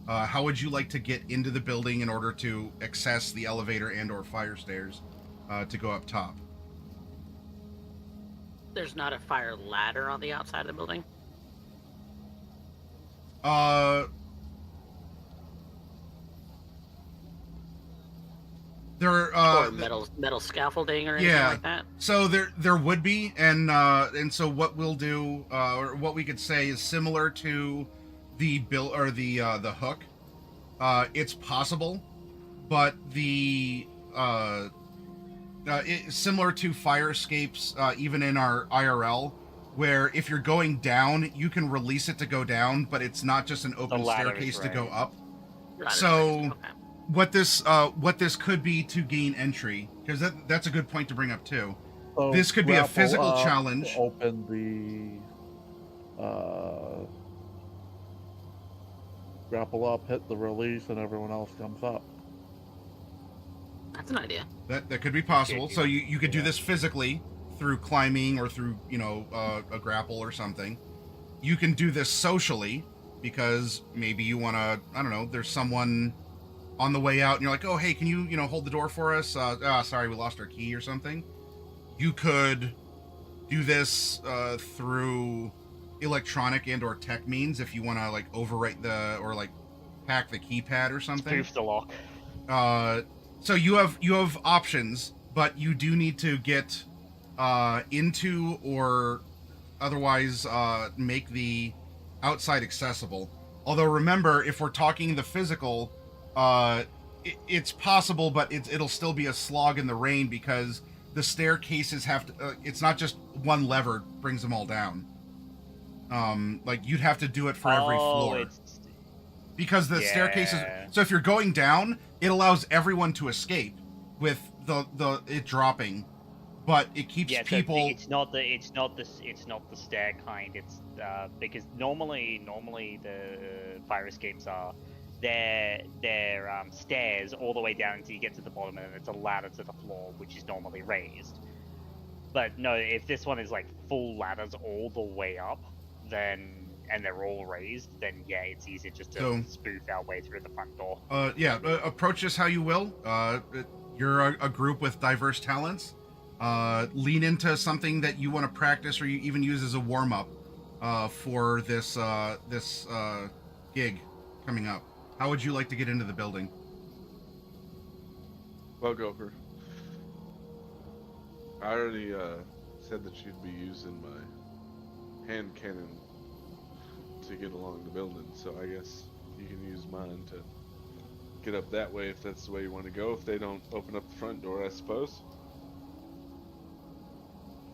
C: how would you like to get into the building in order to access the elevator and or fire stairs to go up top?
B: There's not a fire ladder on the outside of the building?
C: There
B: or metal scaffolding or anything like that?
C: So there would be, and so what we'll do, or what we could say, is similar to the the hook. It's possible, but it's similar to fire escapes, even in our IRL, where if you're going down, you can release it to go down, but it's not just an open staircase to go up. So what this could be to gain entry, because that's a good point to bring up too.
E: So
C: this could be a physical
E: up,
C: challenge.
E: Open the grapple up, hit the release, and everyone else comes up.
B: That's an idea.
C: That could be possible. So you could do this physically through climbing or through a grapple or something. You can do this socially, because maybe you want to, I don't know, there's someone on the way out and you're like, oh hey, can you hold the door for us? Sorry, we lost our key or something. You could do this through electronic and or tech means if you want to like overwrite or like hack the keypad or something.
A: Spoof the lock.
C: So you have options, but you do need to get into or otherwise make the outside accessible. Although remember, if we're talking the physical, it's possible, but it'll still be a slog in the rain, because the staircases have to. It's not just one lever brings them all down. Like you'd have to do it for every floor. Because the staircases. So if you're going down, it allows everyone to escape with it dropping, but it keeps people.
A: So it's not the stair kind. It's because normally the fire escapes are they're stairs all the way down until you get to the bottom, and it's a ladder to the floor, which is normally raised. But no, if this one is like full ladders all the way up, and they're all raised, then yeah, it's easy just to spoof our way through the front door.
C: Approach this how you will. You're a group with diverse talents. Lean into something that you want to practice, or you even use as a warm up for this gig coming up. How would you like to get into the building?
F: Well, Gopher, I already said that you'd be using my hand cannon to get along the building, so I guess you can use mine to get up that way if that's the way you want to go, if they don't open up the front door, I suppose.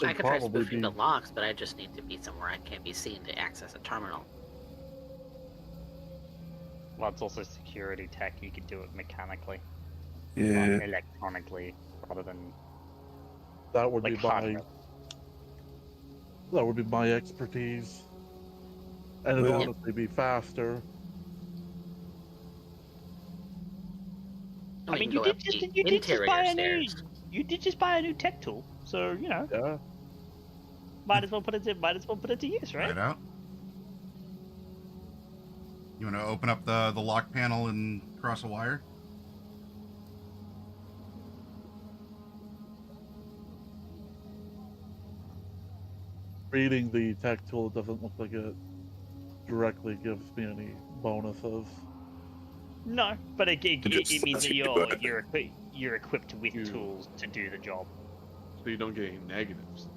B: I could try spoofing the locks, but I just need to be somewhere I can't be seen to access a terminal.
A: Well, it's also security tech. You could do it mechanically,
D: Yeah.
A: electronically, rather than
E: That would
A: like
E: be my expertise, and it'd honestly be faster.
A: I mean, you did just buy a new tech tool, so
E: Yeah.
A: might as well put it to use, right?
C: Right out. You want to open up the lock panel and cross a wire?
E: reading the tech tool, it doesn't look like it directly gives me any bonuses.
G: No, but it
D: just
G: means
D: says
G: that
D: you
G: you're equipped with
F: You-
G: tools to do the job.
F: So you don't get any negatives.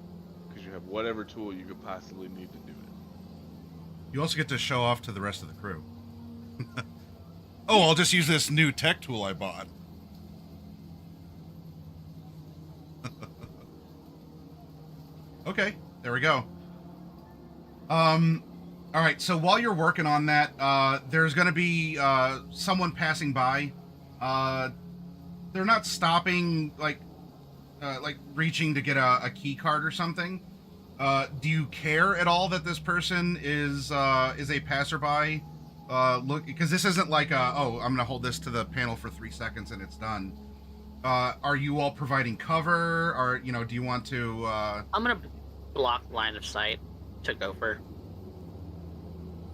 F: Because you have whatever tool you could possibly need to do it.
C: You also get to show off to the rest of the crew. Oh, I'll just use this new tech tool I bought. Okay, there we go. All right, so while you're working on that, there's going to be someone passing by. They're not stopping, like reaching to get a key card or something. Do you care at all that this person is a passerby? Look, because this isn't like oh, I'm gonna hold this to the panel for 3 seconds and it's done. Are you all providing cover, or do you want to?
B: I'm gonna block line of sight to Gopher.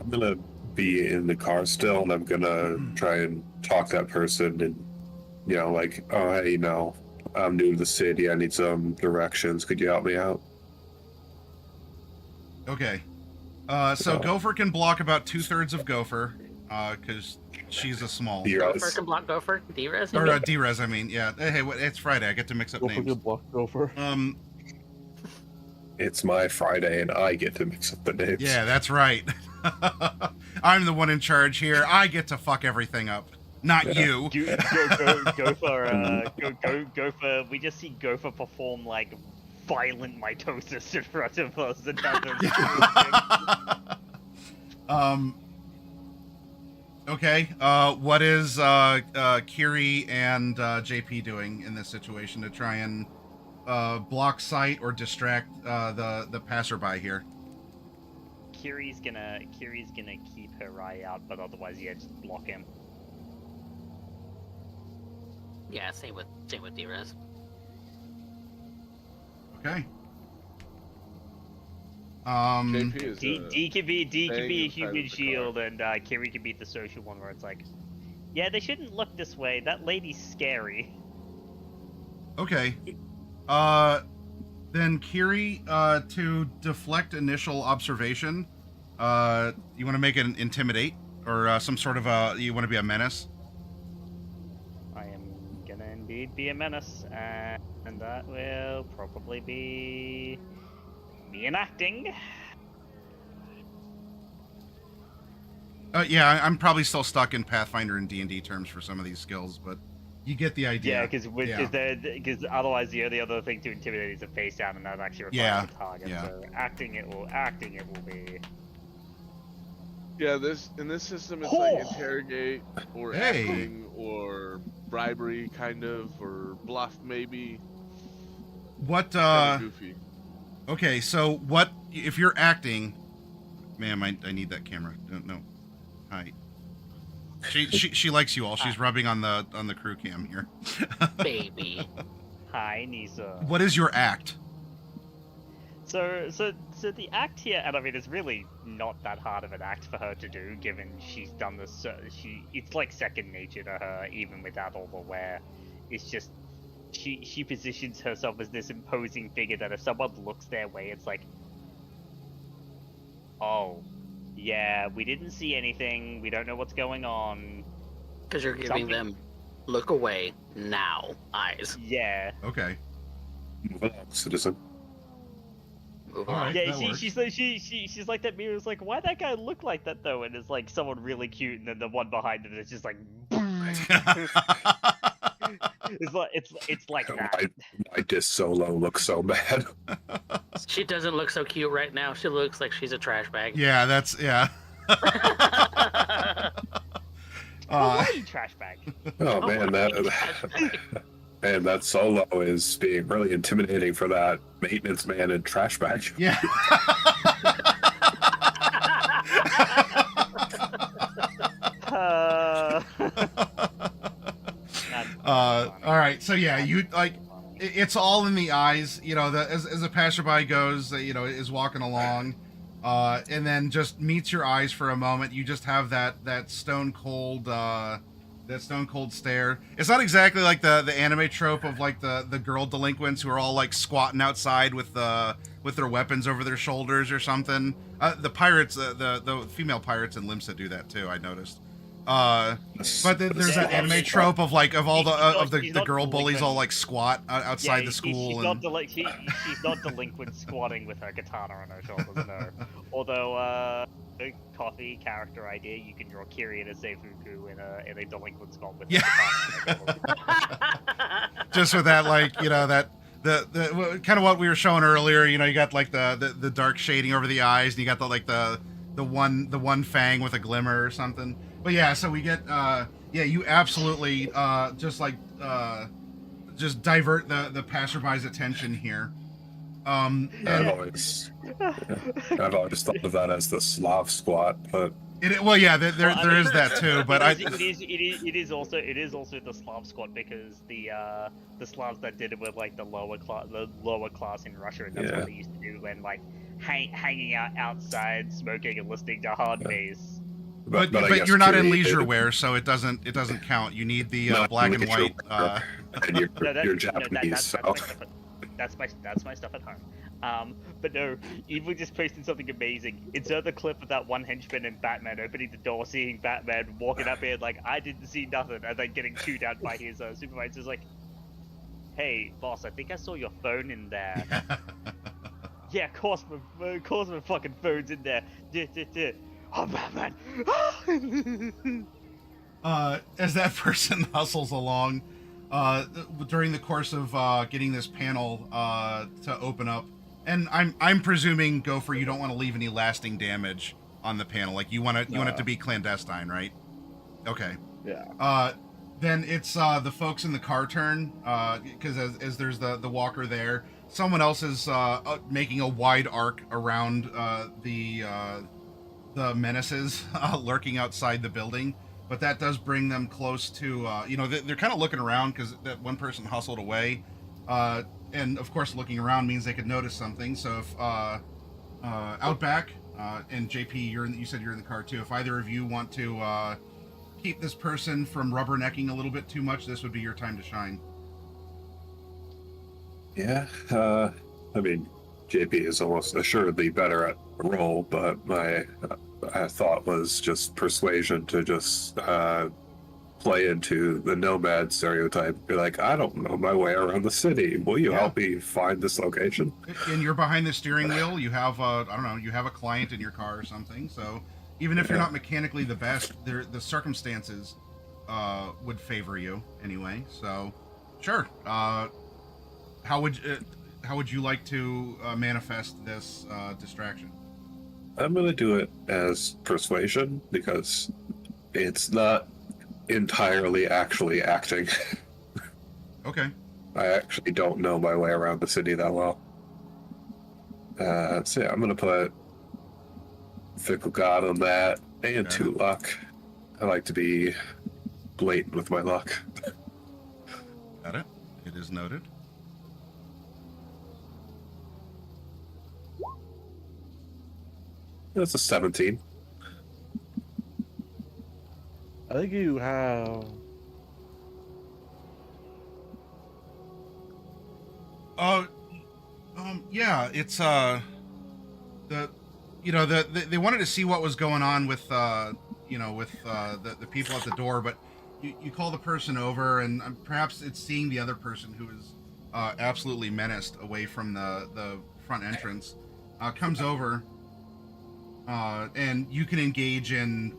D: I'm gonna be in the car still, and I'm gonna try and talk that person, and like, oh, hey, I'm new to the city. I need some directions. Could you help me out?
C: Okay. So Gopher can block about 2/3 of Gopher, because she's a small.
D: Yes.
B: Gopher can block Gopher. D-Res.
C: Or D-Res, I mean, yeah. Hey, it's Friday. I get to mix up
E: Gopher
C: names.
E: can block Gopher.
D: It's my Friday, and I get to mix up the names.
C: Yeah, that's right. I'm the one in charge here. I get to fuck everything up, not you.
G: Gopher. We just see Gopher perform like violent mitosis in front of us, and
C: Okay. What is Kiri and JP doing in this situation to try and block sight or distract the passerby here?
G: Kiri's gonna keep her eye out, but otherwise, yeah, just block him.
B: Yeah, same with D-Res.
C: Okay.
F: JP is
G: D can be
F: staying
G: a
F: inside
G: human
F: of the
G: shield, and Kiri can be the social one, where it's like, yeah, they shouldn't look this way. That lady's scary.
C: Okay. Then Kiri, to deflect initial observation, you want to make it an intimidate, or some sort of you want to be a menace?
G: I am gonna indeed be a menace, and that will probably be me enacting.
C: Yeah, I'm probably still stuck in Pathfinder and D&D terms for some of these skills, but you get the idea.
G: Yeah, because otherwise the only other thing to intimidate is a face down, and that actually requires a target.
C: Yeah.
G: So acting it will be.
F: Yeah, in this system, it's like interrogate or
C: Hey.
F: acting or bribery, kind of, or bluff, maybe.
C: What?
F: Kind of goofy.
C: Okay, so what if you're acting? Ma'am, I need that camera. No. Hi. She likes you all. She's rubbing on the crew cam here.
B: Baby.
G: Hi, Nisa.
C: What is your act?
G: So the act here, and I mean, it's really not that hard of an act for her to do, given she's done this. It's like second nature to her, even without all the wear. It's just she positions herself as this imposing figure that if someone looks their way, it's like, oh, yeah, we didn't see anything. We don't know what's going on.
B: Because you're giving them look away now eyes.
G: Yeah.
C: Okay.
D: Citizen.
B: Move
C: All
B: on.
C: right.
G: Yeah,
C: that works.
G: she's like that mirror is like, why that guy look like that though? And it's like someone really cute, and then the one behind him is just like, it's like that.
D: My disc solo looks so bad.
B: She doesn't look so cute right now. She looks like she's a trash bag.
C: Yeah, that's yeah.
G: Why are you trash bag?
D: Oh man, that solo is being really intimidating for that maintenance man and trash bag.
C: Yeah. All right. So yeah, you like it's all in the eyes. As a passerby goes, is walking along, and then just meets your eyes for a moment. You just have that stone cold stare. It's not exactly like the anime trope of like the girl delinquents who are all like squatting outside with the with their weapons over their shoulders or something. The pirates, the female pirates in Limsa do that too. I noticed. But there's that anime trope of all the girl bullies all like squat outside the school.
A: She's not delinquent squatting with her katana on her shoulders, no. Although, a coffee character idea, you can draw Kiria to Seifuku in a delinquent squat with her katana on her shoulders.
C: Just with that, the kind of what we were showing earlier, you got like the dark shading over the eyes, and you got the one fang with a glimmer or something. But yeah, so we get you absolutely just divert the passerby's attention here.
D: I've always thought of that as the Slav squat, but
C: there is that too. But
A: it is also the Slav squat, because the Slavs that did it were like the lower class in Russia, and that's what they used to do when hanging out outside, smoking and listening to hard bass.
C: But you're not in leisure wear, so it doesn't count. You need the black and white.
D: And you're Japanese,
A: that's my stuff at home. But no, Evil just posted something amazing. Insert the clip of that one henchman in Batman opening the door, seeing Batman walking up here like, I didn't see nothing, and then getting chewed out by his supervisor's like, hey boss, I think I saw your phone in there. Yeah, of course my fucking phone's in there. Oh, Batman!
C: As that person hustles along, during the course of getting this panel to open up, and I'm presuming, Gopher, you don't want to leave any lasting damage on the panel. Like you want it to be clandestine, right? Okay.
E: Yeah.
C: Then it's the folks in the car turn, because as there's the walker there, someone else is making a wide arc around the menaces lurking outside the building, but that does bring them close to they're kind of looking around because that one person hustled away, and of course looking around means they could notice something. So if Outback and JP, you said you're in the car too, if either of you want to keep this person from rubbernecking a little bit too much, this would be your time to shine.
D: Yeah, I mean, JP is almost assuredly better at a roll, but my thought was just persuasion to just play into the nomad stereotype. Be like, I don't know my way around the city. Will you help me find this location?
C: And you're behind the steering wheel. You have you have a client in your car or something. So even if you're not mechanically the best, the circumstances would favor you anyway. So sure. How would you like to manifest this distraction?
D: I'm going to do it as persuasion because it's not entirely actually acting.
C: Okay.
D: I actually don't know my way around the city that well. So yeah, I'm going to put Fickle God on that and 2 luck. I like to be blatant with my luck.
C: Got it. It is noted.
D: That's a 17.
E: I think you have.
C: Yeah, it's they wanted to see what was going on with the people at the door, but you call the person over, and perhaps it's seeing the other person who is absolutely menaced away from the front entrance, comes over, and you can engage in,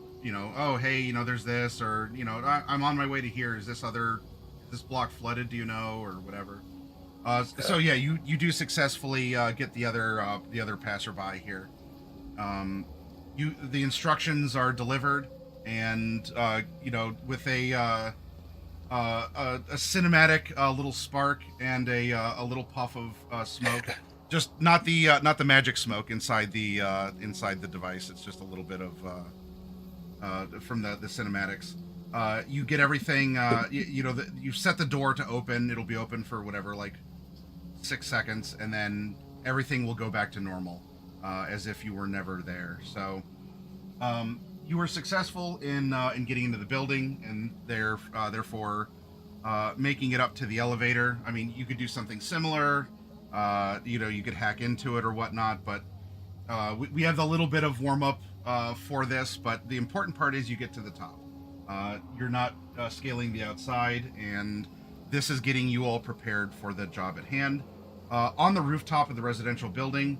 C: oh, hey, there's this, or, I'm on my way to here. Is this block flooded? Do you know, or whatever? So yeah, you do successfully get the other passerby here. The instructions are delivered, and with a cinematic little spark and a little puff of smoke. Just not the magic smoke inside the device. It's just a little bit of from the cinematics. You get everything. You set the door to open. It'll be open for whatever, like 6 seconds, and then everything will go back to normal, as if you were never there. So you were successful in getting into the building, and therefore making it up to the elevator. I mean, you could do something similar. You could hack into it or whatnot, but we have a little bit of warm up for this. But the important part is you get to the top. You're not scaling the outside, and this is getting you all prepared for the job at hand. On the rooftop of the residential building,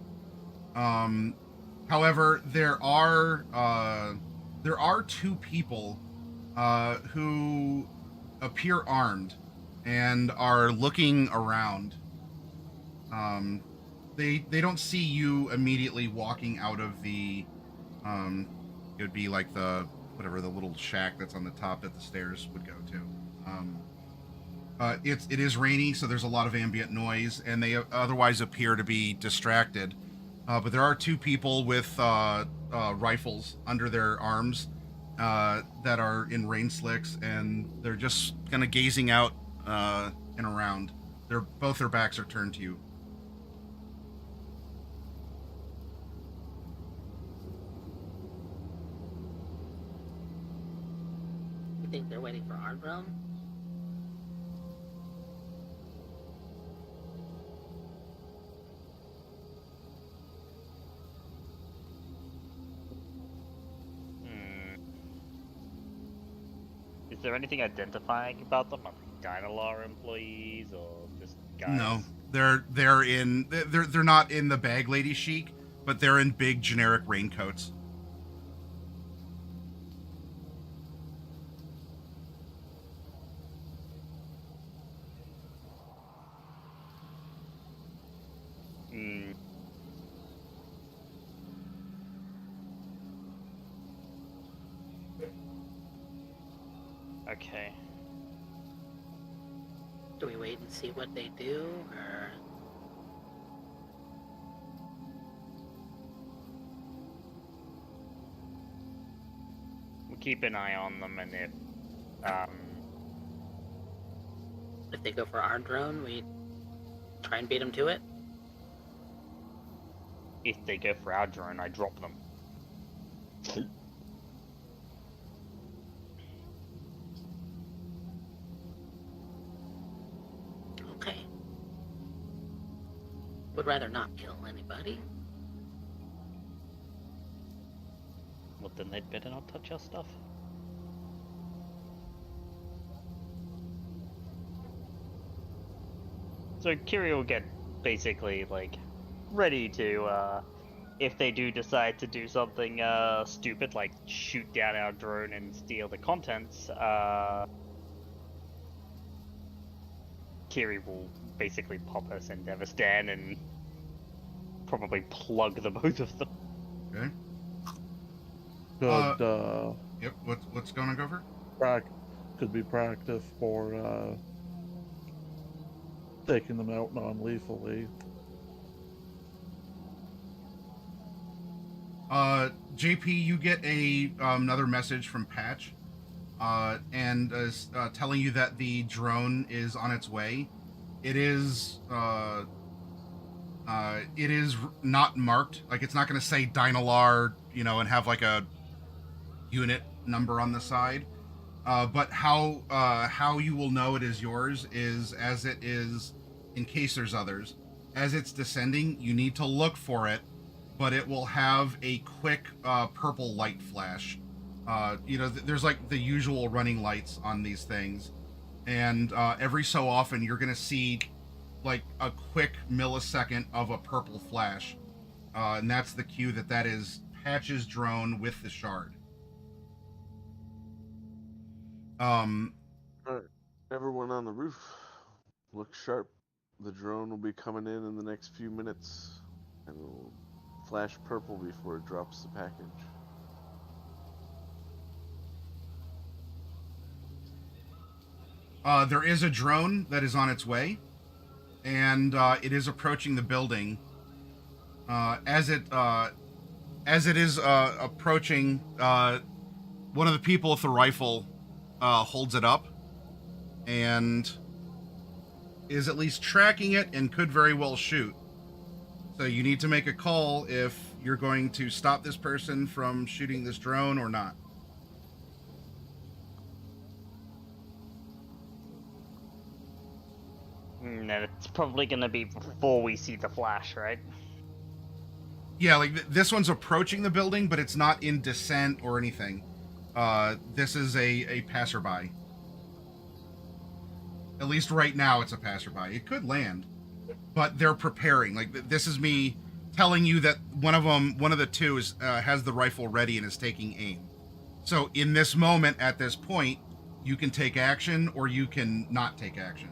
C: however, there are two people who appear armed and are looking around. They don't see you immediately walking out of the it would be like the little shack that's on the top that the stairs would go to. It is rainy, so there's a lot of ambient noise, and they otherwise appear to be distracted. But there are two people with rifles under their arms that are in rain slicks, and they're just kind of gazing out and around. Both their backs are turned to you.
B: You think they're waiting for our drone?
G: Is there anything identifying about them? Are they Dynalar employees or just guys?
C: No, they're not in the bag lady chic, but they're in big generic raincoats.
G: Okay.
B: Do we wait and see what they do, or...
G: We'll keep an eye on them, and
B: if they go for our drone, we try and beat them to it?
G: if they go for our drone, I drop them.
B: Okay. Would rather not kill anybody.
G: Well, then they'd better not touch our stuff. So Kiri will get basically like ready to, if they do decide to do something stupid, like shoot down our drone and steal the contents, Kiri will basically pop her Sendevistan and probably plug the both of them.
C: Okay.
E: Could
C: Yep. What's going on, Gopher?
E: could be practice for taking them out non-lethally.
C: JP, you get another message from Patch, and telling you that the drone is on its way. It is not marked. Like, it's not going to say Dynalar, and have like a unit number on the side. But how you will know it is yours is as it is, in case there's others, as it's descending, you need to look for it, but it will have a quick purple light flash. There's like the usual running lights on these things, and every so often you're gonna see like a quick millisecond of a purple flash, and that's the cue that is Patch's drone with the shard.
F: Alright, everyone on the roof, look sharp. The drone will be coming in the next few minutes, and it'll flash purple before it drops the package.
C: There is a drone that is on its way, and it is approaching the building. As it is approaching, one of the people with the rifle holds it up and is at least tracking it and could very well shoot. So you need to make a call if you're going to stop this person from shooting this drone or not.
G: And it's probably gonna be before we see the flash, right?
C: Yeah, like this one's approaching the building, but it's not in descent or anything. This is a passerby. At least right now, it's a passerby. It could land, but they're preparing. Like this is me telling you that one of the two is has the rifle ready and is taking aim. So in this moment, at this point, you can take action or you can not take action.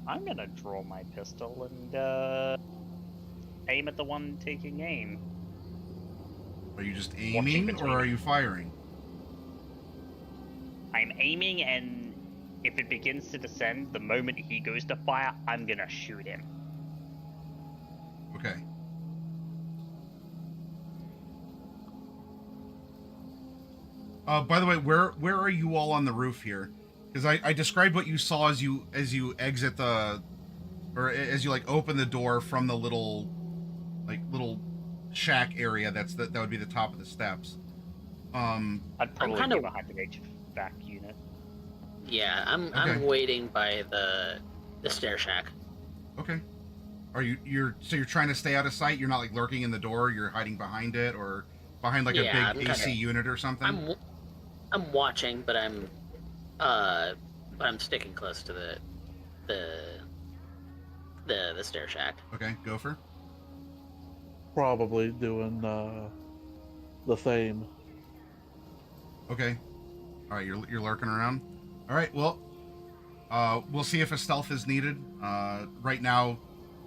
G: I'm gonna draw my pistol and aim at the one taking aim.
C: Are you just
G: Watching
C: aiming
G: between
C: or are you firing?
G: I'm aiming, and if it begins to descend, the moment he goes to fire, I'm gonna shoot him.
C: Okay. By the way, where are you all on the roof here? Because I described what you saw as you exit the, or as you like open the door from the little shack area. That would be the top of the steps.
G: I'd probably
B: kinda-
G: be behind the HVAC unit.
B: Yeah, I'm
C: Okay.
B: waiting by the stair shack.
C: Okay. Are you're trying to stay out of sight? You're not like lurking in the door. You're hiding behind it or behind like
B: Yeah,
C: a big
B: I'm
C: AC
B: kinda-
C: unit or something.
B: I'm watching, but I'm sticking close to the stair shack.
C: Okay, Gopher.
E: Probably doing the same.
C: Okay. All right, you're lurking around. All right, well, we'll see if a stealth is needed. Right now,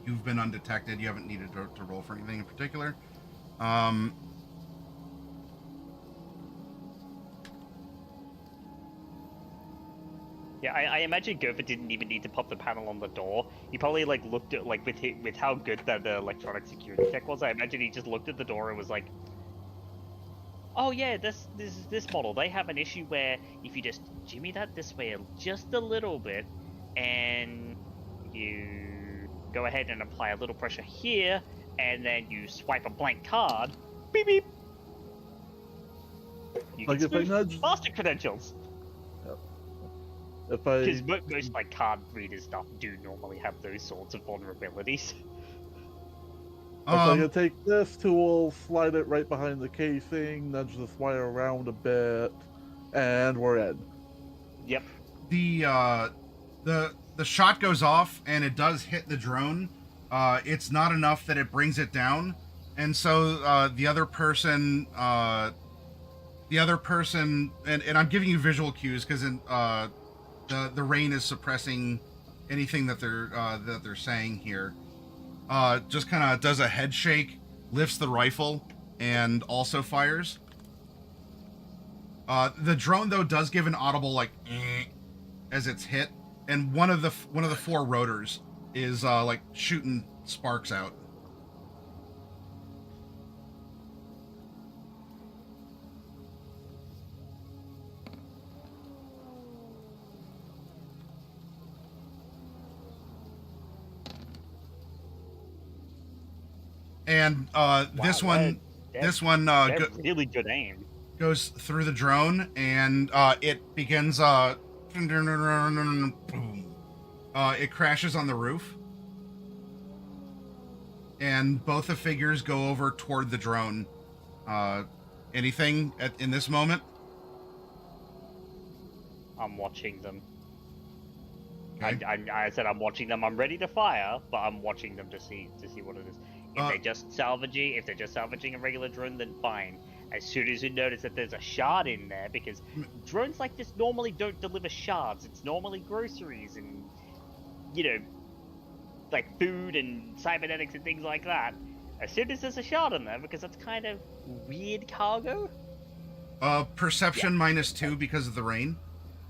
C: you've been undetected. You haven't needed to roll for anything in particular.
G: Yeah, I imagine Gopher didn't even need to pop the panel on the door. He probably like looked at like with how good that the electronic security check was. I imagine he just looked at the door and was like, "Oh yeah, this model. They have an issue where if you just jimmy that this way just a little bit, and you go ahead and apply a little pressure here, and then you swipe a blank card, beep beep. You
E: Like
G: can
E: if I
G: spoof
E: nudge-
G: master credentials."
E: If I
G: Because most like card reader stuff do normally have those sorts of vulnerabilities.
E: if I could take this tool, slide it right behind the casing, nudge this wire around a bit, and we're in.
G: Yep.
C: The shot goes off and it does hit the drone. It's not enough that it brings it down, and so the other person, and I'm giving you visual cues because the rain is suppressing anything that they're saying here. Just kind of does a head shake, lifts the rifle, and also fires. The drone though does give an audible like as it's hit, and one of the four rotors is like shooting sparks out. And this one
G: Really good aim.
C: goes through the drone, and it begins it crashes on the roof, and both the figures go over toward the drone. Anything in this moment?
G: I'm watching them.
C: Okay.
G: I said I'm watching them. I'm ready to fire, but I'm watching them to see what it is. If they're just salvaging a regular drone, then fine. As soon as you notice that there's a shard in there, because drones like this normally don't deliver shards. It's normally groceries and, like food and cybernetics and things like that. As soon as there's a shard in there, because that's kind of weird cargo.
C: Perception -2 because of the rain,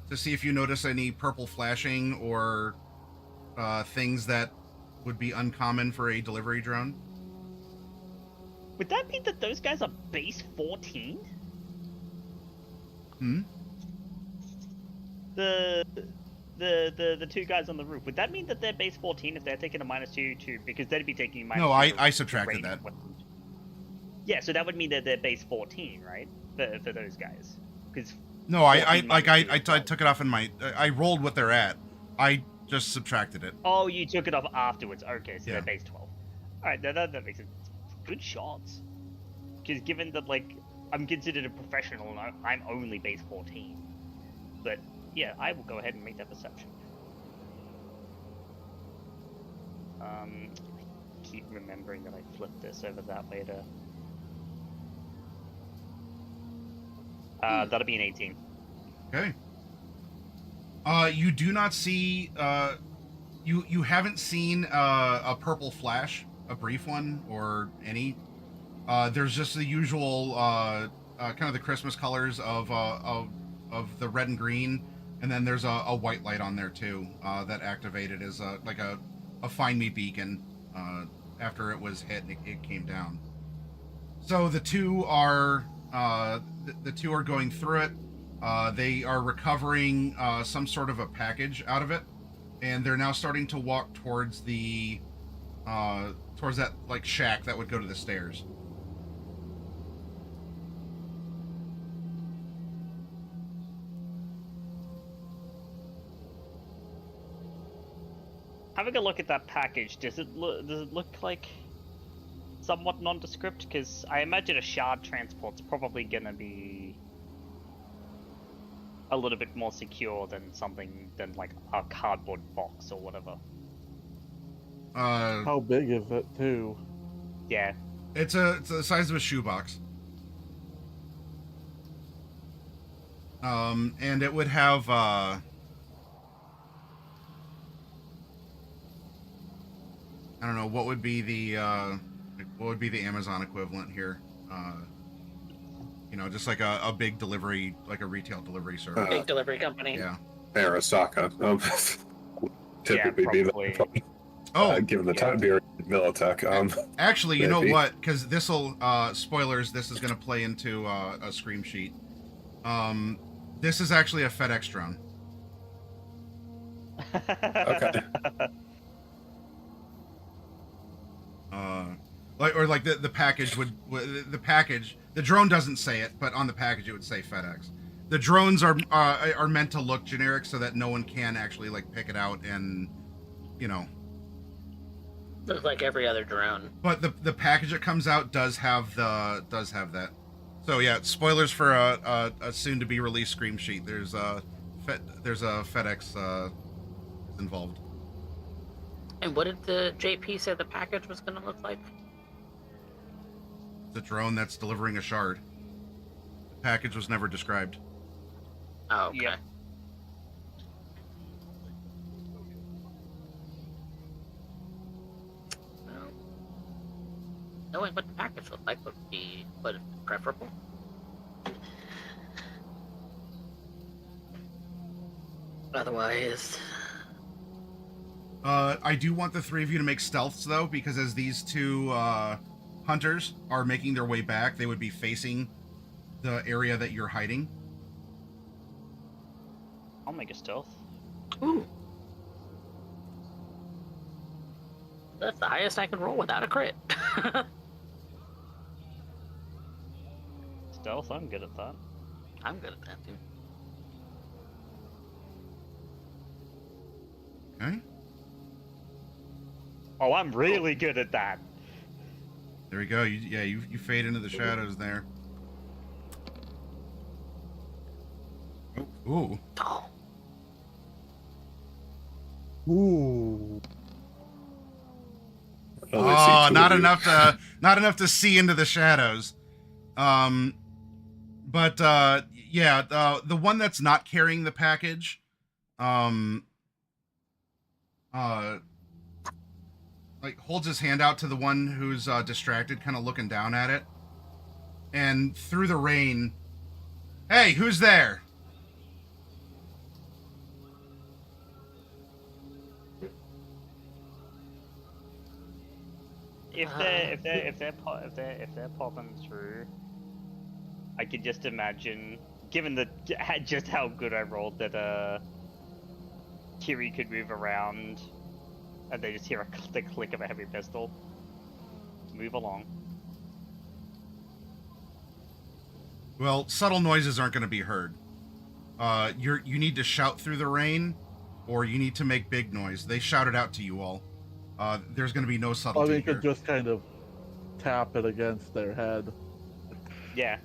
C: to see if you notice any purple flashing or things that would be uncommon for a delivery drone.
G: Would that mean that those guys are base 14? The two guys on the roof. Would that mean that they're base 14 if they're taking a -2 too? Because they'd be taking -2.
C: No, I subtracted that.
G: Yeah, so that would mean that they're base 14, right? For those guys. Because
C: No, I
A: 14
C: like
A: minus
C: I
A: 12.
C: took it off in my. I rolled what they're at. I just subtracted it.
A: Oh, you took it off afterwards. Okay, so
C: Yeah.
A: they're base 12. Alright, that makes sense. Good shots. Because given that, like, I'm considered a professional and I'm only base 14. But, yeah, I will go ahead and make that perception. Keep remembering that I flipped this over that way to... That'll be an 18.
C: Okay. You do not see. You haven't seen a purple flash, a brief one, or any. There's just the usual kind of the Christmas colors of the red and green, and then there's a white light on there too that activated as like a find me beacon. After it was hit, and it came down. So the two are the two are going through it. They are recovering some sort of a package out of it, and they're now starting to walk towards the towards that like shack that would go to the stairs.
A: Having a look at that package, does it look like somewhat nondescript? Because I imagine a shard transport's probably gonna be a little bit more secure than something than like a cardboard box or whatever.
E: How big is it, too?
A: Yeah.
C: It's the size of a shoebox. And it would have I don't know what would be the Amazon equivalent here. You know, just like a big delivery, like a retail delivery service.
B: Big delivery company.
C: Yeah.
D: Arasaka. Typically
A: Yeah,
D: be
A: probably.
D: that.
C: Oh,
D: Given the time period, Militech.
C: actually, you know
D: maybe.
C: what? Because this'll spoilers. This is going to play into a scream sheet. This is actually a FedEx drone.
D: Okay.
C: Like the package the drone doesn't say it, but on the package it would say FedEx. The drones are meant to look generic so that no one can actually like pick it out and, you know.
B: Looks like every other drone.
C: But the package that comes out does have that. So yeah, spoilers for a soon to be released scream sheet. There's a FedEx involved.
B: And what did the JP say the package was going to look like?
C: The drone that's delivering a shard. The package was never described.
B: Oh, okay.
A: Yep.
B: Well, knowing what the package looked like would be preferable. Otherwise,
C: I do want the three of you to make stealths though, because as these two hunters are making their way back, they would be facing the area that you're hiding.
A: I'll make a stealth.
B: ooh, that's the highest I can roll without a crit.
A: Stealth, I'm good at that.
B: I'm good at that too.
C: Okay.
A: Oh, I'm really good at that.
C: There we go. You fade into the shadows there. Oh, ooh.
B: Oh,
E: Ooh.
D: Only see
C: Oh,
D: two
C: not
D: of you.
C: not enough to see into the shadows. But yeah, the one that's not carrying the package, like holds his hand out to the one who's distracted, kind of looking down at it, and through the rain, hey, who's there?
A: If they're popping through, I could just imagine, given the just how good I rolled, that Kiri could move around, and they just hear the click of a heavy pistol. Move along.
C: Well, subtle noises aren't going to be heard. You need to shout through the rain, or you need to make big noise. They shouted out to you all. There's going to be no
E: I
C: subtlety
E: mean,
C: here.
E: could just kind of tap it against their head.
A: Yeah.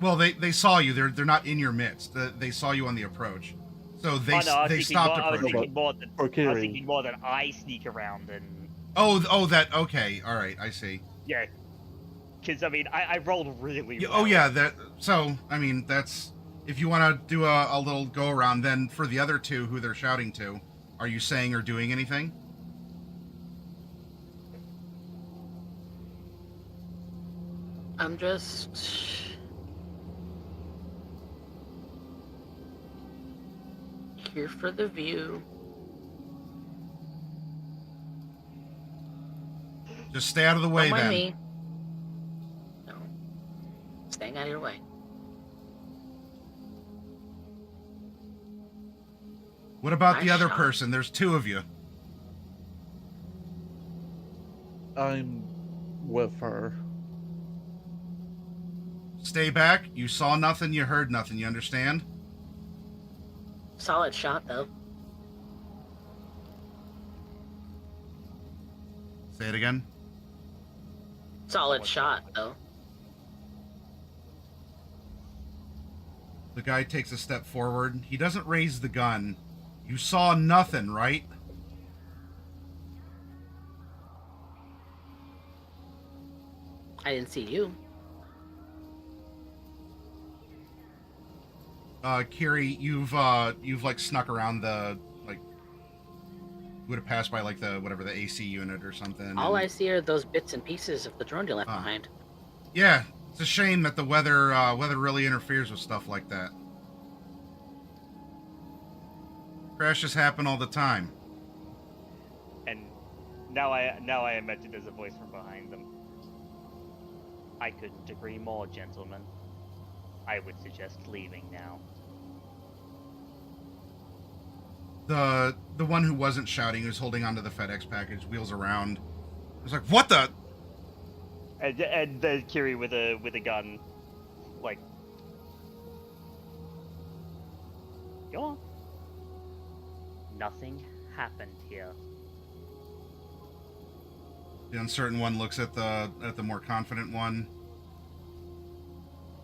C: Well, they saw you. They're not in your midst. They saw you on the approach, so they
A: I was
C: stopped
A: I was
C: approaching.
A: thinking more than
E: For
A: I was
E: Kiri.
A: thinking more than I sneak around and
C: That okay. All right, I see.
A: yeah. Because I mean, I rolled really well.
C: Oh yeah, that. So I mean, that's if you want to do a little go around. Then for the other two who they're shouting to, are you saying or doing anything?
B: I'm just here for the view.
C: Just stay out of the way
B: Don't mind
C: then.
B: me. No. Staying out of your way.
C: What about the
B: Nice
C: other
B: shot.
C: person? There's two of you.
E: I'm with her.
C: Stay back. You saw nothing. You heard nothing. You understand?
B: Solid shot, though.
C: Say it again.
B: Solid shot, though.
C: The guy takes a step forward. He doesn't raise the gun. You saw nothing, right?
B: I didn't see you.
C: Kiri, you've like snuck around the would have passed by like the whatever the AC unit or something.
B: All I
C: and-
B: see are those bits and pieces of the drone you left behind.
C: Yeah, it's a shame that the weather really interferes with stuff like that. Crashes happen all the time.
A: And now I imagine there's a voice from behind them. I couldn't agree more, gentlemen. I would suggest leaving now.
C: The one who wasn't shouting, who's holding onto the FedEx package, wheels around. It's like, what the?
A: And the Kiri with a gun, like, go on. Nothing happened here.
C: The uncertain one looks at the more confident one.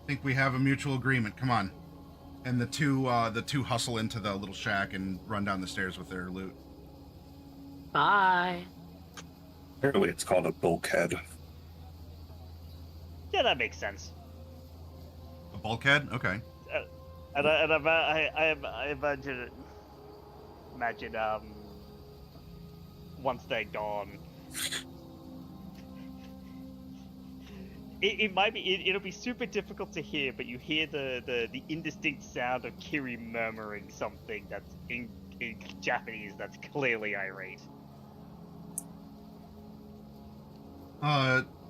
C: Think we have a mutual agreement. Come on. And the two hustle into the little shack and run down the stairs with their loot.
B: Bye.
D: Apparently, it's called a bulkhead.
A: Yeah, that makes sense.
C: A bulkhead? Okay.
A: And I imagine once they're gone, it'll be super difficult to hear, but you hear the indistinct sound of Kiri murmuring something that's in Japanese that's clearly irate.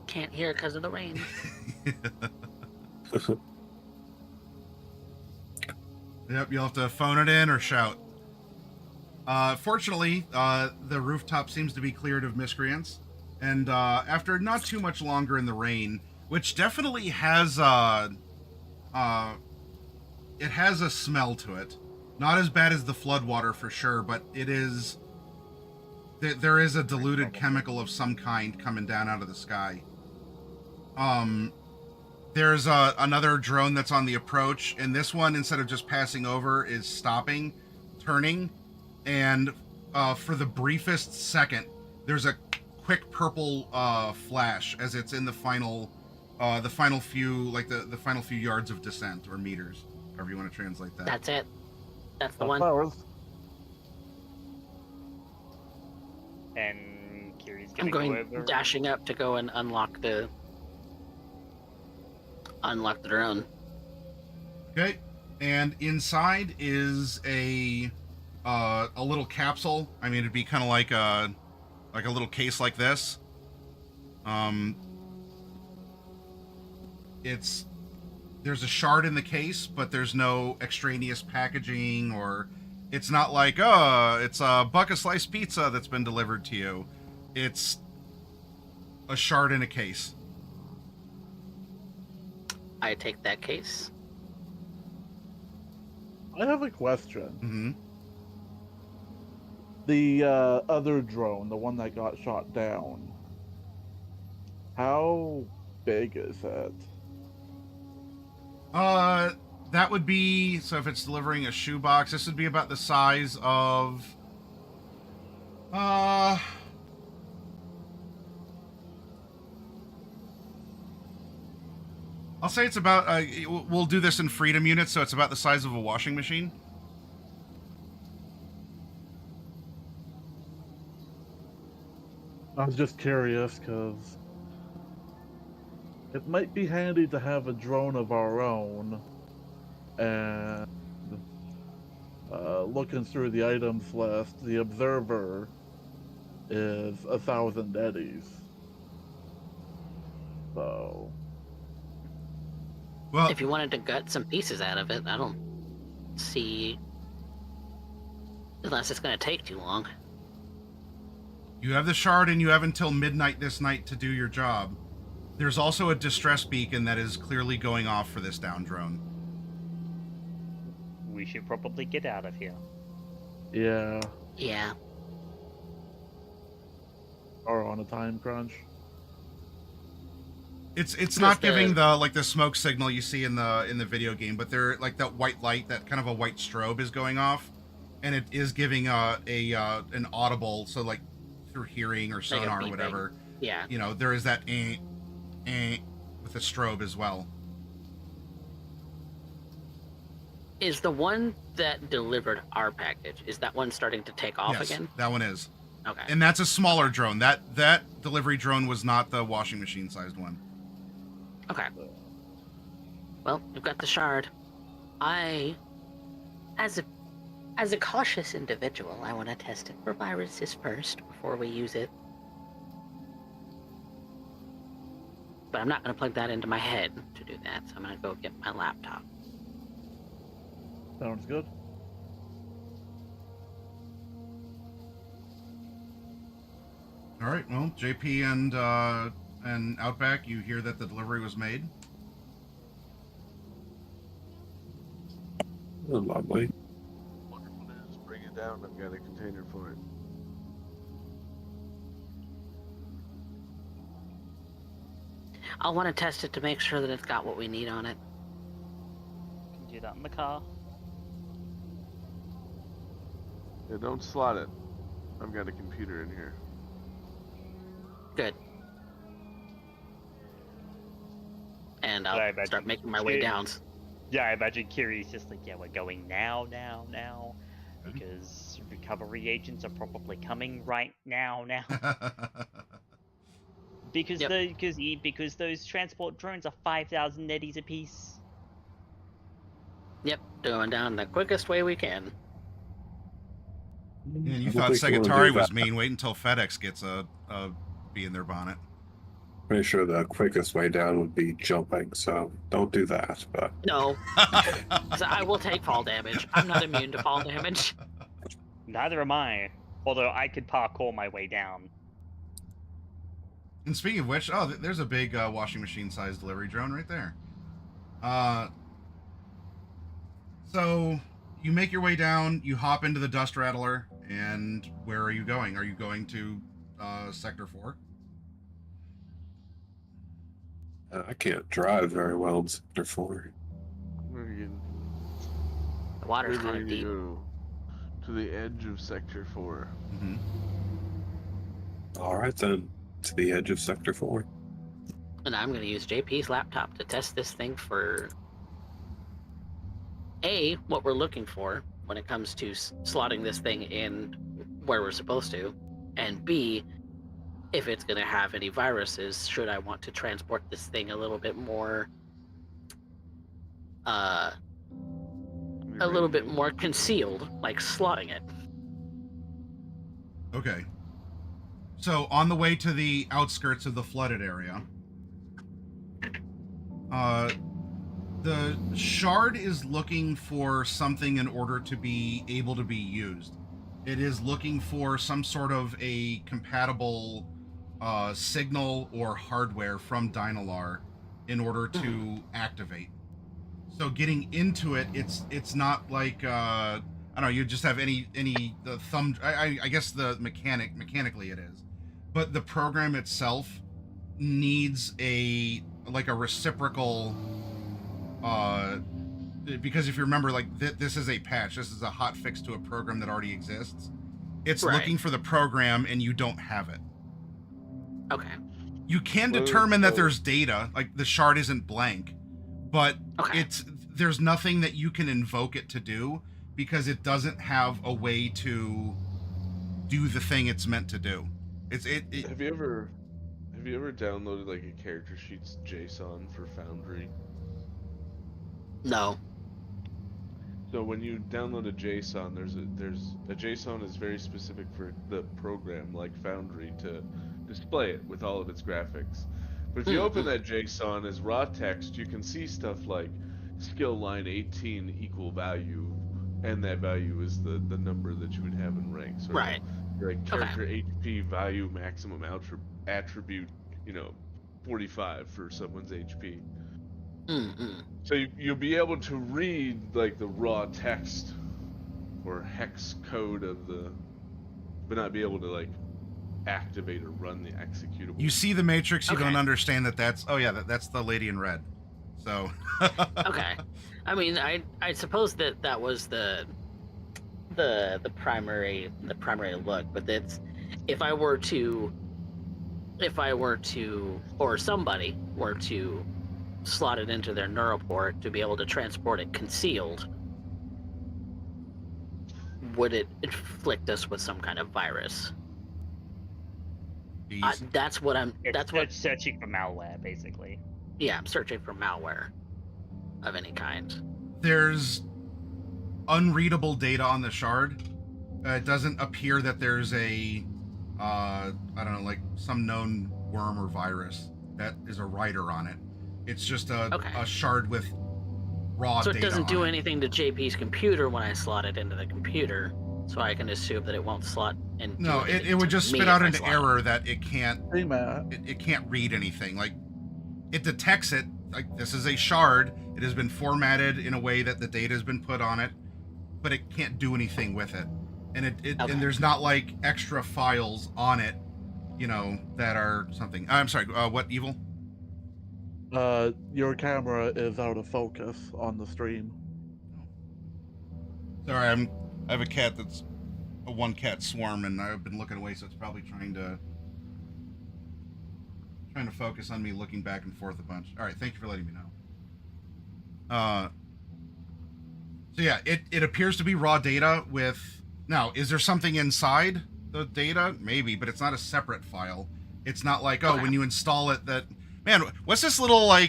B: Can't hear because of the rain.
C: Yep, you'll have to phone it in or shout. Fortunately, the rooftop seems to be cleared of miscreants, and after not too much longer in the rain, which definitely has it has a smell to it. Not as bad as the floodwater for sure, but it is. There is a diluted chemical of some kind coming down out of the sky. There's another drone that's on the approach, and this one, instead of just passing over, is stopping, turning, and for the briefest second, there's a quick purple flash as it's in the final few, like the final few yards of descent or meters, however you want to translate that.
B: That's it. That's the one.
E: Powers.
A: And Kiri's
B: I'm
A: gonna
B: going
A: go over.
B: dashing up to go and unlock the drone.
C: Okay, and inside is a little capsule. I mean, it'd be kind of like a little case like this. There's a shard in the case, but there's no extraneous packaging, or it's not like, it's a buck of sliced pizza that's been delivered to you. It's a shard in a case.
B: I take that case.
E: I have a question.
C: Mm-hmm.
E: The other drone, the one that got shot down, how big is it?
C: That would be, so if it's delivering a shoebox, this would be about the size of, I'll say it's about, we'll do this in freedom units, so it's about the size of a washing machine.
E: I was just curious because it might be handy to have a drone of our own. And looking through the items list, the observer is 1,000 eddies. So,
C: Well,
B: If you wanted to gut some pieces out of it, I don't see. Unless it's going to take too long.
C: you have the shard and you have until midnight this night to do your job. There's also a distress beacon that is clearly going off for this down drone.
G: We should probably get out of here.
E: yeah,
B: Yeah.
E: are on a time crunch.
C: It's not giving
B: the-
C: the smoke signal you see in the video game, but there like that white light, that kind of a white strobe is going off, and it is giving an audible, so like through hearing or sonar or
B: beeping.
C: whatever.
B: Yeah.
C: You know, there is that with a strobe as well.
B: Is the one that delivered our package, is that one starting to take off
C: Yes,
B: again?
C: that one is.
B: Okay.
C: And that's a smaller drone. That delivery drone was not the washing machine sized one.
B: Okay. Well, you've got the shard. As a cautious individual, I want to test it for viruses first before we use it. But I'm not going to plug that into my head to do that, so I'm going to go get my laptop.
E: Sounds good.
C: All right. Well, JP and Outback, you hear that the delivery was made.
D: Oh, lovely.
F: Wonderful news. Bring it down. I've got a container for it.
B: I'll want to test it to make sure that it's got what we need on it.
G: Can do that in the car.
F: Yeah, don't slot it. I've got a computer in here.
B: Good. And I'll
G: Sorry, but
B: start making my way down.
G: Yeah, I imagine Kiri's just like, yeah, we're going now,
C: Okay.
G: because recovery agents are probably coming right now. Because
B: Yep.
G: because those transport drones are 5,000 eddies apiece.
B: Yep, going down the quickest way we can.
C: And you
D: I
C: thought
D: don't think you wanna
C: Segatari
D: do
C: was
D: that.
C: mean. Wait until FedEx gets a bee in their bonnet.
D: Pretty sure the quickest way down would be jumping, so don't do that. But
B: No, 'cause I will take fall damage. I'm not immune to fall damage.
G: Neither am I. Although I could parkour my way down.
C: And speaking of which, there's a big washing machine sized delivery drone right there. So you make your way down, you hop into the dust rattler, and where are you going? Are you going to Sector 4?
D: I can't drive very well in Sector 4.
F: We're getting
B: The water's kind
F: ready
B: of
F: to
B: deep.
F: go to the edge of Sector 4.
C: Mm-hmm.
D: All right, then. To the edge of Sector 4.
B: And I'm going to use JP's laptop to test this thing for A, what we're looking for when it comes to slotting this thing in where we're supposed to, and B, if it's going to have any viruses, should I want to transport this thing a little bit more, a little bit more concealed, like slotting it.
C: Okay. So on the way to the outskirts of the flooded area, the shard is looking for something in order to be able to be used. It is looking for some sort of a compatible signal or hardware from Dynalar in order to activate. So getting into it, it's not like I don't know. You just have any the thumb. I guess the mechanically it is, but the program itself needs a reciprocal. Because if you remember, like this is a patch. This is a hot fix to a program that already exists. It's
B: Right.
C: looking for the program, and you don't have it.
B: Okay.
C: You can determine that there's data, like the shard isn't blank, but there's nothing that you can invoke it to do because it doesn't have a way to do the thing it's meant to do.
F: Have you ever downloaded like a character sheets JSON for Foundry?
B: No.
F: So when you download a JSON, there's a JSON is very specific for the program like Foundry to display it with all of its graphics. But if you open that JSON as raw text, you can see stuff like skill line 18 equal value, and that value is the number that you would have in ranks. Or
B: Right.
F: like character HP value maximum attribute, 45 for someone's HP. So you'll be able to read like the raw text or hex code of but not be able to like activate or run the executable.
C: You see the matrix, you don't understand that's the lady in red. So
B: Okay. I mean, I suppose that was the primary look, but that's if I were to or somebody were to slot it into their neural port to be able to transport it concealed, would it inflict us with some kind of virus? That's what
A: It's searching for malware, basically.
B: Yeah, I'm searching for malware of any kind.
C: There's unreadable data on the shard. It doesn't appear that there's a I don't know, like some known worm or virus that is a writer on it. It's just a shard with raw data.
B: So it doesn't do anything to JP's computer when I slot it into the computer, so I can assume that it won't slot in.
C: No, it would just spit out an error that it can't.
E: Hey, Matt.
C: It can't read anything. Like it detects it. Like this is a shard. It has been formatted in a way that the data has been put on it, but it can't do anything with it. And and there's not like extra files on it, that are something. I'm sorry. What evil?
E: Your camera is out of focus on the stream.
C: Sorry, I have a cat that's a one cat swarm, and I've been looking away, so it's probably trying to focus on me looking back and forth a bunch. All right, thank you for letting me know. So yeah, it appears to be raw data with. Now, is there something inside the data? Maybe, but it's not a separate file. It's not like when you install it that. Man, what's this little 10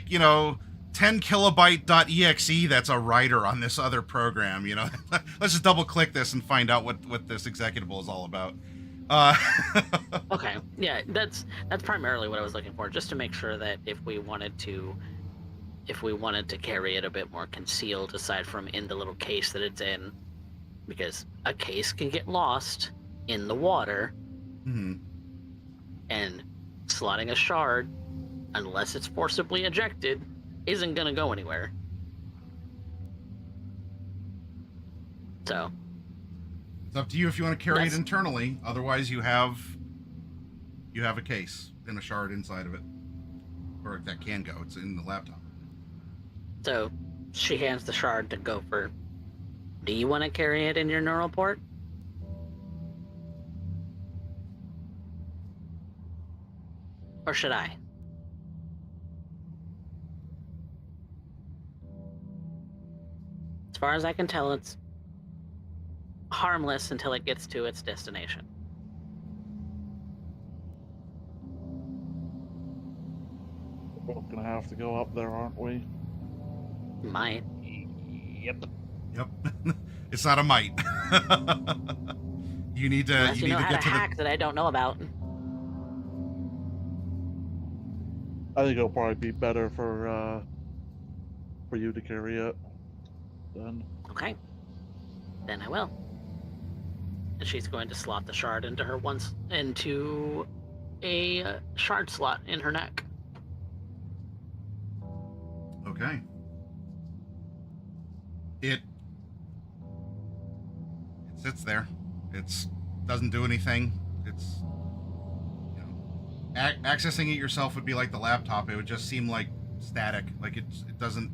C: kilobyte.exe that's a writer on this other program? Let's just double click this and find out what this executable is all about.
B: Okay, yeah, that's primarily what I was looking for, just to make sure that if we wanted to carry it a bit more concealed, aside from in the little case that it's in, because a case can get lost in the water, and slotting a shard, unless it's forcibly ejected, isn't gonna go anywhere. So
C: it's up to you if you want to carry it internally. Otherwise, you have a case and a shard inside of it, or that can go. It's in the laptop.
B: So she hands the shard to Gopher. Do you want to carry it in your neural port? Or should I? As far as I can tell, it's harmless until it gets to its destination.
E: We're both gonna have to go up there, aren't we?
B: Might.
A: Yep.
C: It's not a might. You need to.
B: Unless you know how
C: get
B: to
C: to
B: hack that I don't know about.
E: I think it'll probably be better for you to carry it. Then.
B: Okay. Then I will. And she's going to slot the shard into a shard slot in her neck.
C: Okay. It sits there. It's doesn't do anything. It's accessing it yourself would be like the laptop. It would just seem like static. Like it doesn't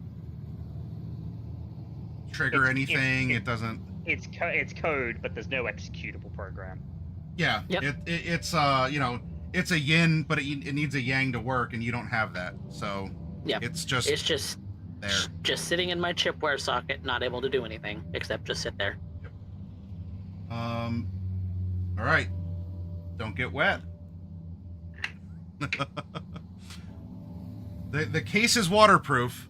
C: trigger anything. It doesn't.
A: It's code, but there's no executable program.
C: Yeah.
B: Yep.
C: It's it's a yin, but it needs a yang to work, and you don't have that. So
B: Yeah.
C: it's just there.
B: Just sitting in my chipware socket, not able to do anything except just sit there.
C: All right. Don't get wet. The case is waterproof.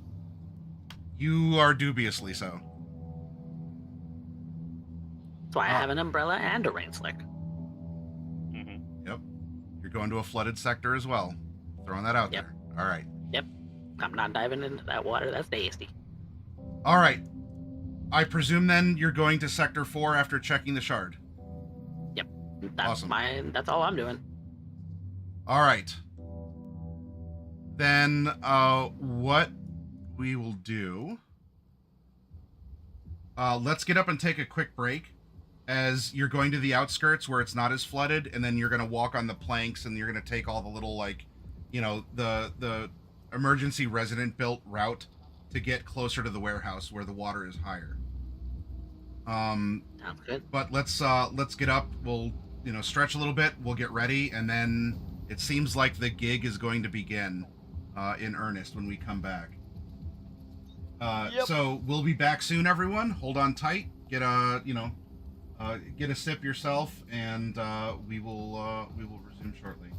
C: You are dubiously so.
B: That's why I have an umbrella and a rain slick.
A: Mm-hmm.
C: Yep. You're going to a flooded sector as well. Throwing that out
B: Yep.
C: there. All right.
B: Yep. I'm not diving into that water. That's nasty.
C: All right. I presume then you're going to Sector 4 after checking the shard.
B: That's
C: Awesome.
B: That's all I'm doing.
C: All right. Then what we will do... let's get up and take a quick break as you're going to the outskirts where it's not as flooded, and then you're going to walk on the planks, and you're going to take all the little, like, the emergency resident-built route to get closer to the warehouse where the water is higher.
B: Sounds good.
C: But let's get up. We'll stretch a little bit. We'll get ready, and then it seems like the gig is going to begin in earnest when we come back.
A: Yep.
C: So we'll be back soon, everyone. Hold on tight. Get a get a sip yourself, and we will resume shortly.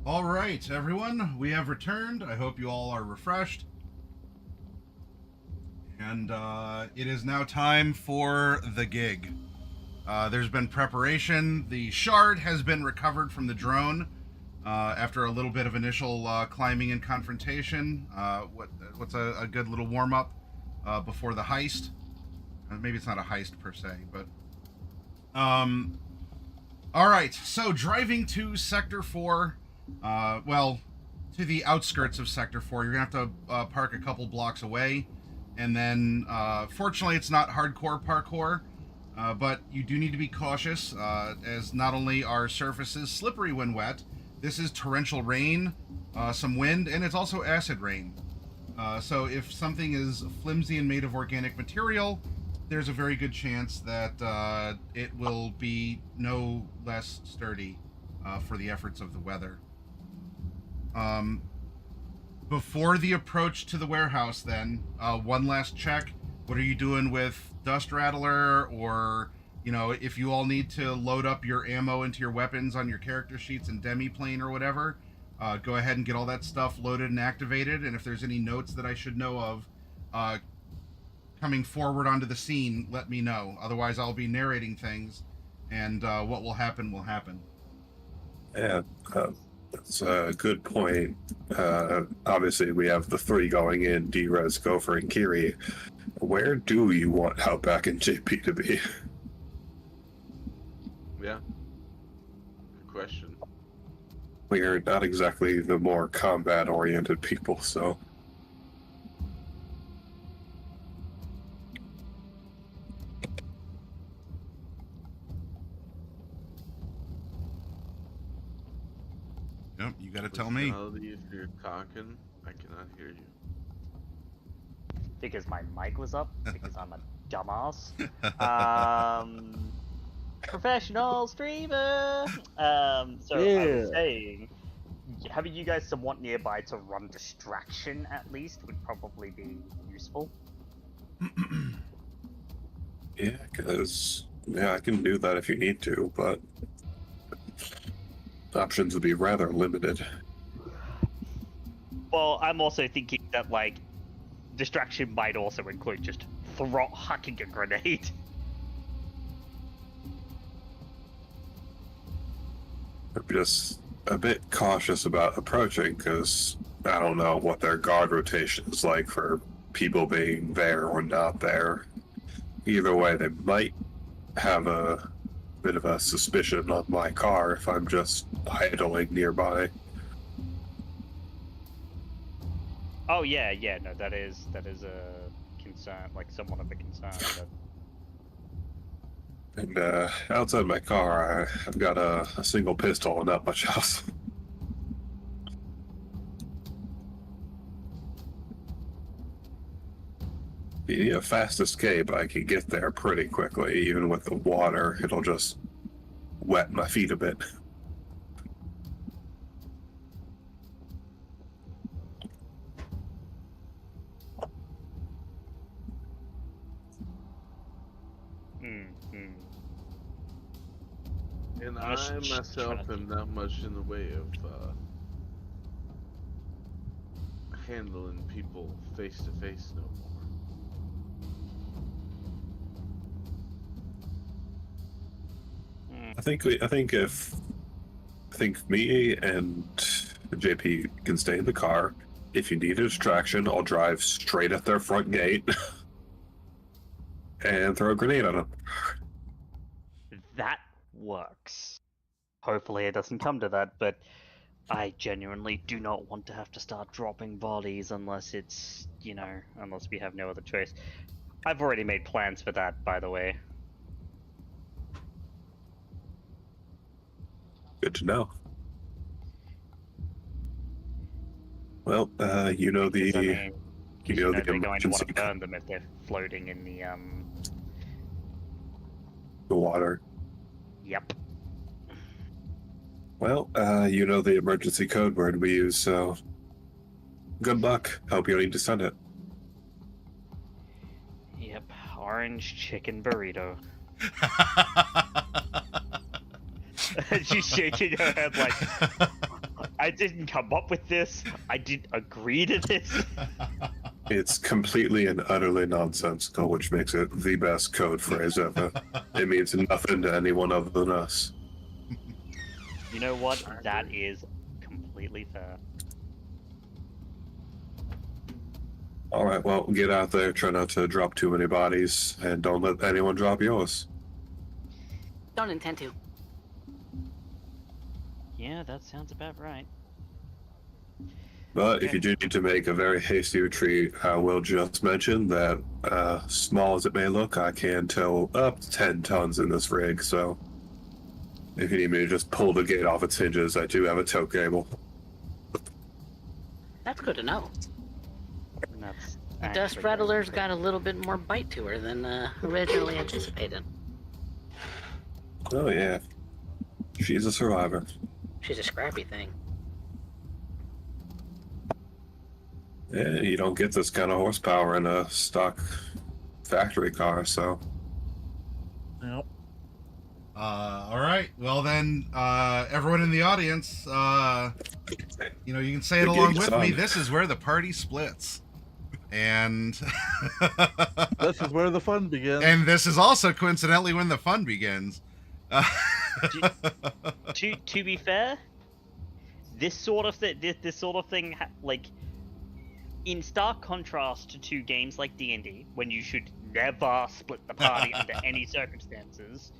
C: All right, everyone, we have returned. I hope you all are refreshed. And it is now time for the gig. There's been preparation. The shard has been recovered from the drone after a little bit of initial climbing and confrontation. What's a good little warm-up before the heist? Maybe it's not a heist per se, but... all right, so driving to Sector 4, well, to the outskirts of Sector 4, you're going to have to park a couple blocks away, and then, fortunately, it's not hardcore parkour. But you do need to be cautious, as not only are surfaces slippery when wet, this is torrential rain, some wind, and it's also acid rain. So if something is flimsy and made of organic material, there's a very good chance that it will be no less sturdy for the efforts of the weather. Before the approach to the warehouse, then, one last check. What are you doing with Dust Rattler, or, you know, if you all need to load up your ammo into your weapons on your character sheets and demi-plane or whatever, go ahead and get all that stuff loaded and activated, and if there's any notes that I should know of coming forward onto the scene, let me know. Otherwise, I'll be narrating things, and what will happen will happen.
D: Yeah, that's a good point. Obviously, we have the three going in, D-Res, Gopher, and Kiri. Where do you want Outback and JP to be?
F: Yeah. Good question.
D: We are not exactly the more combat-oriented people, so...
C: Yep, you gotta tell me.
F: Personality, if you're talking, I cannot hear you.
A: Because my mic was up, because I'm a dumbass. Professional streamer! So I was saying, having you guys somewhat nearby to run distraction, at least, would probably be useful.
D: Yeah, because... Yeah, I can do that if you need to, but... options would be rather limited.
A: Well, I'm also thinking that, like, distraction might also include just hucking a grenade.
D: I'm just a bit cautious about approaching, because I don't know what their guard rotation is like for people being there or not there. Either way, they might have a bit of a suspicion on my car if I'm just idling nearby.
A: Oh yeah, no, that is a concern, like somewhat of a concern. But...
D: And outside my car, I've got a single pistol and not much else. If you need a fast escape, I can get there pretty quickly. Even with the water, it'll just wet my feet a bit.
F: And I myself am not much in the way of handling people face to face no more.
D: I think me and JP can stay in the car. If you need a distraction, I'll drive straight at their front gate and throw a grenade on them.
A: That works. Hopefully it doesn't come to that, but I genuinely do not want to have to start dropping bodies unless it's, you know, unless we have no other choice. I've already made plans for that, by the way.
D: Good to know. Well, you know the
A: Because, I mean,
D: you know the
A: they're going to want
D: emergency
A: to burn them if they're floating in
D: the water.
A: Yep.
D: Well, you know the emergency code word we use, so good luck. Hope you don't need to send it.
A: Yep. Orange chicken burrito. She's shaking her head like, I didn't come up with this. I didn't agree to this.
D: It's completely and utterly nonsensical, which makes it the best code phrase ever. It means nothing to anyone other than us.
A: You know what? That is completely fair.
D: Alright, well, get out there, try not to drop too many bodies, and don't let anyone drop yours.
B: Don't intend to.
A: Yeah, that sounds about right.
D: But if you do need to make a very hasty retreat, I will just mention that, small as it may look, I can tow up to 10 tons in this rig, so if you need me to just pull the gate off its hinges, I do have a tow cable.
B: That's good to know.
A: And that's
B: Dust
A: actually
B: Rattler's
A: very
B: got a little bit more bite to her than originally anticipated.
D: Oh, yeah. She's a survivor.
B: She's a scrappy thing.
D: Yeah, you don't get this kind of horsepower in a stock factory car, so.
E: Yep.
C: All right. Well, then, everyone in the audience, you know, you can say it
D: The
C: along
D: gig's
C: with me.
D: on.
C: This is where the party splits. And
E: This is where the fun begins.
C: and this is also coincidentally when the fun begins.
A: To be fair, this sort of thing, like, in stark contrast to games like D&D, when you should never split the party under any circumstances,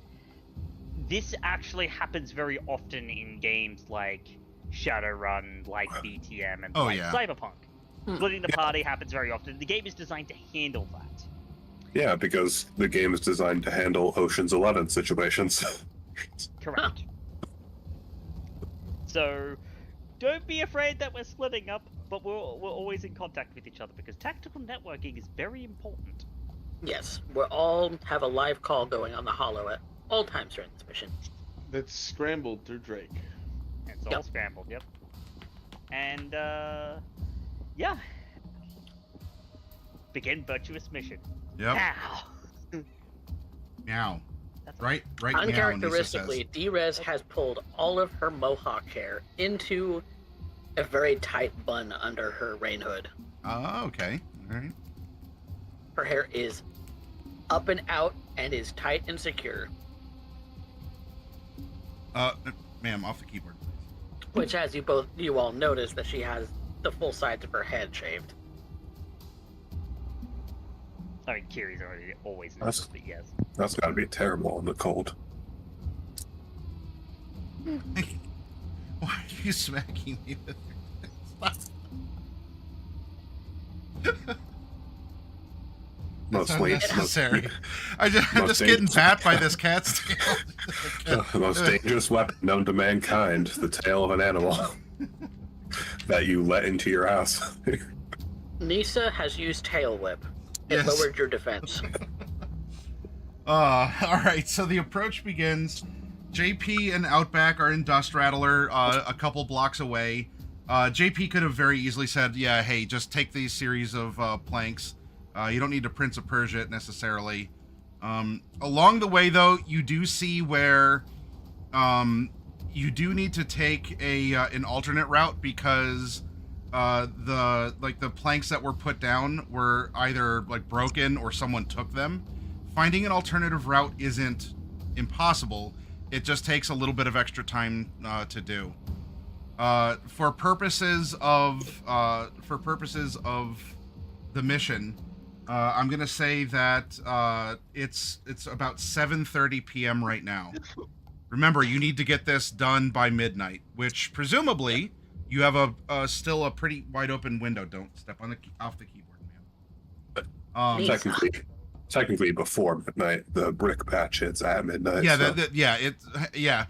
A: this actually happens very often in games like Shadowrun, like BTM, and
C: Oh,
A: like
C: yeah.
A: Cyberpunk. Splitting the party happens very often. The game is designed to handle that.
D: Yeah, because the game is designed to handle Ocean's 11 situations.
A: Correct. So, don't be afraid that we're splitting up, but we're always in contact with each other because tactical networking is very important.
B: Yes, we all have a live call going on the Hollow at all times during this mission.
F: That's scrambled through Drake.
A: And it's all
B: Yep.
A: scrambled, yep. And, yeah. Begin virtuous mission.
C: Yep.
A: Now!
C: Meow.
A: That's
C: Right. Meow. Lisa
B: Uncharacteristically,
C: says.
B: D-Rez has pulled all of her mohawk hair into a very tight bun under her rain hood.
C: Oh, okay. All right.
B: Her hair is up and out and is tight and secure,
C: Ma'am, off the keyboard.
B: which, as you all notice, that she has the full sides of her head shaved.
A: I mean, Kiri's already always knows
D: That's-
A: this, but yes.
D: That's gotta be terrible in the cold.
C: Why are you smacking me with your fist?
D: Most
C: That's
D: ways,
C: unnecessary. I'm just
D: most
C: getting
D: dangerous-
C: pat by this cat's tail.
D: the most dangerous weapon known to mankind, the tail of an animal that you let into your house.
B: Nisa has used Tail Whip. It
C: Yes.
B: lowered your defense.
C: All right, so the approach begins. JP and Outback are in Dust Rattler, a couple blocks away. JP could have very easily said, yeah, hey, just take these series of planks. You don't need to Prince of Persia it necessarily. Along the way, though, you do see where you do need to take an alternate route because the planks that were put down were either like broken or someone took them. Finding an alternative route isn't impossible. It just takes a little bit of extra time to do. For purposes of the mission, I'm gonna say that it's about 7:30 p.m. right now. Remember, you need to get this done by midnight, which presumably you have still a pretty wide open window. Don't step on off the keyboard, man.
B: Neat.
D: Technically before midnight. The brick patch hits at midnight.
C: Yeah,
D: so.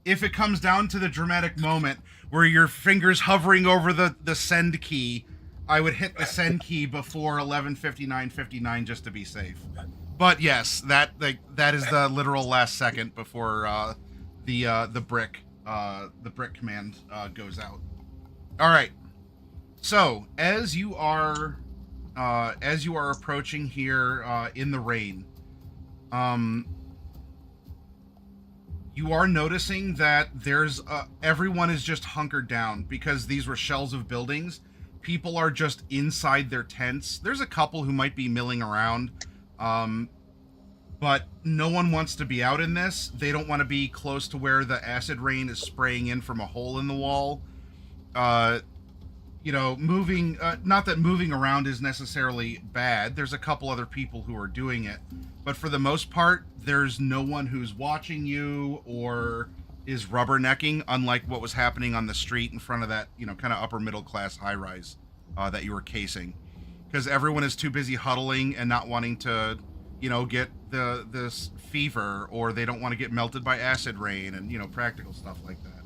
C: If it comes down to the dramatic moment where your finger's hovering over the send key, I would hit the send key before 11:59:59 just to be safe. But yes, that is the literal last second before the brick command goes out. All right. So as you are approaching here in the rain, you are noticing that there's everyone is just hunkered down because these were shells of buildings. People are just inside their tents. There's a couple who might be milling around, but no one wants to be out in this. They don't want to be close to where the acid rain is spraying in from a hole in the wall. Moving, not that moving around is necessarily bad. There's a couple other people who are doing it, but for the most part, there's no one who's watching you or is rubbernecking, unlike what was happening on the street in front of that, kind of upper middle class high rise that you were casing, because everyone is too busy huddling and not wanting to, get this fever, or they don't want to get melted by acid rain and practical stuff like that.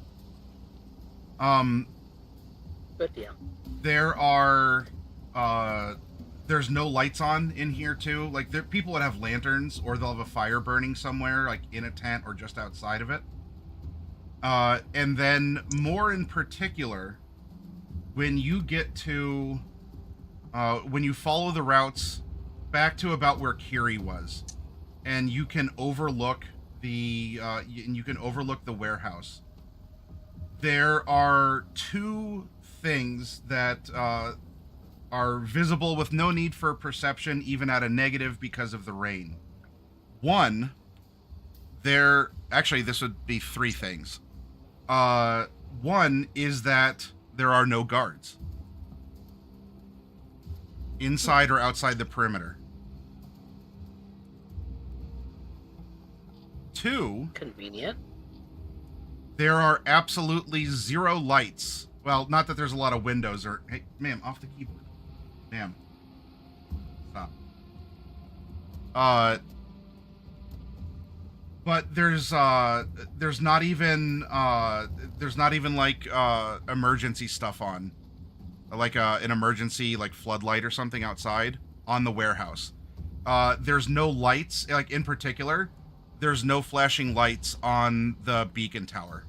B: Good deal.
C: There's no lights on in here too. Like people would have lanterns, or they'll have a fire burning somewhere, like in a tent or just outside of it. And then more in particular, when you get to, when you follow the routes back to about where Kiri was, and you can overlook the warehouse. There are two things that are visible with no need for perception, even at a negative, because of the rain. One, this would be three things. One is that there are no guards inside or outside the perimeter. Two,
B: Convenient.
C: there are absolutely zero lights. Well, not that there's a lot of windows or... Hey, ma'am, off the keyboard. Ma'am. Stop. But there's not even like emergency stuff on, like an emergency like floodlight or something outside on the warehouse. There's no lights, like in particular. There's no flashing lights on the beacon tower.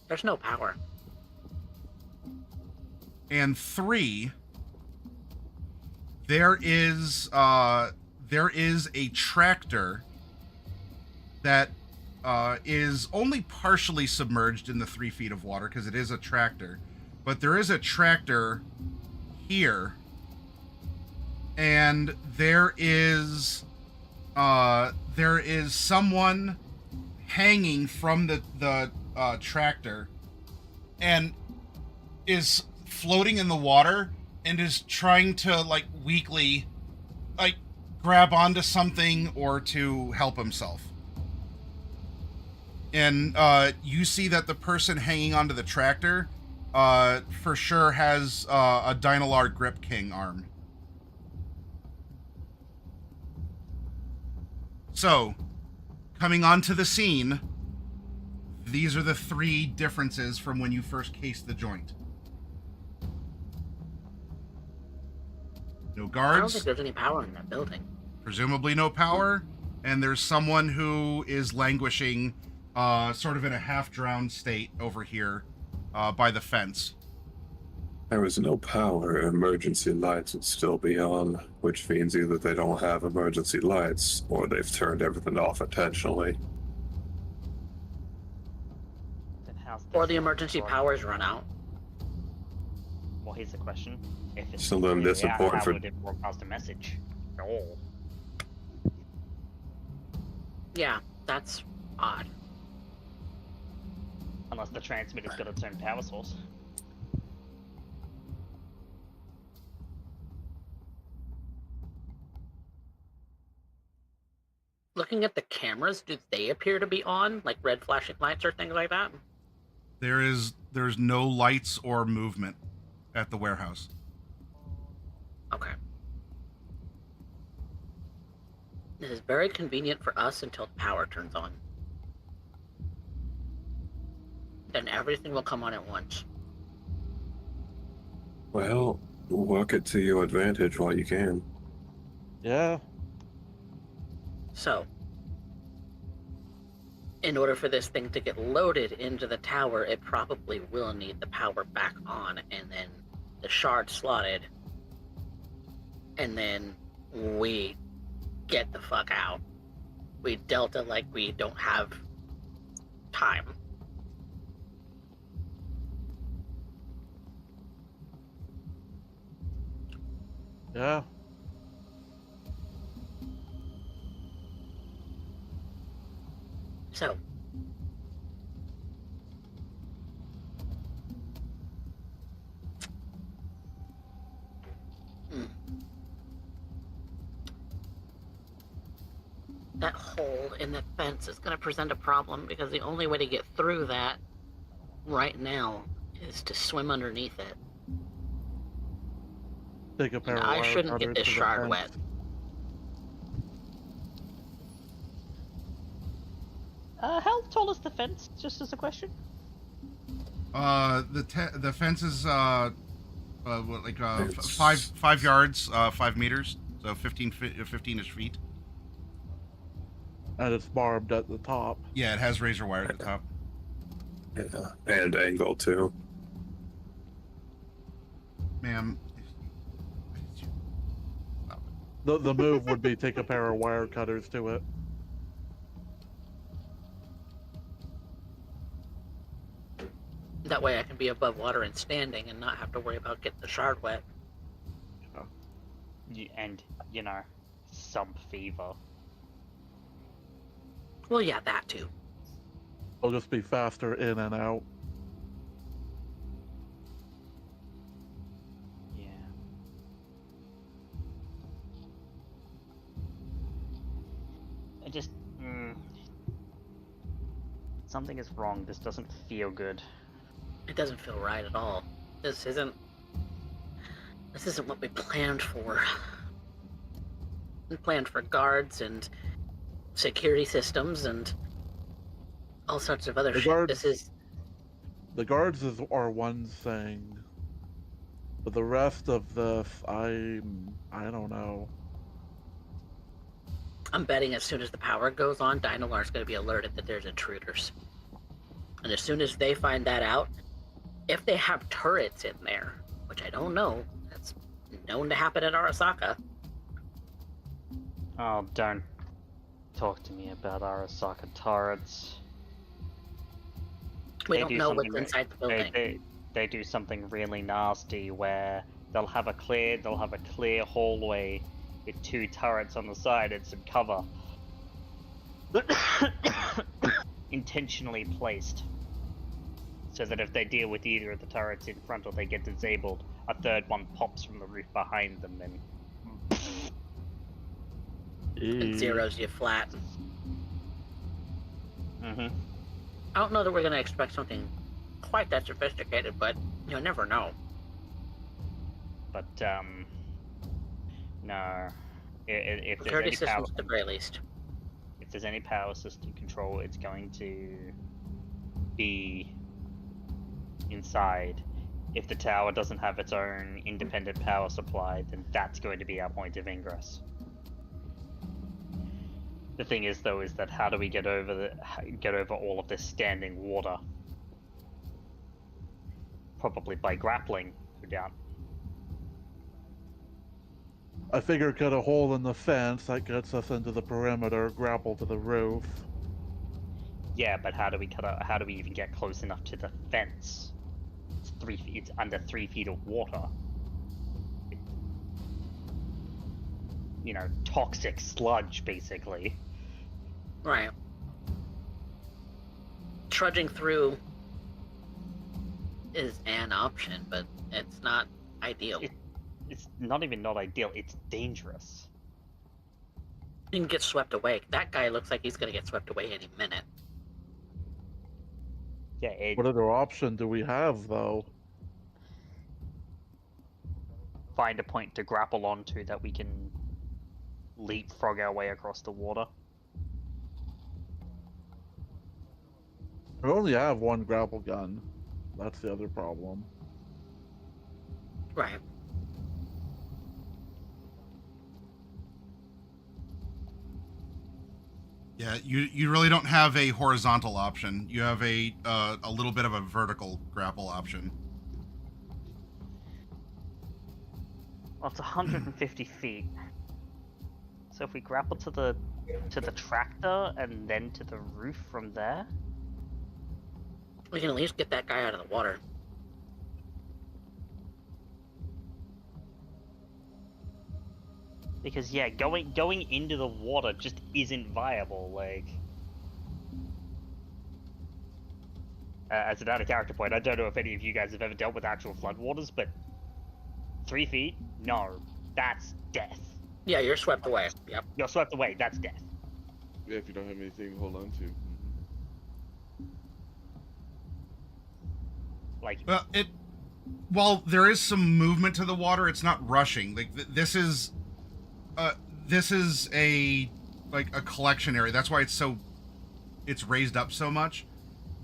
B: There's no power.
C: And three, there is a tractor that is only partially submerged in the 3 feet of water, because it is a tractor. But there is a tractor here, and there is someone hanging from the tractor, and is floating in the water, and is trying to like weakly like grab onto something or to help himself. And you see that the person hanging onto the tractor for sure has a Dynalar Grip King arm. So, coming onto the scene, these are the 3 differences from when you first cased the joint. No
B: I don't
C: guards,
B: think there's any power in that building.
C: presumably no power, and there's someone who is languishing sort of in a half-drowned state over here by the fence.
D: There was no power, emergency lights would still be on, which means either they don't have emergency lights, or they've turned everything off intentionally.
G: Then how's
B: Or the
G: this
B: emergency
G: work?
B: powers run out.
G: Well, here's the question: if it's
D: Something that's
G: completely out,
D: important
G: how
D: for-
G: would it broadcast a message? Oh,
B: Yeah, that's odd.
G: unless the transmitter's got its own power source.
B: Looking at the cameras, do they appear to be on? Like red flashing lights or things like that?
C: There's no lights or movement at the warehouse.
B: Okay. This is very convenient for us until the power turns on. Then everything will come on at once.
D: Well, work it to your advantage while you can.
E: Yeah.
B: So, in order for this thing to get loaded into the tower, it probably will need the power back on, and then the shard slotted, and then we get the fuck out. We Delta like we don't have time.
E: Yeah.
B: So, fence is going to present a problem because the only way to get through that right now is to swim underneath it.
E: Take a pair
B: And
E: of
B: I
E: wire
B: shouldn't get
E: cutters
B: this
E: to the
B: shard
E: fence.
B: wet.
G: How tall is the fence? Just as a question.
C: The fence is what, like
D: It's-
C: 5 yards, 5 meters, so 15-ish feet.
E: And it's barbed at the top.
C: Yeah, it has razor wire at the top.
D: Yeah, and angle too.
C: Ma'am.
E: The move would be take a pair of wire cutters to it.
B: That way I can be above water and standing and not have to worry about getting the shard wet.
G: And, you know, some fever.
B: Well, yeah, that too.
E: It'll just be faster in and out.
G: Yeah. I just... Something is wrong. This doesn't feel good.
B: It doesn't feel right at all. This isn't what we planned for. We planned for guards and security systems and all sorts of other
E: The
B: shit.
E: guards-
B: This is
E: The guards are one thing, but the rest of this, I don't know.
B: I'm betting as soon as the power goes on, Dynalar's going to be alerted that there's intruders. And as soon as they find that out, if they have turrets in there, which I don't know, that's known to happen at Arasaka.
G: Oh, don't talk to me about Arasaka turrets.
B: We
G: They
B: don't
G: do
B: know what's
G: something
B: inside the building.
G: They do something really nasty where they'll have a clear hallway with 2 turrets on the side and some cover. Intentionally placed. So that if they deal with either of the turrets in front or they get disabled, a third one pops from the roof behind them and
B: And zeroes you flat.
G: mm-hmm.
B: I don't know that we're going to expect something quite that sophisticated, but you'll never know.
G: But no. If there's
B: Security
G: any power,
B: systems at the very least.
G: if there's any power system control, it's going to be inside. If the tower doesn't have its own independent power supply, then that's going to be our point of ingress. The thing is, though, is that how do we get over all of this standing water? Probably by grappling, no doubt.
E: I figure cut a hole in the fence that gets us into the perimeter, grapple to the roof.
G: Yeah, but how do we even get close enough to the fence? It's under 3 feet of water. You know, toxic sludge, basically.
B: Right. Trudging through is an option, but it's not ideal.
G: It's not even not ideal, it's dangerous.
B: You can get swept away. That guy looks like he's going to get swept away any minute.
G: Yeah,
E: What other option do we have, though?
G: find a point to grapple onto that we can leapfrog our way across the water.
E: We only have one grapple gun. That's the other problem.
B: Right.
C: Yeah, you really don't have a horizontal option. You have a little bit of a vertical grapple option.
G: Well, it's 150 feet. So if we grapple to the tractor and then to the roof from there,
B: We can at least get that guy out of the water.
G: because yeah, going into the water just isn't viable. Like, as an out-of-character point, I don't know if any of you guys have ever dealt with actual floodwaters, but 3 feet, no, that's death.
B: Yeah, you're swept away. Yep.
G: You're swept away. That's death.
F: Yeah, if you don't have anything to hold on to.
A: Like,
C: Well, while there is some movement to the water, it's not rushing. Like this is a collection area. That's why it's raised up so much.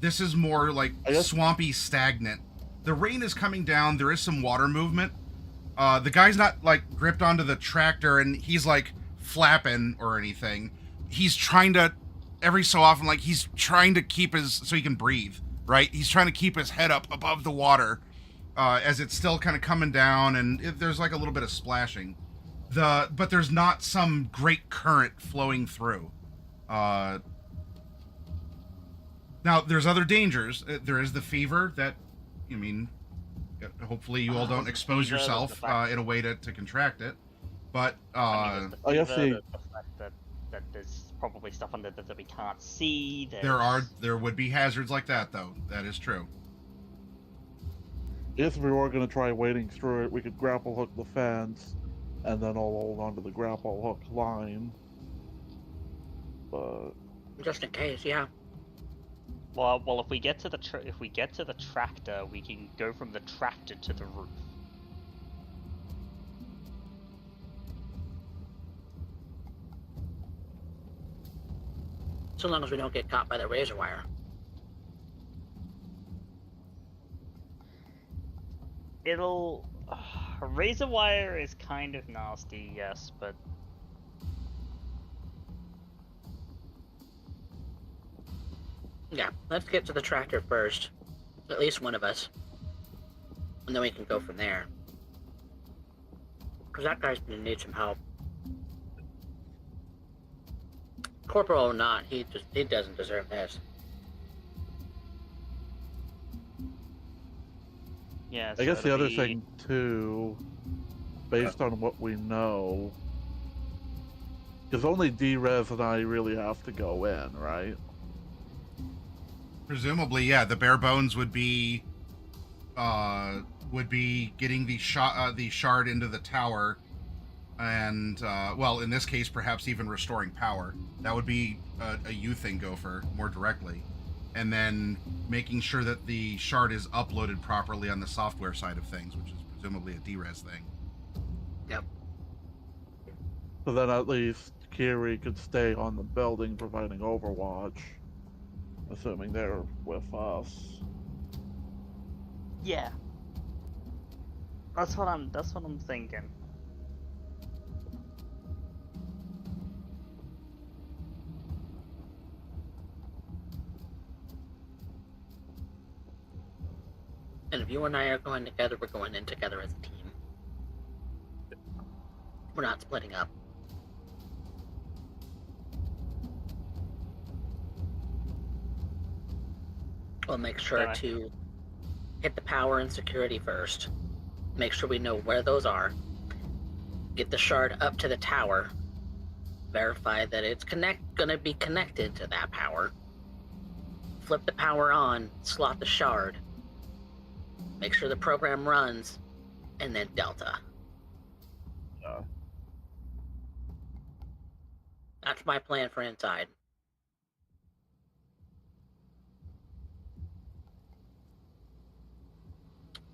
C: This is more like swampy, stagnant. The rain is coming down. There is some water movement. The guy's not like gripped onto the tractor and he's like flapping or anything. He's trying to, every so often, like he's trying to keep so he can breathe, right? He's trying to keep his head up above the water as it's still kind of coming down, and there's like a little bit of splashing. But there's not some great current flowing through. Now, there's other dangers. There is the fever that, I mean, hopefully you all don't expose yourself in a way to contract it. But
A: I
E: guess
A: the fact that there's probably stuff under there that we can't see.
C: there would be hazards like that, though. That is true.
E: If we were going to try wading through it, we could grapple hook the fence, and then all hold onto the grapple hook line. But
B: Just in case, yeah.
A: Well, if we get to the tractor, we can go from the tractor to the roof.
B: So long as we don't get caught by the razor wire.
A: Razor wire is kind of nasty, yes, but
B: Yeah, let's get to the tractor first. At least one of us. And then we can go from there. Because that guy's gonna need some help. Corporal or not, he doesn't deserve this.
A: yeah.
E: I guess the other thing, too, based on what we know, because only D-Res and I really have to go in, right?
C: Presumably, yeah. The bare bones would be getting the shard into the tower, and well, in this case, perhaps even restoring power. That would be a you thing, Gopher, more directly, and then making sure that the shard is uploaded properly on the software side of things, which is presumably a D-Res thing.
B: Yep.
E: So then at least Kiri could stay on the building providing overwatch, assuming they're with us.
A: Yeah. That's what I'm thinking.
B: And if you and I are going together, we're going in together as a team. We're not splitting up. We'll make sure
A: Alright.
B: to hit the power and security first. Make sure we know where those are. Get the shard up to the tower. Verify that it's gonna be connected to that power. Flip the power on, slot the shard. Make sure the program runs, and then Delta.
E: Yeah.
B: That's my plan for inside.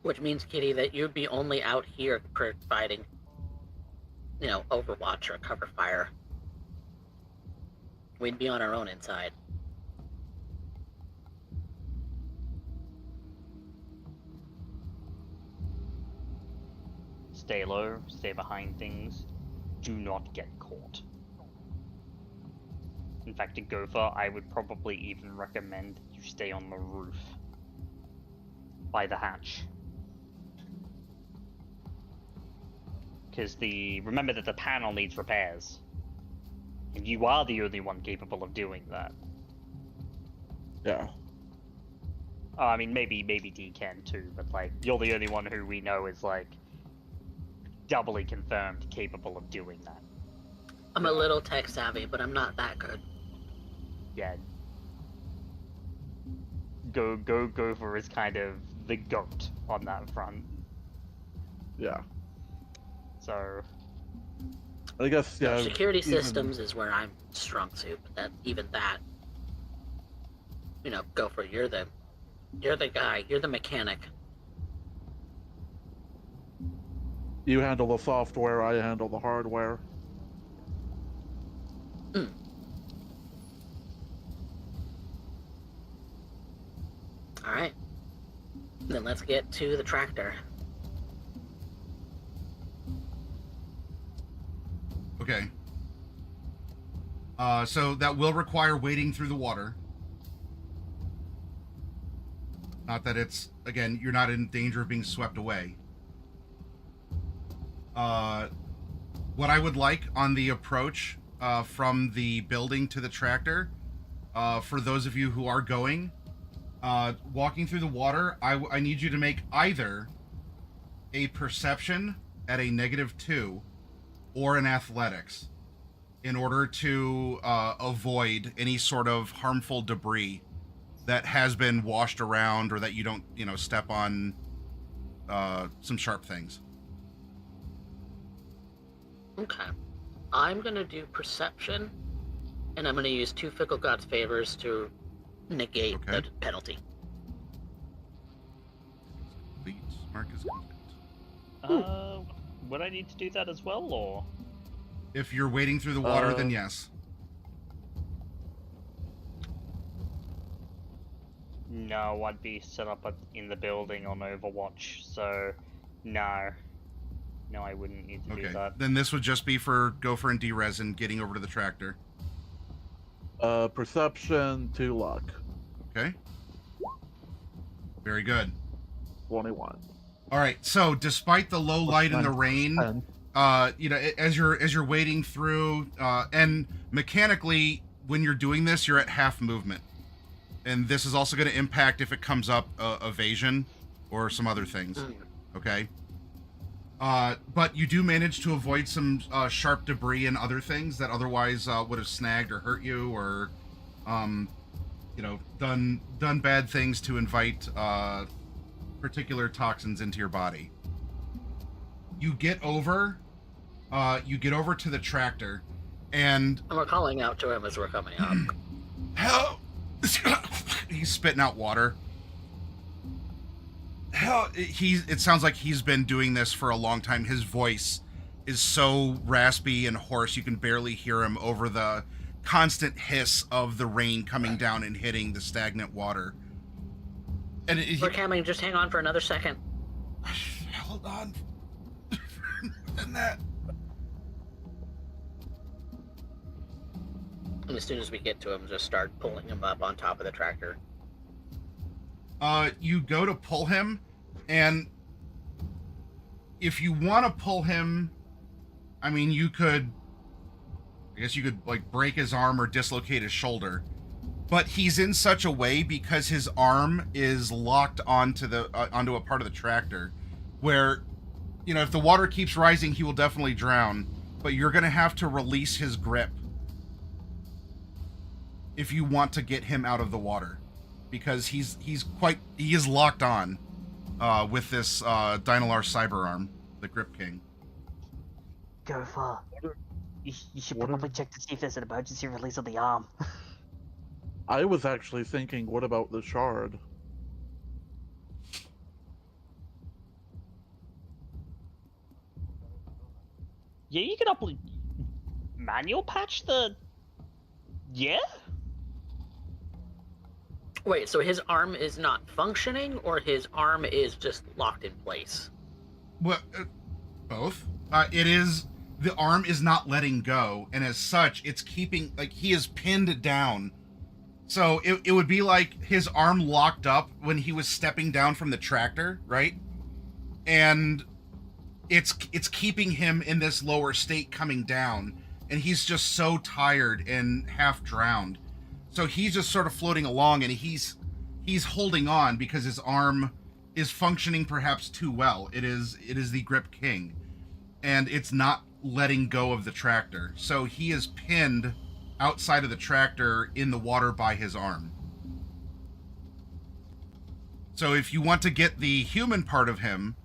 B: Which means, Kitty, that you'd be only out here providing, overwatch or cover fire. We'd be on our own inside.
A: Stay low, stay behind things. Do not get caught. In fact, to Gopher, I would probably even recommend you stay on the roof. By the hatch. Because remember that the panel needs repairs. And you are the only one capable of doing that.
E: Yeah.
A: Oh, I mean, maybe D can too, but like, you're the only one who we know is like, doubly confirmed capable of doing that.
B: I'm a little tech savvy, but I'm not that good.
A: Yeah. Gopher is kind of the goat on that front.
E: Yeah.
A: So
E: I guess,
B: No,
E: yeah.
B: security
E: even-
B: systems is where I'm strong suit, but that, go for it. You're the guy. You're the mechanic.
E: You handle the software, I handle the hardware.
B: All right. Then let's get to the tractor.
C: Okay. So that will require wading through the water. Not that it's, again, you're not in danger of being swept away. What I would like on the approach from the building to the tractor, for those of you who are going, walking through the water, I need you to make either a perception at a -2 or an athletics in order to avoid any sort of harmful debris that has been washed around, or that you don't, step on some sharp things.
B: Okay. I'm going to do perception, and I'm going to use 2 Fickle God's favors to negate
C: Okay.
B: the penalty.
C: Complete. Mark is complete.
A: Would I need to do that as well, or?
C: If you're wading through the water, then yes.
A: No, I'd be set up in the building on Overwatch, so no. No, I wouldn't need to do
C: Okay.
A: that.
C: Then this would just be for Gopher and D-Res and getting over to the tractor.
E: Perception, 2 luck.
C: Okay. Very good.
E: 21.
C: All right. So despite the low light and the rain,
E: 10.
C: as you're wading through, and mechanically, when you're doing this, you're at half movement, and this is also going to impact if it comes up evasion or some other things. Okay. But you do manage to avoid some sharp debris and other things that otherwise would have snagged or hurt you, or done bad things to invite particular toxins into your body. You get over to the tractor, and
B: And we're calling out to him as we're coming up.
C: hell, he's spitting out water. Hell, it sounds like he's been doing this for a long time. His voice is so raspy and hoarse, you can barely hear him over the constant hiss of the rain coming down and hitting the stagnant water. And
B: We're coming. Just hang on for another second.
C: hold on. And that.
B: And as soon as we get to him, just start pulling him up on top of the tractor.
C: You go to pull him, and if you want to pull him, I mean, I guess you could like break his arm or dislocate his shoulder, but he's in such a way because his arm is locked onto a part of the tractor where, if the water keeps rising, he will definitely drown, but you're going to have to release his grip if you want to get him out of the water, because he is locked on with this Dynalar cyber arm, the Grip King.
G: Go far. You should
E: What
G: probably check to see if there's an emergency release on the arm.
E: I was actually thinking, what about the shard?
A: Yeah, you could manual patch the. Yeah.
B: Wait, so his arm is not functioning, or his arm is just locked in place?
C: Well, both. The arm is not letting go, and as such, it's keeping, like, he is pinned down. So it would be like his arm locked up when he was stepping down from the tractor, right? And it's keeping him in this lower state coming down, and he's just so tired and half drowned. So he's just sort of floating along, and he's holding on because his arm is functioning perhaps too well. It is the Grip King, and it's not letting go of the tractor. So he is pinned outside of the tractor in the water by his arm. So if you want to get the human part of him,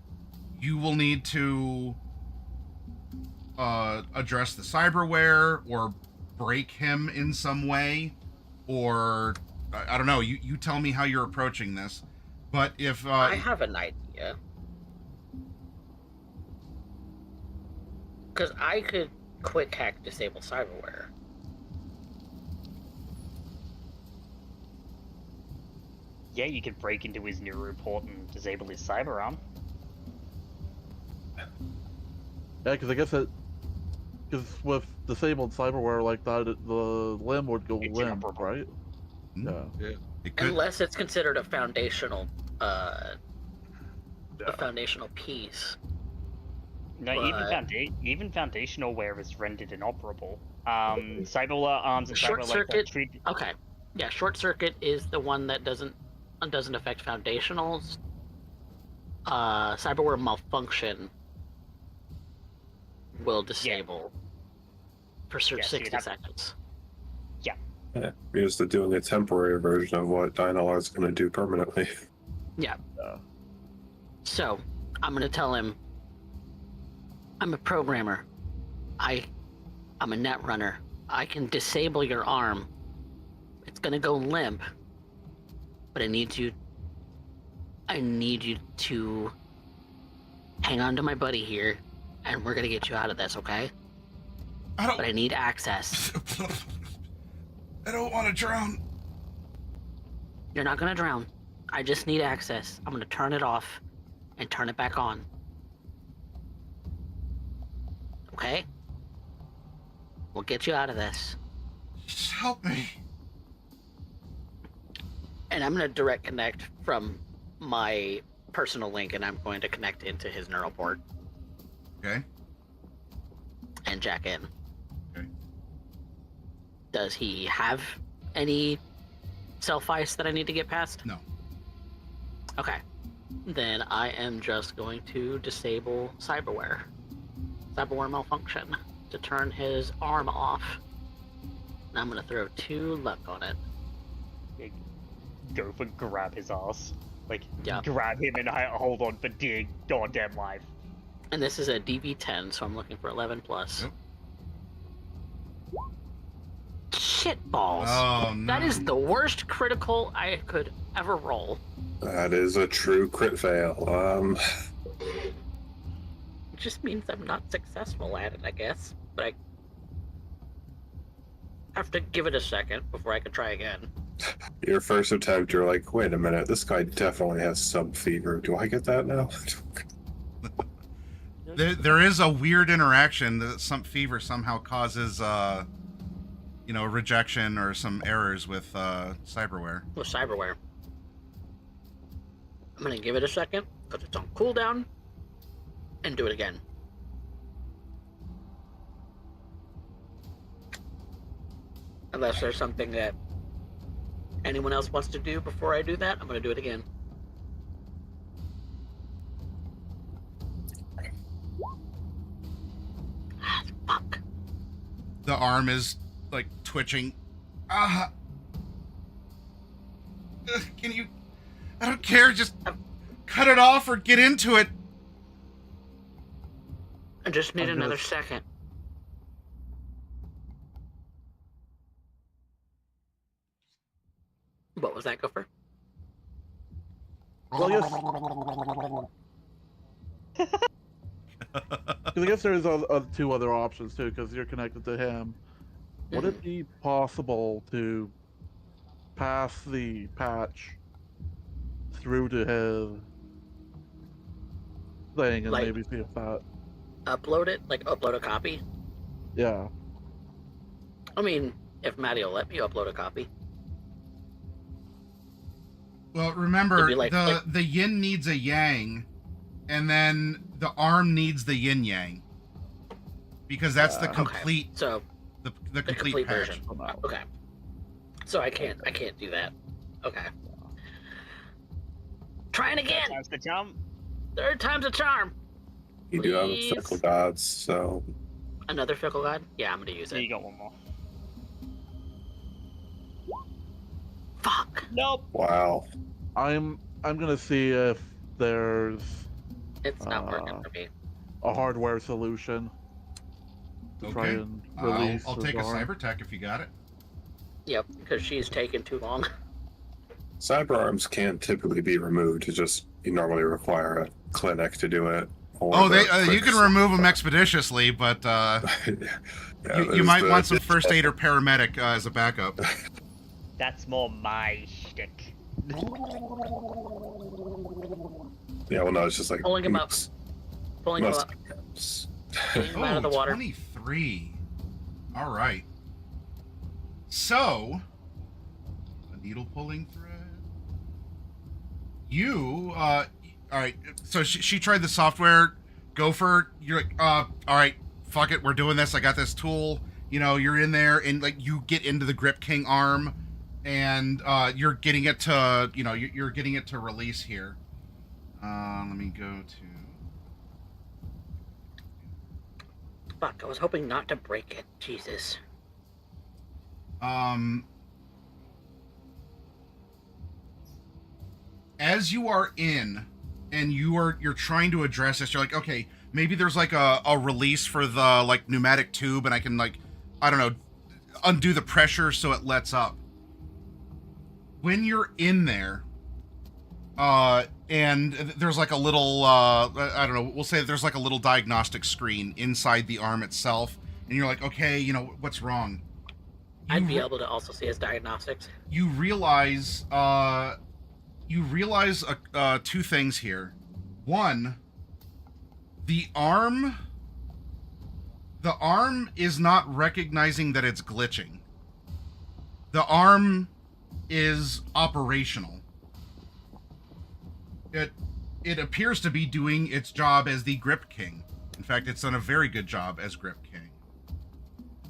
C: you will need to address the cyberware or break him in some way, or I don't know. You tell me how you're approaching this. But if
B: I have an idea. Because I could quick hack disable cyberware.
G: Yeah, you could break into his new report and disable his cyber arm.
E: Yeah, because I guess because with disabled cyberware like that, the limb would go
G: It's
E: limp,
G: inoperable.
E: right?
C: Hmm.
E: Yeah.
C: it could,
B: Unless it's considered a foundational, a foundational piece.
G: No,
B: But-
G: even foundational wear is rendered inoperable. Cyberware arms and
B: Short
G: cyber
B: circuit-
G: treat.
B: Okay. Yeah, short circuit is the one that doesn't affect foundationals. Cyberware malfunction will disable for
G: Yeah, so you'd
B: 60
G: have-
B: seconds.
D: Yeah, we're just doing a temporary version of what Dynalar is going to do permanently.
B: So, I'm gonna tell him I'm a programmer. I'm a net runner. I can disable your arm. It's gonna go limp. But I need you to hang on to my buddy here, and we're gonna get you out of this, okay?
C: I
B: But I need access.
C: I don't want to drown.
B: You're not gonna drown. I just need access. I'm gonna turn it off and turn it back on. Okay? We'll get you out of this.
C: Just help me.
B: And I'm gonna direct connect from my personal link, and I'm going to connect into his neural port
C: Okay.
B: and jack in.
C: Okay.
B: Does he have any self-ice that I need to get past?
C: No.
B: Okay. Then I am just going to disable cyberware malfunction to turn his arm off. And I'm gonna throw 2 luck on it.
G: Go for grab his ass. Like,
B: Yeah.
G: grab him and hold on for dear goddamn life.
B: And this is a DV10, so I'm looking for 11 plus.
C: Yep.
B: Shit balls.
C: Oh no.
B: That is the worst critical I could ever roll.
D: That is a true crit fail.
B: It just means I'm not successful at it, I guess. But I have to give it a second before I can try again.
D: Your first attempt, you're like, wait a minute, this guy definitely has sub fever. Do I get that now?
C: There is a weird interaction that some fever somehow causes, rejection or some errors with cyberware.
B: With cyberware. I'm gonna give it a second, because it's on cooldown, and do it again. Unless there's something that anyone else wants to do before I do that, I'm gonna do it again. Ah, fuck.
C: The arm is like twitching. Can you? I don't care. Just cut it off or get into it.
B: I just need
E: I'm gonna-
B: another second. What was that, Gopher?
E: Well, yes. Because I guess there's 2 other options too, because you're connected to him. Would it be possible to pass the patch through to his thing and
B: Like-
E: maybe see if that?
B: Upload it? Like, upload a copy?
E: Yeah.
B: I mean, if Maddie will let me upload a copy.
C: Well, remember
B: It'd be like-
C: the yin needs a yang, and then the arm needs the yin yang, because that's the
E: Okay.
C: complete
B: So,
C: the
B: the
C: complete patch.
B: version.
E: Come out.
B: Okay. So I can't do that. Okay. Trying again!
G: That's the jump.
B: 3rd time's a charm!
D: You do have
B: Please.
D: fickle gods, so
B: Another fickle god? Yeah, I'm gonna use
G: So you
B: it.
G: got one more.
B: Fuck!
G: Nope.
D: wow.
E: I'm gonna see if there's
B: It's not working for me.
E: a hardware solution. try
C: Okay.
E: and release
C: I'll
E: his
C: take a
E: arm.
C: cyber tech if you got it.
B: Yep, because she's taking too long.
D: Cyber arms can't typically be removed. You normally require a clinic to do it.
C: Oh, you can remove them expeditiously, but you might want some first aid or paramedic as a backup.
G: That's more my shtick.
D: Yeah, well, no, it's just like
B: Pulling him up. Pulling him
D: Must-
B: up. Pulling him out of the water.
C: 23. All right. So, a needle pulling thread. All right. So she tried the software. Gopher, you're like, all right, fuck it, we're doing this. I got this tool. You know, you're in there, and like you get into the Grip King arm, and you're getting it to, you're getting it to release here. Let me go to.
B: Fuck, I was hoping not to break it. Jesus.
C: As you are in, and you're trying to address this, you're like, okay, maybe there's like a release for the like pneumatic tube, and I can like, I don't know, undo the pressure so it lets up. When you're in there, and there's like a little, I don't know, we'll say there's like a little diagnostic screen inside the arm itself, and you're like, okay, what's wrong?
B: I'd be able to also see his diagnostics.
C: You realize two things here. One, the arm is not recognizing that it's glitching. The arm is operational. It appears to be doing its job as the Grip King. In fact, it's done a very good job as Grip King.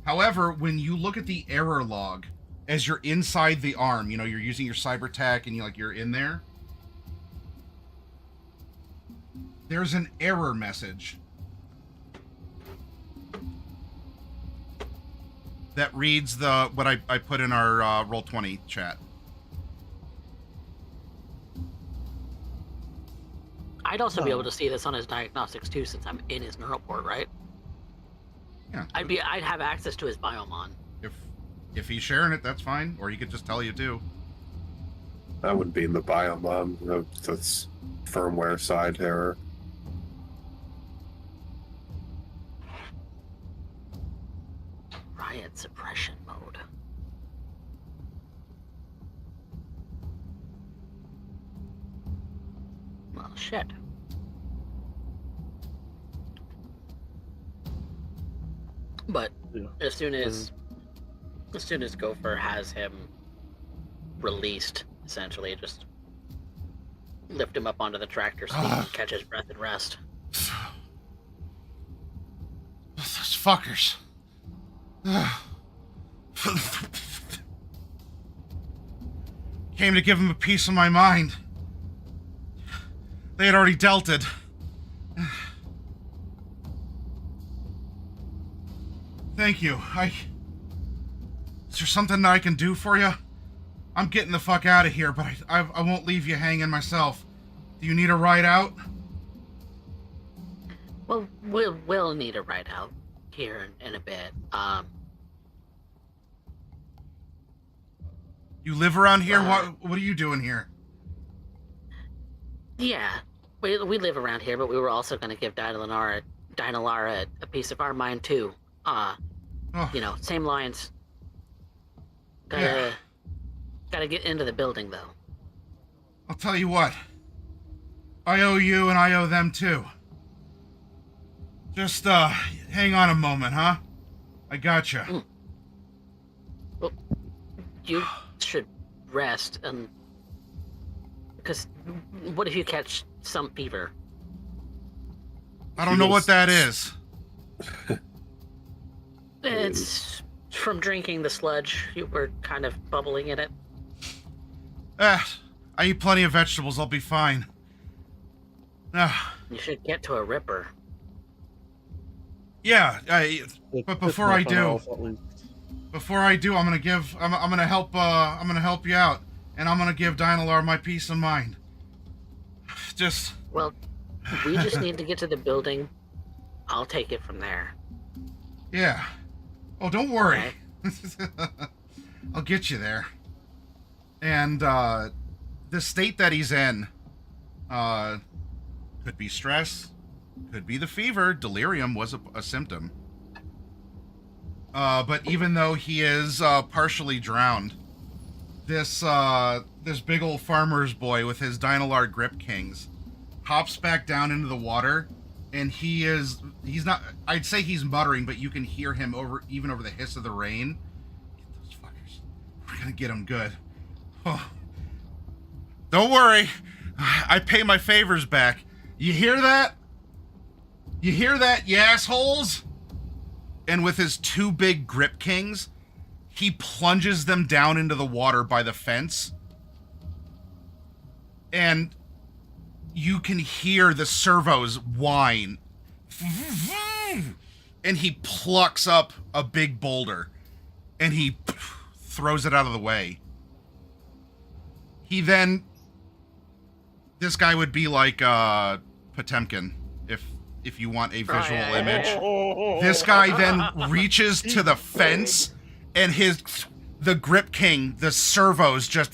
C: However, when you look at the error log as you're inside the arm, you're using your cyber tech and you're in there, there's an error message that reads what I put in our Roll20 chat.
B: I'd also be able to see this on his diagnostics too, since I'm in his neural port, right?
C: Yeah.
B: I'd have access to his biomon.
C: If he's sharing it, that's fine. Or he could just tell you too.
D: That would be in the biomon. That's firmware side error.
B: Riot suppression mode. Well, shit. But as soon as Gopher has him released, essentially, just lift him up onto the tractor so he can catch his breath and rest.
C: Those fuckers. Came to give him a piece of my mind. They had already dealt it. Thank you. Is there something that I can do for you? I'm getting the fuck out of here, but I won't leave you hanging myself. Do you need a ride out?
B: Well, we'll need a ride out here in a bit.
C: You live around here? What are you doing here?
B: Yeah, we live around here, but we were also going to give Dynalara a piece of our mind too. Same lines. Gotta get into the building though.
C: I'll tell you what. I owe you and I owe them too. Just hang on a moment, huh? I gotcha.
B: Well, you should rest, and because what if you catch some fever?
C: I don't know what that is.
B: It's from drinking the sludge. You were kind of bubbling in it.
C: I eat plenty of vegetables. I'll be fine.
B: You should get to a ripper.
C: Yeah, but before I do, I'm gonna help you out, and I'm gonna give Dynalar my peace of mind.
B: Well, we just need to get to the building. I'll take it from there.
C: Yeah. Oh, don't worry. I'll get you there. And the state that he's in could be stress, could be the fever. Delirium was a symptom. But even though he is partially drowned, this big old farmer's boy with his Dynalar Grip Kings hops back down into the water, and he's not, I'd say he's muttering, but you can hear him even over the hiss of the rain. Get those fuckers. We're gonna get them good. Oh. Don't worry. I pay my favors back. You hear that? You hear that, you assholes? And with his 2 big Grip Kings, he plunges them down into the water by the fence. And you can hear the servos whine. And he plucks up a big boulder. And he throws it out of the way. He then... This guy would be like Potemkin, if you want a visual image. This guy then reaches to the fence, and the Grip King, the servos just...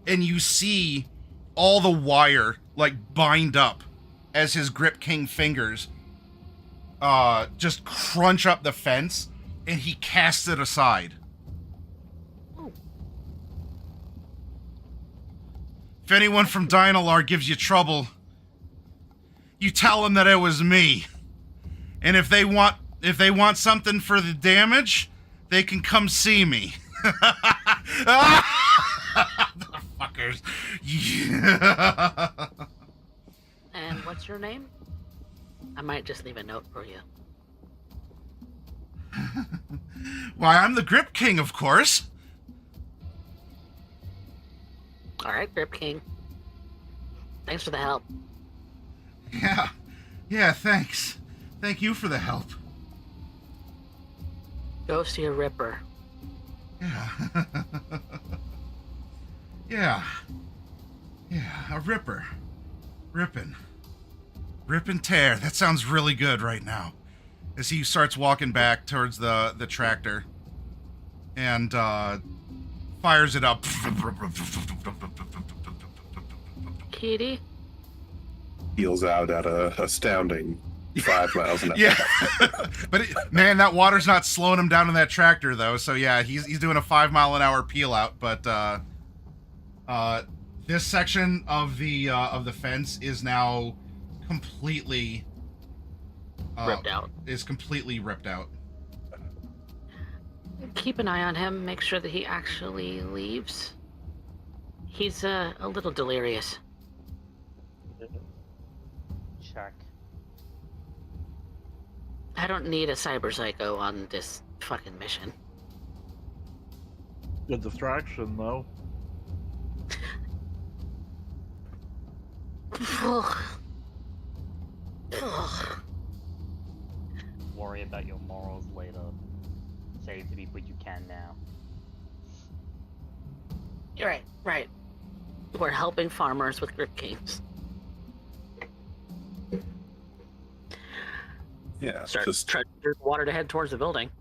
C: And you see all the wire, like, bind up as his Grip King fingers just crunch up the fence, and he casts it aside. If anyone from Dynalar gives you trouble, you tell them that it was me. And if they want something for the damage, they can come see me. The fuckers. Yeah.
B: And what's your name? I might just leave a note for you.
C: Why, I'm the Grip King, of course.
B: All right, Grip King. Thanks for the help.
C: Yeah, thanks. Thank you for the help.
B: Go see a Ripper.
C: Yeah. Yeah, a Ripper. Rippin'. Rip and tear. That sounds really good right now. As he starts walking back towards the tractor. And, fires it up.
B: Kitty?
D: Heels out at a astounding 5 miles an hour.
C: Yeah. But, man, that water's not slowing him down in that tractor, though. So, yeah, he's doing a 5 mile an hour peel out. But, this section of the fence is now completely...
B: ripped out.
C: Is completely ripped out.
B: Keep an eye on him. Make sure that he actually leaves. He's a little delirious.
A: Check.
B: I don't need a cyber psycho on this fucking mission.
E: Good distraction, though.
A: Worry about your morals later. Save the people you can now.
B: You're right, right. We're helping farmers with Grip Kings.
D: Yeah,
B: Start
D: just
B: treading water to head towards the building.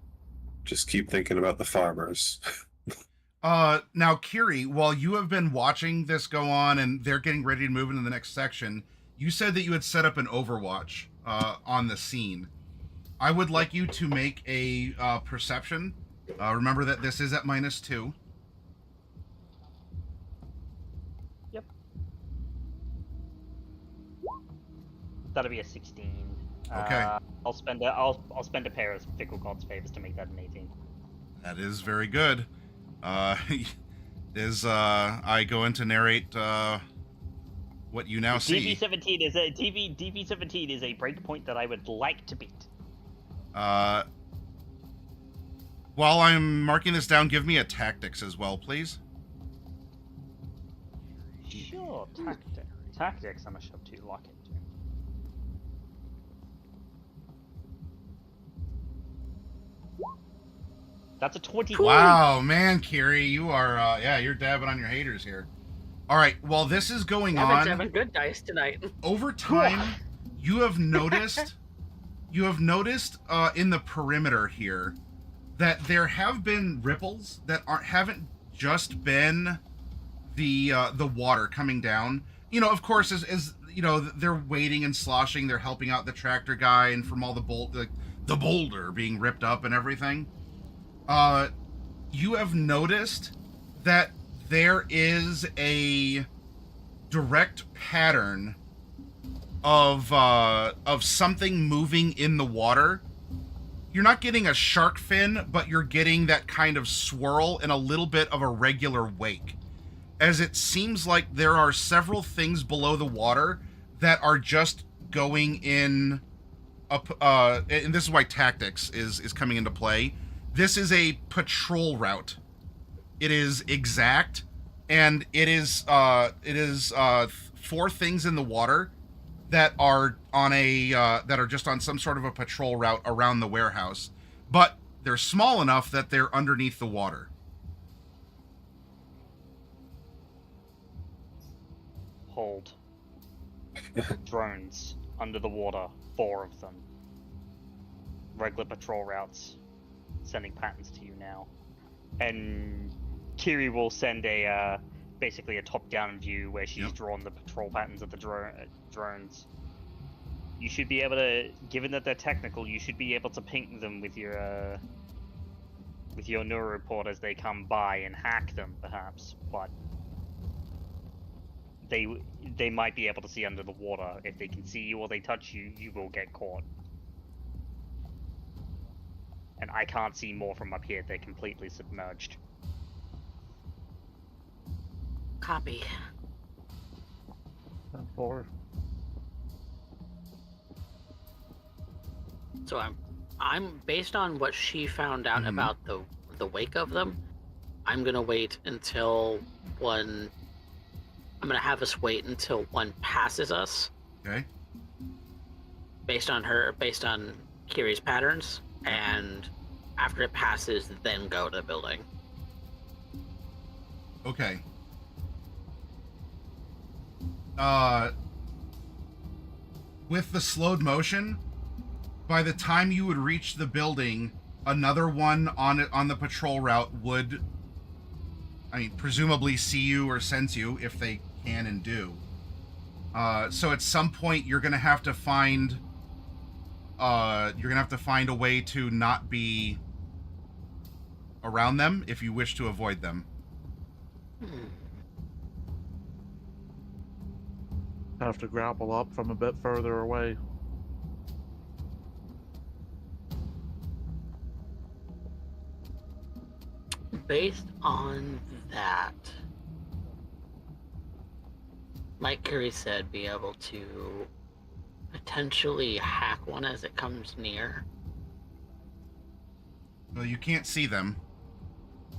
D: just keep thinking about the farmers.
C: Now, Kiri, while you have been watching this go on and they're getting ready to move into the next section, you said that you had set up an Overwatch on the scene. I would like you to make a perception. Remember that this is at -2.
A: Yep. That'll be a 16.
C: Okay.
A: I'll spend a pair of Fickle God's favors to make that an 18.
C: That is very good. I go in to narrate what you now see.
A: DV17 is DV17 is a breakpoint that I would like to beat.
C: While I'm marking this down, give me a tactics as well, please.
A: Sure, tactics. I'm a shove 2 lock into. That's a 20.
C: Wow, man, Kiri, you are you're dabbing on your haters here. All right, while this is going
B: Evan's
C: on,
B: having good dice tonight.
C: over time, you have noticed you have noticed in the perimeter here that there have been ripples that haven't just been the water coming down. You know, of course, as you know, they're wading and sloshing, they're helping out the tractor guy, and from all the boulder being ripped up and everything. You have noticed that there is a direct pattern of something moving in the water. You're not getting a shark fin, but you're getting that kind of swirl and a little bit of a regular wake, as it seems like there are several things below the water that are just going in up, and this is why tactics is coming into play. This is a patrol route. It is exact, and it is 4 things in the water that are on that are just on some sort of a patrol route around the warehouse, but they're small enough that they're underneath the water.
G: Hold. Drones under the water, 4 of them. Regular patrol routes, sending patterns to you now. And Kiri will send basically a top-down view where she's drawn the patrol patterns of the drones. You should be able to, given that they're technical, you should be able to ping them with your neuroport as they come by and hack them, perhaps. But they might be able to see under the water. If they can see you or they touch you, you will get caught. And I can't see more from up here. They're completely submerged.
B: Copy.
E: 4.
B: So I'm based on what she found out about the wake of them. I'm gonna wait until one. I'm gonna have us wait until one passes us.
C: Okay.
B: Based on Kiri's patterns, and after it passes, then go to the building.
C: Okay. With the slowed motion, by the time you would reach the building, another one on the patrol route would, presumably see you or sense you if they can and do. So at some point you're gonna have to find a way to not be around them if you wish to avoid them.
E: Have to grapple up from a bit further away.
B: Based on that, like Curry said, be able to potentially hack one as it comes near.
C: Well, you can't see them.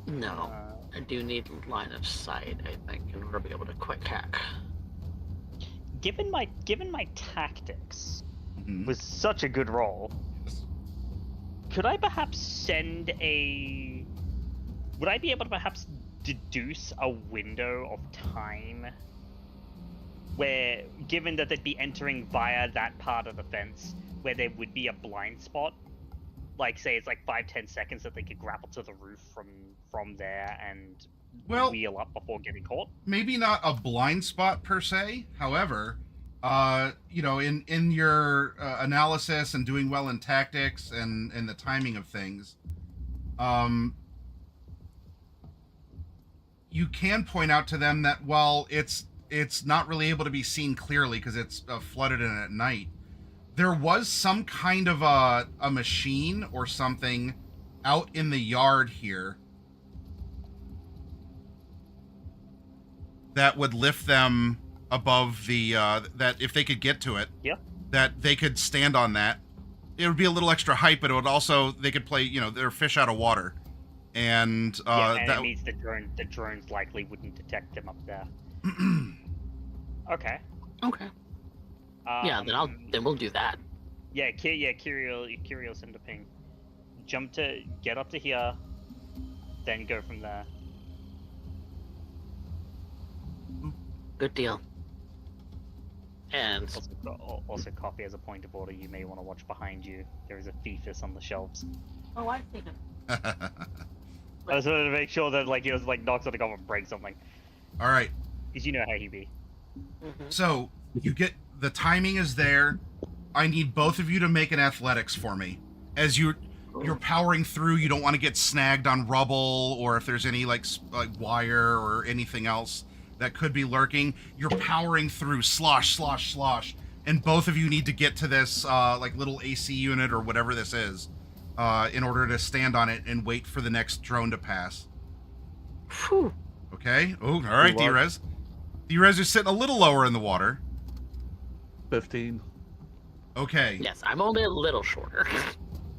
B: No, I do need line of sight, I think, in order to be able to quick hack.
G: Given my tactics
C: Mhm.
G: was such a good roll,
C: Yes.
G: could I perhaps send a... Would I be able to perhaps deduce a window of time where, given that they'd be entering via that part of the fence, where there would be a blind spot? Like, say it's like 5-10 seconds that they could grapple to the roof from there and wheel up before getting caught?
C: Maybe not a blind spot per se. However, in your analysis and doing well in tactics and the timing of things, you can point out to them that while it's not really able to be seen clearly because it's flooded in at night, there was some kind of a machine or something out in the yard here that would lift them above the that if they could get to it, that they could stand on that. It would be a little extra height, but it would also, they could play, they're fish out of water. And
G: it means the drones likely wouldn't detect them up there. Okay.
B: Yeah, then we'll do that.
G: Yeah, Kiri will send a ping. Get up to here, then go from there.
B: Good deal. And
A: Also, coffee as a point of order, you may want to watch behind you. There is a Thiefus on the shelves.
B: oh, I think
A: I just wanted to make sure that like he was like knocks on the cover and breaks something,
C: All right.
A: because you know how he be.
C: So you get the timing is there. I need both of you to make an athletics for me. As you're powering through, you don't want to get snagged on rubble or if there's any like wire or anything else that could be lurking. You're powering through, slosh, slosh, slosh, and both of you need to get to this like little AC unit or whatever this is in order to stand on it and wait for the next drone to pass.
B: Whew.
C: Okay. Oh, all right,
E: Good luck.
C: D-Rez. D-Rez is sitting a little lower in the water.
E: 15.
C: Okay.
B: Yes, I'm only a little shorter.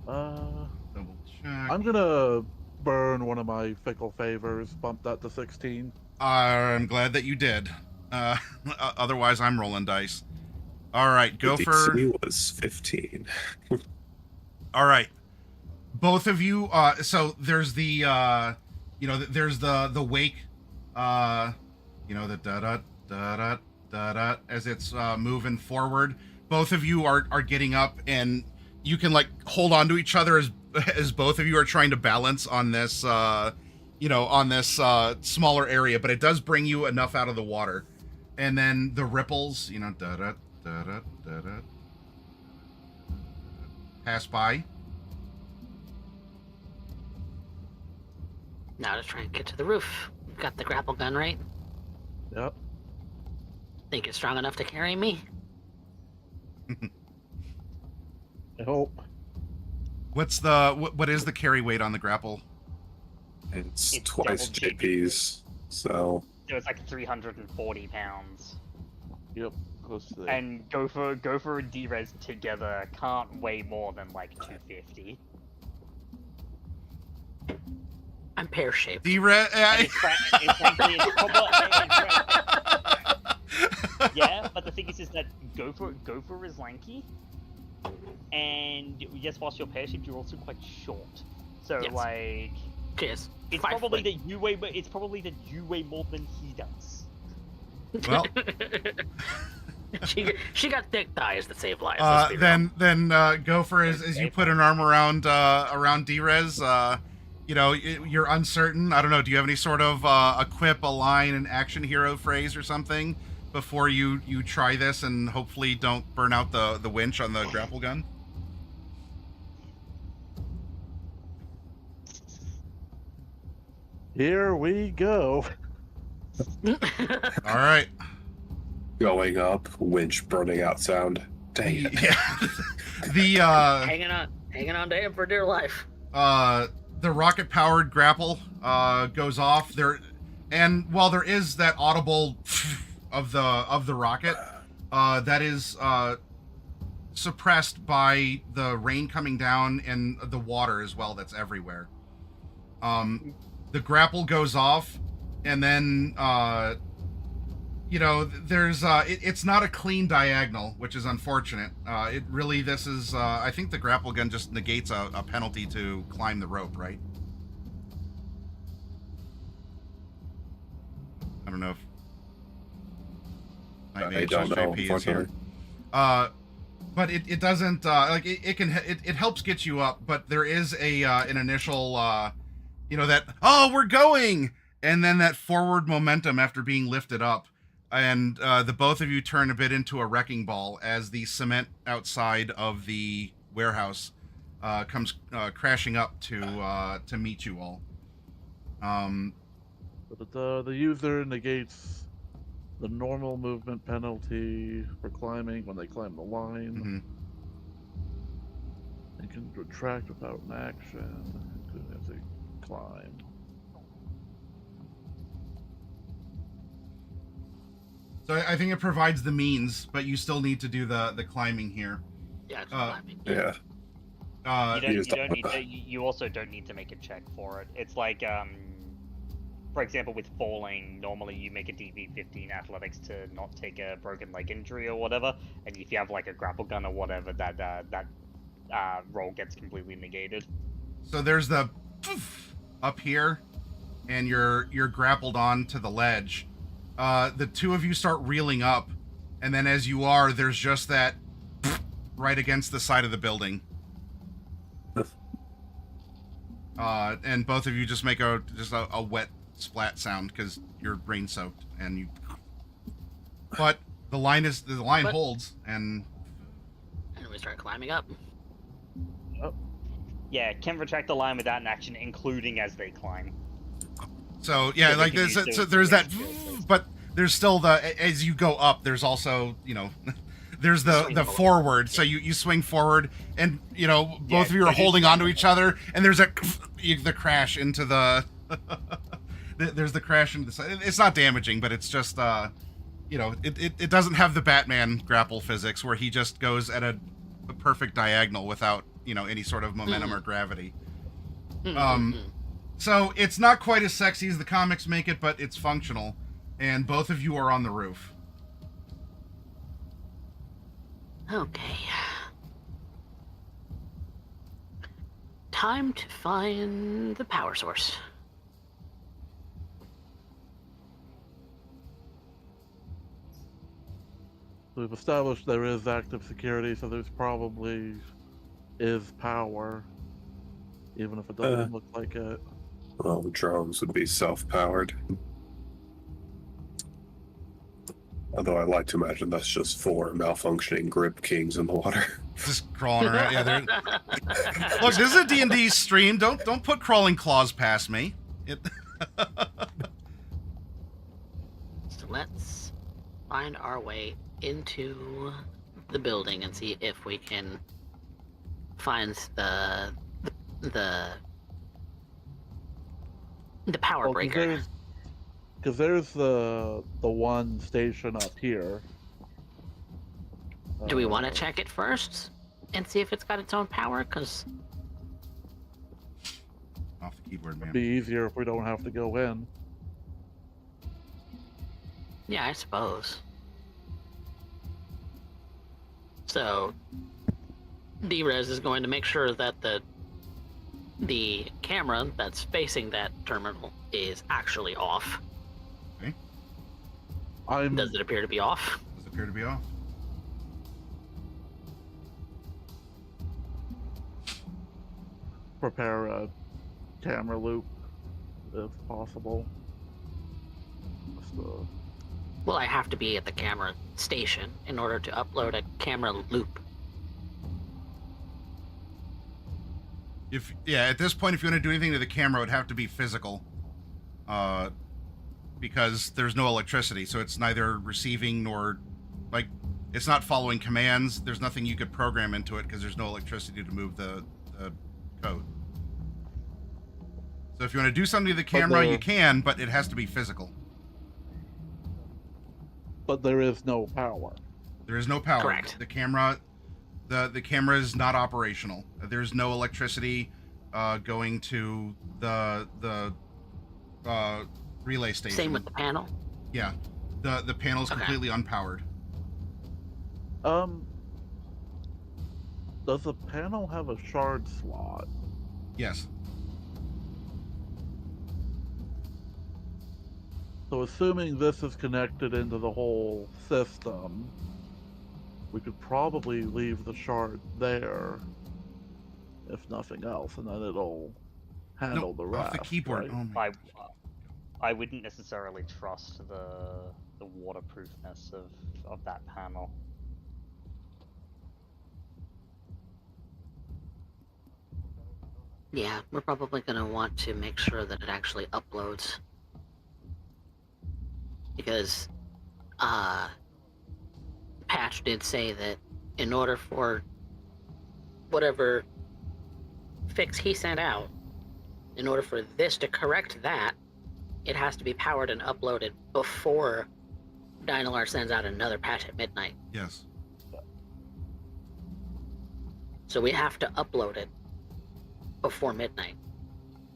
C: Double check.
E: I'm gonna burn one of my fickle favors, bump that to 16.
C: I'm glad that you did. Otherwise, I'm rolling dice. All right,
D: The
C: Gopher.
D: DC was 15.
C: All right, both of you. So there's the, there's the wake. The da da da da da da as it's moving forward. Both of you are getting up, and you can like hold on to each other as both of you are trying to balance on this. On this smaller area, but it does bring you enough out of the water. And then the ripples, pass by.
B: Now to try and get to the roof. Got the grapple gun, right?
E: Yep.
B: Think it's strong enough to carry me?
E: I hope.
C: What is the carry weight on the grapple?
D: It's
A: It's
D: twice
A: double
D: JP's, so
A: So it's like 340 pounds.
E: Yep. Close to there.
A: And Gopher and D-Rez together can't weigh more than like 250.
B: I'm pear-shaped.
C: D-Rez.
A: And frankly, it's yeah, but the thing is that Gopher is lanky, and yes, whilst you're pear-shaped, you're also quite short. So
B: Yes.
A: like,
B: Cheers.
A: it's
B: 5
A: probably
B: foot.
A: that you weigh. It's probably that you weigh more than he does.
C: Well,
B: she got thick thighs that save lives. let's be real.
C: then Gopher, as you put an arm around D-Rez, you're uncertain. I don't know. Do you have any sort of a quip, a line, an action hero phrase or something before you try this and hopefully don't burn out the winch on the grapple gun?
E: Here we go.
C: All right.
D: going up, winch burning out sound. Dang it.
C: Yeah. The
B: hanging on to him for dear life.
C: the rocket powered grapple goes off there, and while there is that audible of the rocket, that is suppressed by the rain coming down and the water as well that's everywhere. The grapple goes off, and then there's it's not a clean diagonal, which is unfortunate. This is I think the grapple gun just negates a penalty to climb the rope, right? I don't know if
D: I don't know,
C: JP is here. But it doesn't it helps get you up, but there is an initial that we're going, and then that forward momentum after being lifted up, and the both of you turn a bit into a wrecking ball as the cement outside of the warehouse comes crashing up to meet you all.
E: But the user negates the normal movement penalty for climbing when they climb the line. They can retract without an action as they climb.
C: So I think it provides the means, but you still need to do the climbing here.
B: Yeah, it's climbing.
D: Yeah.
A: You also don't need to make a check for it. It's like for example, with falling, normally you make a DV15 athletics to not take a broken leg injury or whatever, and if you have like a grapple gun or whatever, that roll gets completely negated.
C: So there's the poof up here, and you're grappled on to the ledge. The two of you start reeling up, And then as you are, there's just that right against the side of the building. And both of you just make a wet splat sound because you're rain soaked, and you. But the line holds, and
B: we start climbing up.
A: Yeah, can retract the line without an action, including as they climb.
C: So yeah,
A: So
C: like
A: they can
C: there's
A: use
C: so
A: those
C: there's that,
A: range skills.
C: but there's still as you go up, there's also there's the
B: Swing
C: forward. So you swing forward, and both of you are
A: they do
C: holding
A: swing
C: onto
A: with
C: each other, and there's the crash into the there's the crash into the side. It's not damaging, but it's just it doesn't have the Batman grapple physics where he just goes at a perfect diagonal without any sort of momentum or gravity. So it's not quite as sexy as the comics make it, but it's functional. And both of you are on the roof.
B: Okay. Time to find the power source.
E: We've established there is active security, so there's probably is power, even if it doesn't look like it.
D: Well, the drones would be self-powered. Although I like to imagine that's just 4 malfunctioning grip kings in the water.
C: Just crawling around. Yeah, look, this is a D&D stream. Don't put crawling claws past me.
B: So let's find our way into the building and see if we can find the power breaker.
E: Because there's the one station up here.
B: Do we want to check it first and see if it's got its own power? Because
C: off the keyboard, man.
E: It'd be easier if we don't have to go in.
B: yeah, I suppose. So D-Rez is going to make sure that the camera that's facing that terminal is actually off. Does it appear to be off?
C: Does it appear to be off?
E: Prepare a camera loop, if possible.
B: Well, I have to be at the camera station in order to upload a camera loop.
C: At this point, if you want to do anything to the camera, it would have to be physical. Because there's no electricity, so it's neither receiving nor, it's not following commands. There's nothing you could program into it because there's no electricity to move the code. So if you want to do something to the camera, you can, but it has to be physical.
E: But there is no power.
C: There is no power.
B: Correct.
C: The camera is not operational. There's no electricity going to the relay station.
B: Same with the panel?
C: Yeah. The panel's completely unpowered.
E: Does the panel have a shard slot?
C: Yes.
E: So assuming this is connected into the whole system, we could probably leave the shard there, if nothing else, and then it'll handle the rest.
C: Off the keyboard.
E: Right?
C: Oh my.
A: I wouldn't necessarily trust the waterproofness of that panel.
B: Yeah, we're probably going to want to make sure that it actually uploads. Because, Patch did say that in order for whatever fix he sent out, in order for this to correct that, it has to be powered and uploaded before Dynalar sends out another patch at midnight.
C: Yes.
B: So we have to upload it before midnight.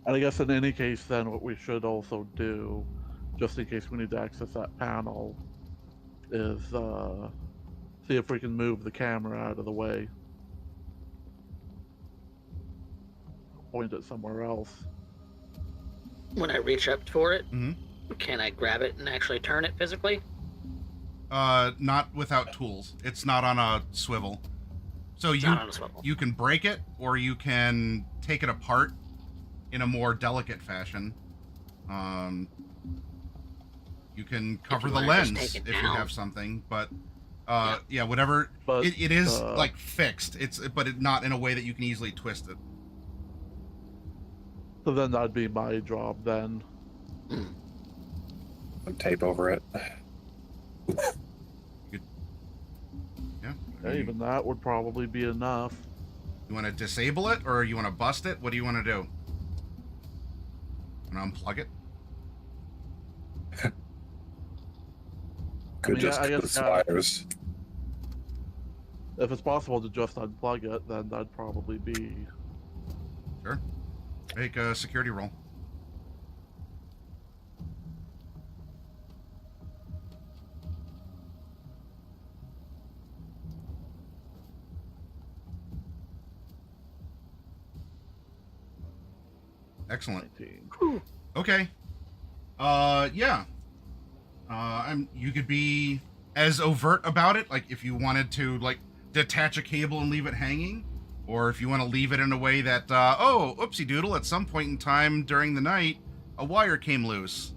E: And I guess in any case, then what we should also do, just in case we need to access that panel, is see if we can move the camera out of the way. Point it somewhere else.
B: When I reach up for it,
C: Mm-hmm.
B: can I grab it and actually turn it physically?
C: Not without tools. It's not on a swivel. So
B: It's not on a swivel.
C: you can break it, or you can take it apart in a more delicate fashion. You can cover
B: you
C: the
B: wanna just
C: lens
B: take
C: if
B: it
C: you
B: down.
C: have something, but yeah, whatever.
E: But,
C: It is like fixed. But it not in a way that you can easily twist it.
E: So then that'd be my job then.
D: Tape over it.
C: Yeah.
E: Yeah, even that would probably be enough.
C: You want to disable it, or you want to bust it? What do you want to do? Want to unplug it?
D: Could just
E: I
D: cut
E: guess
D: the wires.
E: if it's possible to just unplug it, then that'd probably be.
C: Sure. Make a security roll. Excellent.
E: 19.
C: Okay. Yeah. You could be as overt about it, like if you wanted to, like, detach a cable and leave it hanging, or if you want to leave it in a way that, oh, oopsie doodle, at some point in time during the night, a wire came loose.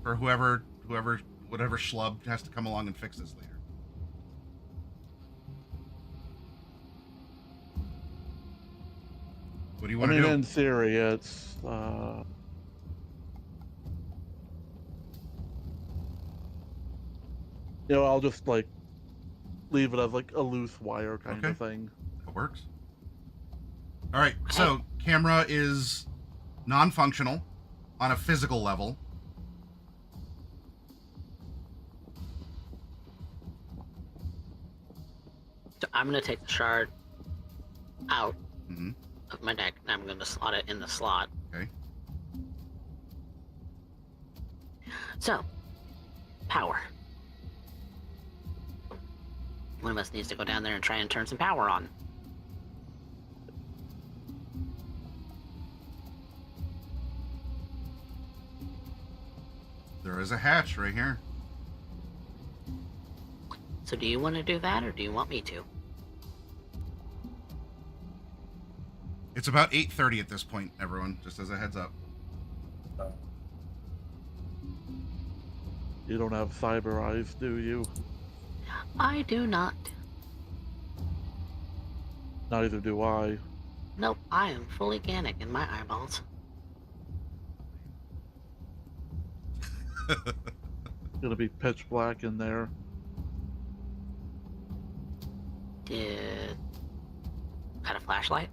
C: For whatever schlub has to come along and fix this later. What do you want to do?
E: In theory, it's. I'll just like leave it as like a loose wire kind of thing.
C: That works. All right, so camera is non-functional on a physical level.
B: So I'm gonna take the shard out
C: Mm-hmm.
B: of my deck, and I'm gonna slot it in the slot.
C: Okay.
B: So, power. One of us needs to go down there and try and turn some power on.
C: There is a hatch right here.
B: So do you want to do that, or do you want me to?
C: It's about 8:30 at this point, everyone, just as a heads up.
E: You don't have cyber eyes, do you?
B: I do not.
E: Neither do I.
B: Nope, I am fully Gannic in my eyeballs.
E: Gonna be pitch black in there.
B: Got a flashlight?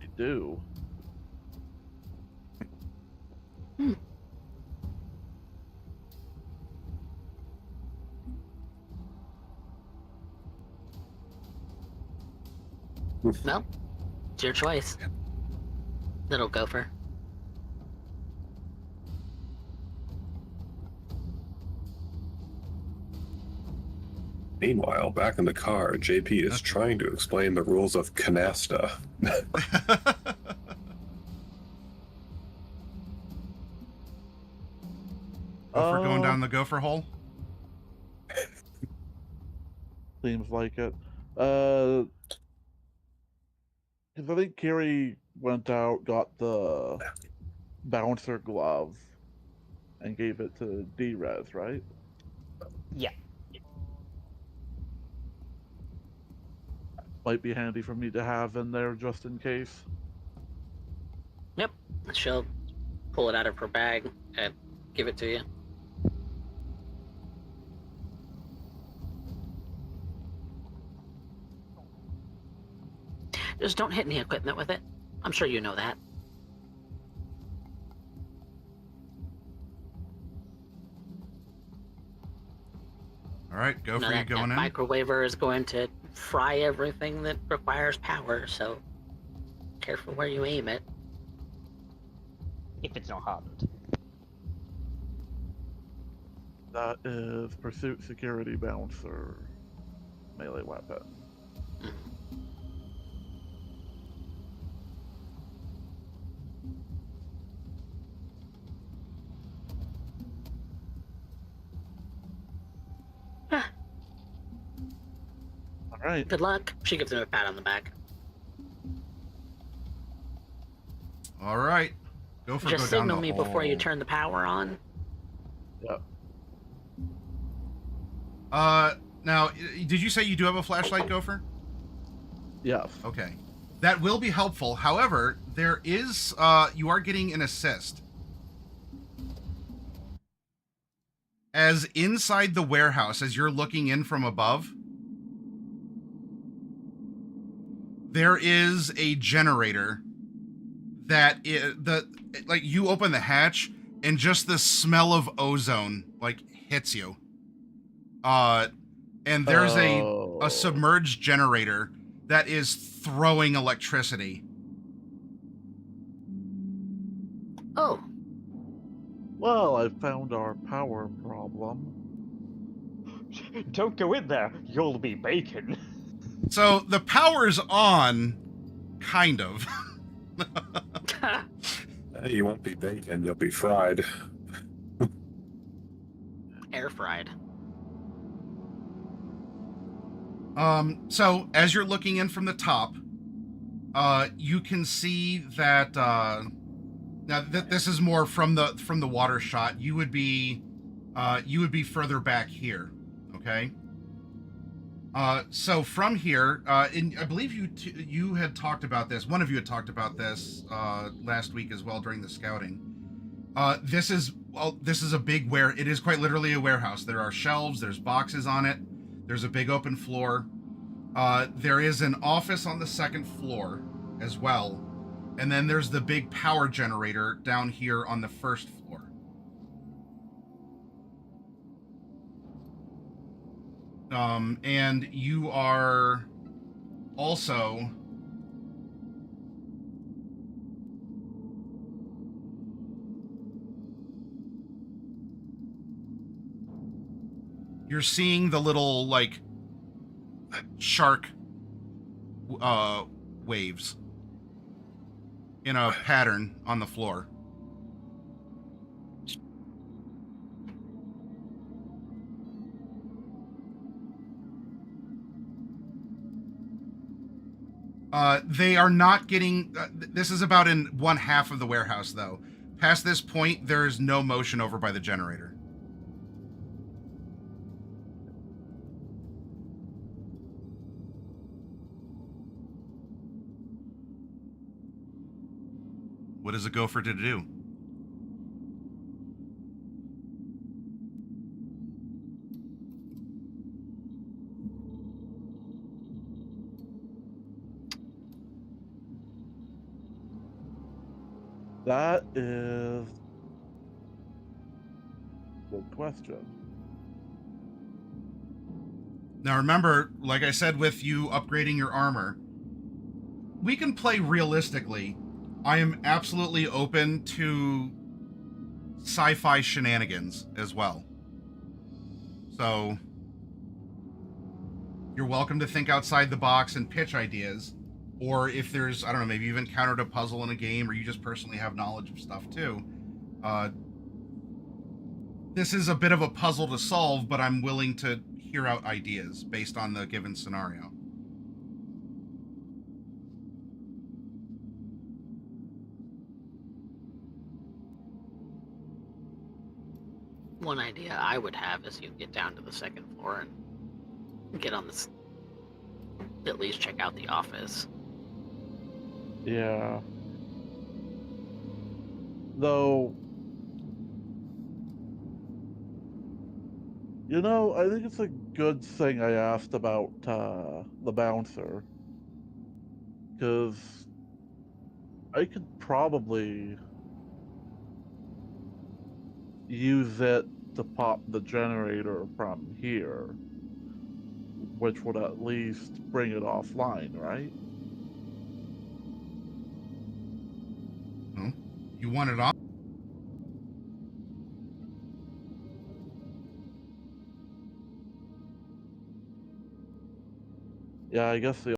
E: I do.
B: Well, it's your choice, little gopher.
D: Meanwhile, back in the car, JP is trying to explain the rules of canasta.
C: Gopher going down the gopher hole?
E: Seems like it. Because I think Kiri went out, got the bouncer glove, and gave it to D-Res, right?
G: Yeah.
E: Might be handy for me to have in there just in case.
B: Yep, she'll pull it out of her bag and give it to you. Just don't hit any equipment with it. I'm sure you know that.
C: All right,
B: You know
C: gopher, you
B: that
C: going in?
B: microwaver is going to fry everything that requires power, so careful where you aim it.
G: If it's not hardened.
E: That is Pursuit Security Bouncer. Melee weapon. Right.
B: Good luck. She gives him a pat on the back.
C: All right. Go for
B: Just
C: go down
B: signal
C: the
B: me before you
C: hall.
B: turn the power on.
E: Yep.
C: Now, did you say you do have a flashlight, Gopher?
E: Yes.
C: Okay. That will be helpful. However, there is, you are getting an assist. As inside the warehouse, as you're looking in from above, there is a generator that like you open the hatch and just the smell of ozone like hits you. And there's a submerged generator that is throwing electricity.
B: Oh,
E: Well, I found our power problem.
A: Don't go in there. You'll be bacon.
C: So the power's on, kind of.
D: You won't be bacon, you'll be fried.
B: air fried.
C: So as you're looking in from the top, you can see that now this is more from the water shot. You would be further back here, okay? So from here, and I believe you had talked about this. One of you had talked about this last week as well during the scouting. This is a big it is quite literally a warehouse. There are shelves. There's boxes on it. There's a big open floor. There is an office on the second floor as well. And then there's the big power generator down here on the first floor. And you are also you're seeing the little like shark waves in a pattern on the floor. They are not getting this is about in one half of the warehouse though. Past this point there is no motion over by the generator. What is a gopher to do?
E: That is a good question.
C: Now remember, like I said with you upgrading your armor, we can play realistically. I am absolutely open to sci-fi shenanigans as well. So you're welcome to think outside the box and pitch ideas. Or if there's, I don't know, maybe you've encountered a puzzle in a game or you just personally have knowledge of stuff too. This is a bit of a puzzle to solve, but I'm willing to hear out ideas based on the given scenario.
B: One idea I would have is you get down to the second floor and get on this. At least check out the office.
E: Yeah. Though, you know, I think it's a good thing I asked about the bouncer. Because I could probably use it to pop the generator from here, which would at least bring it offline, right?
C: You want it on?
E: Yeah, I guess the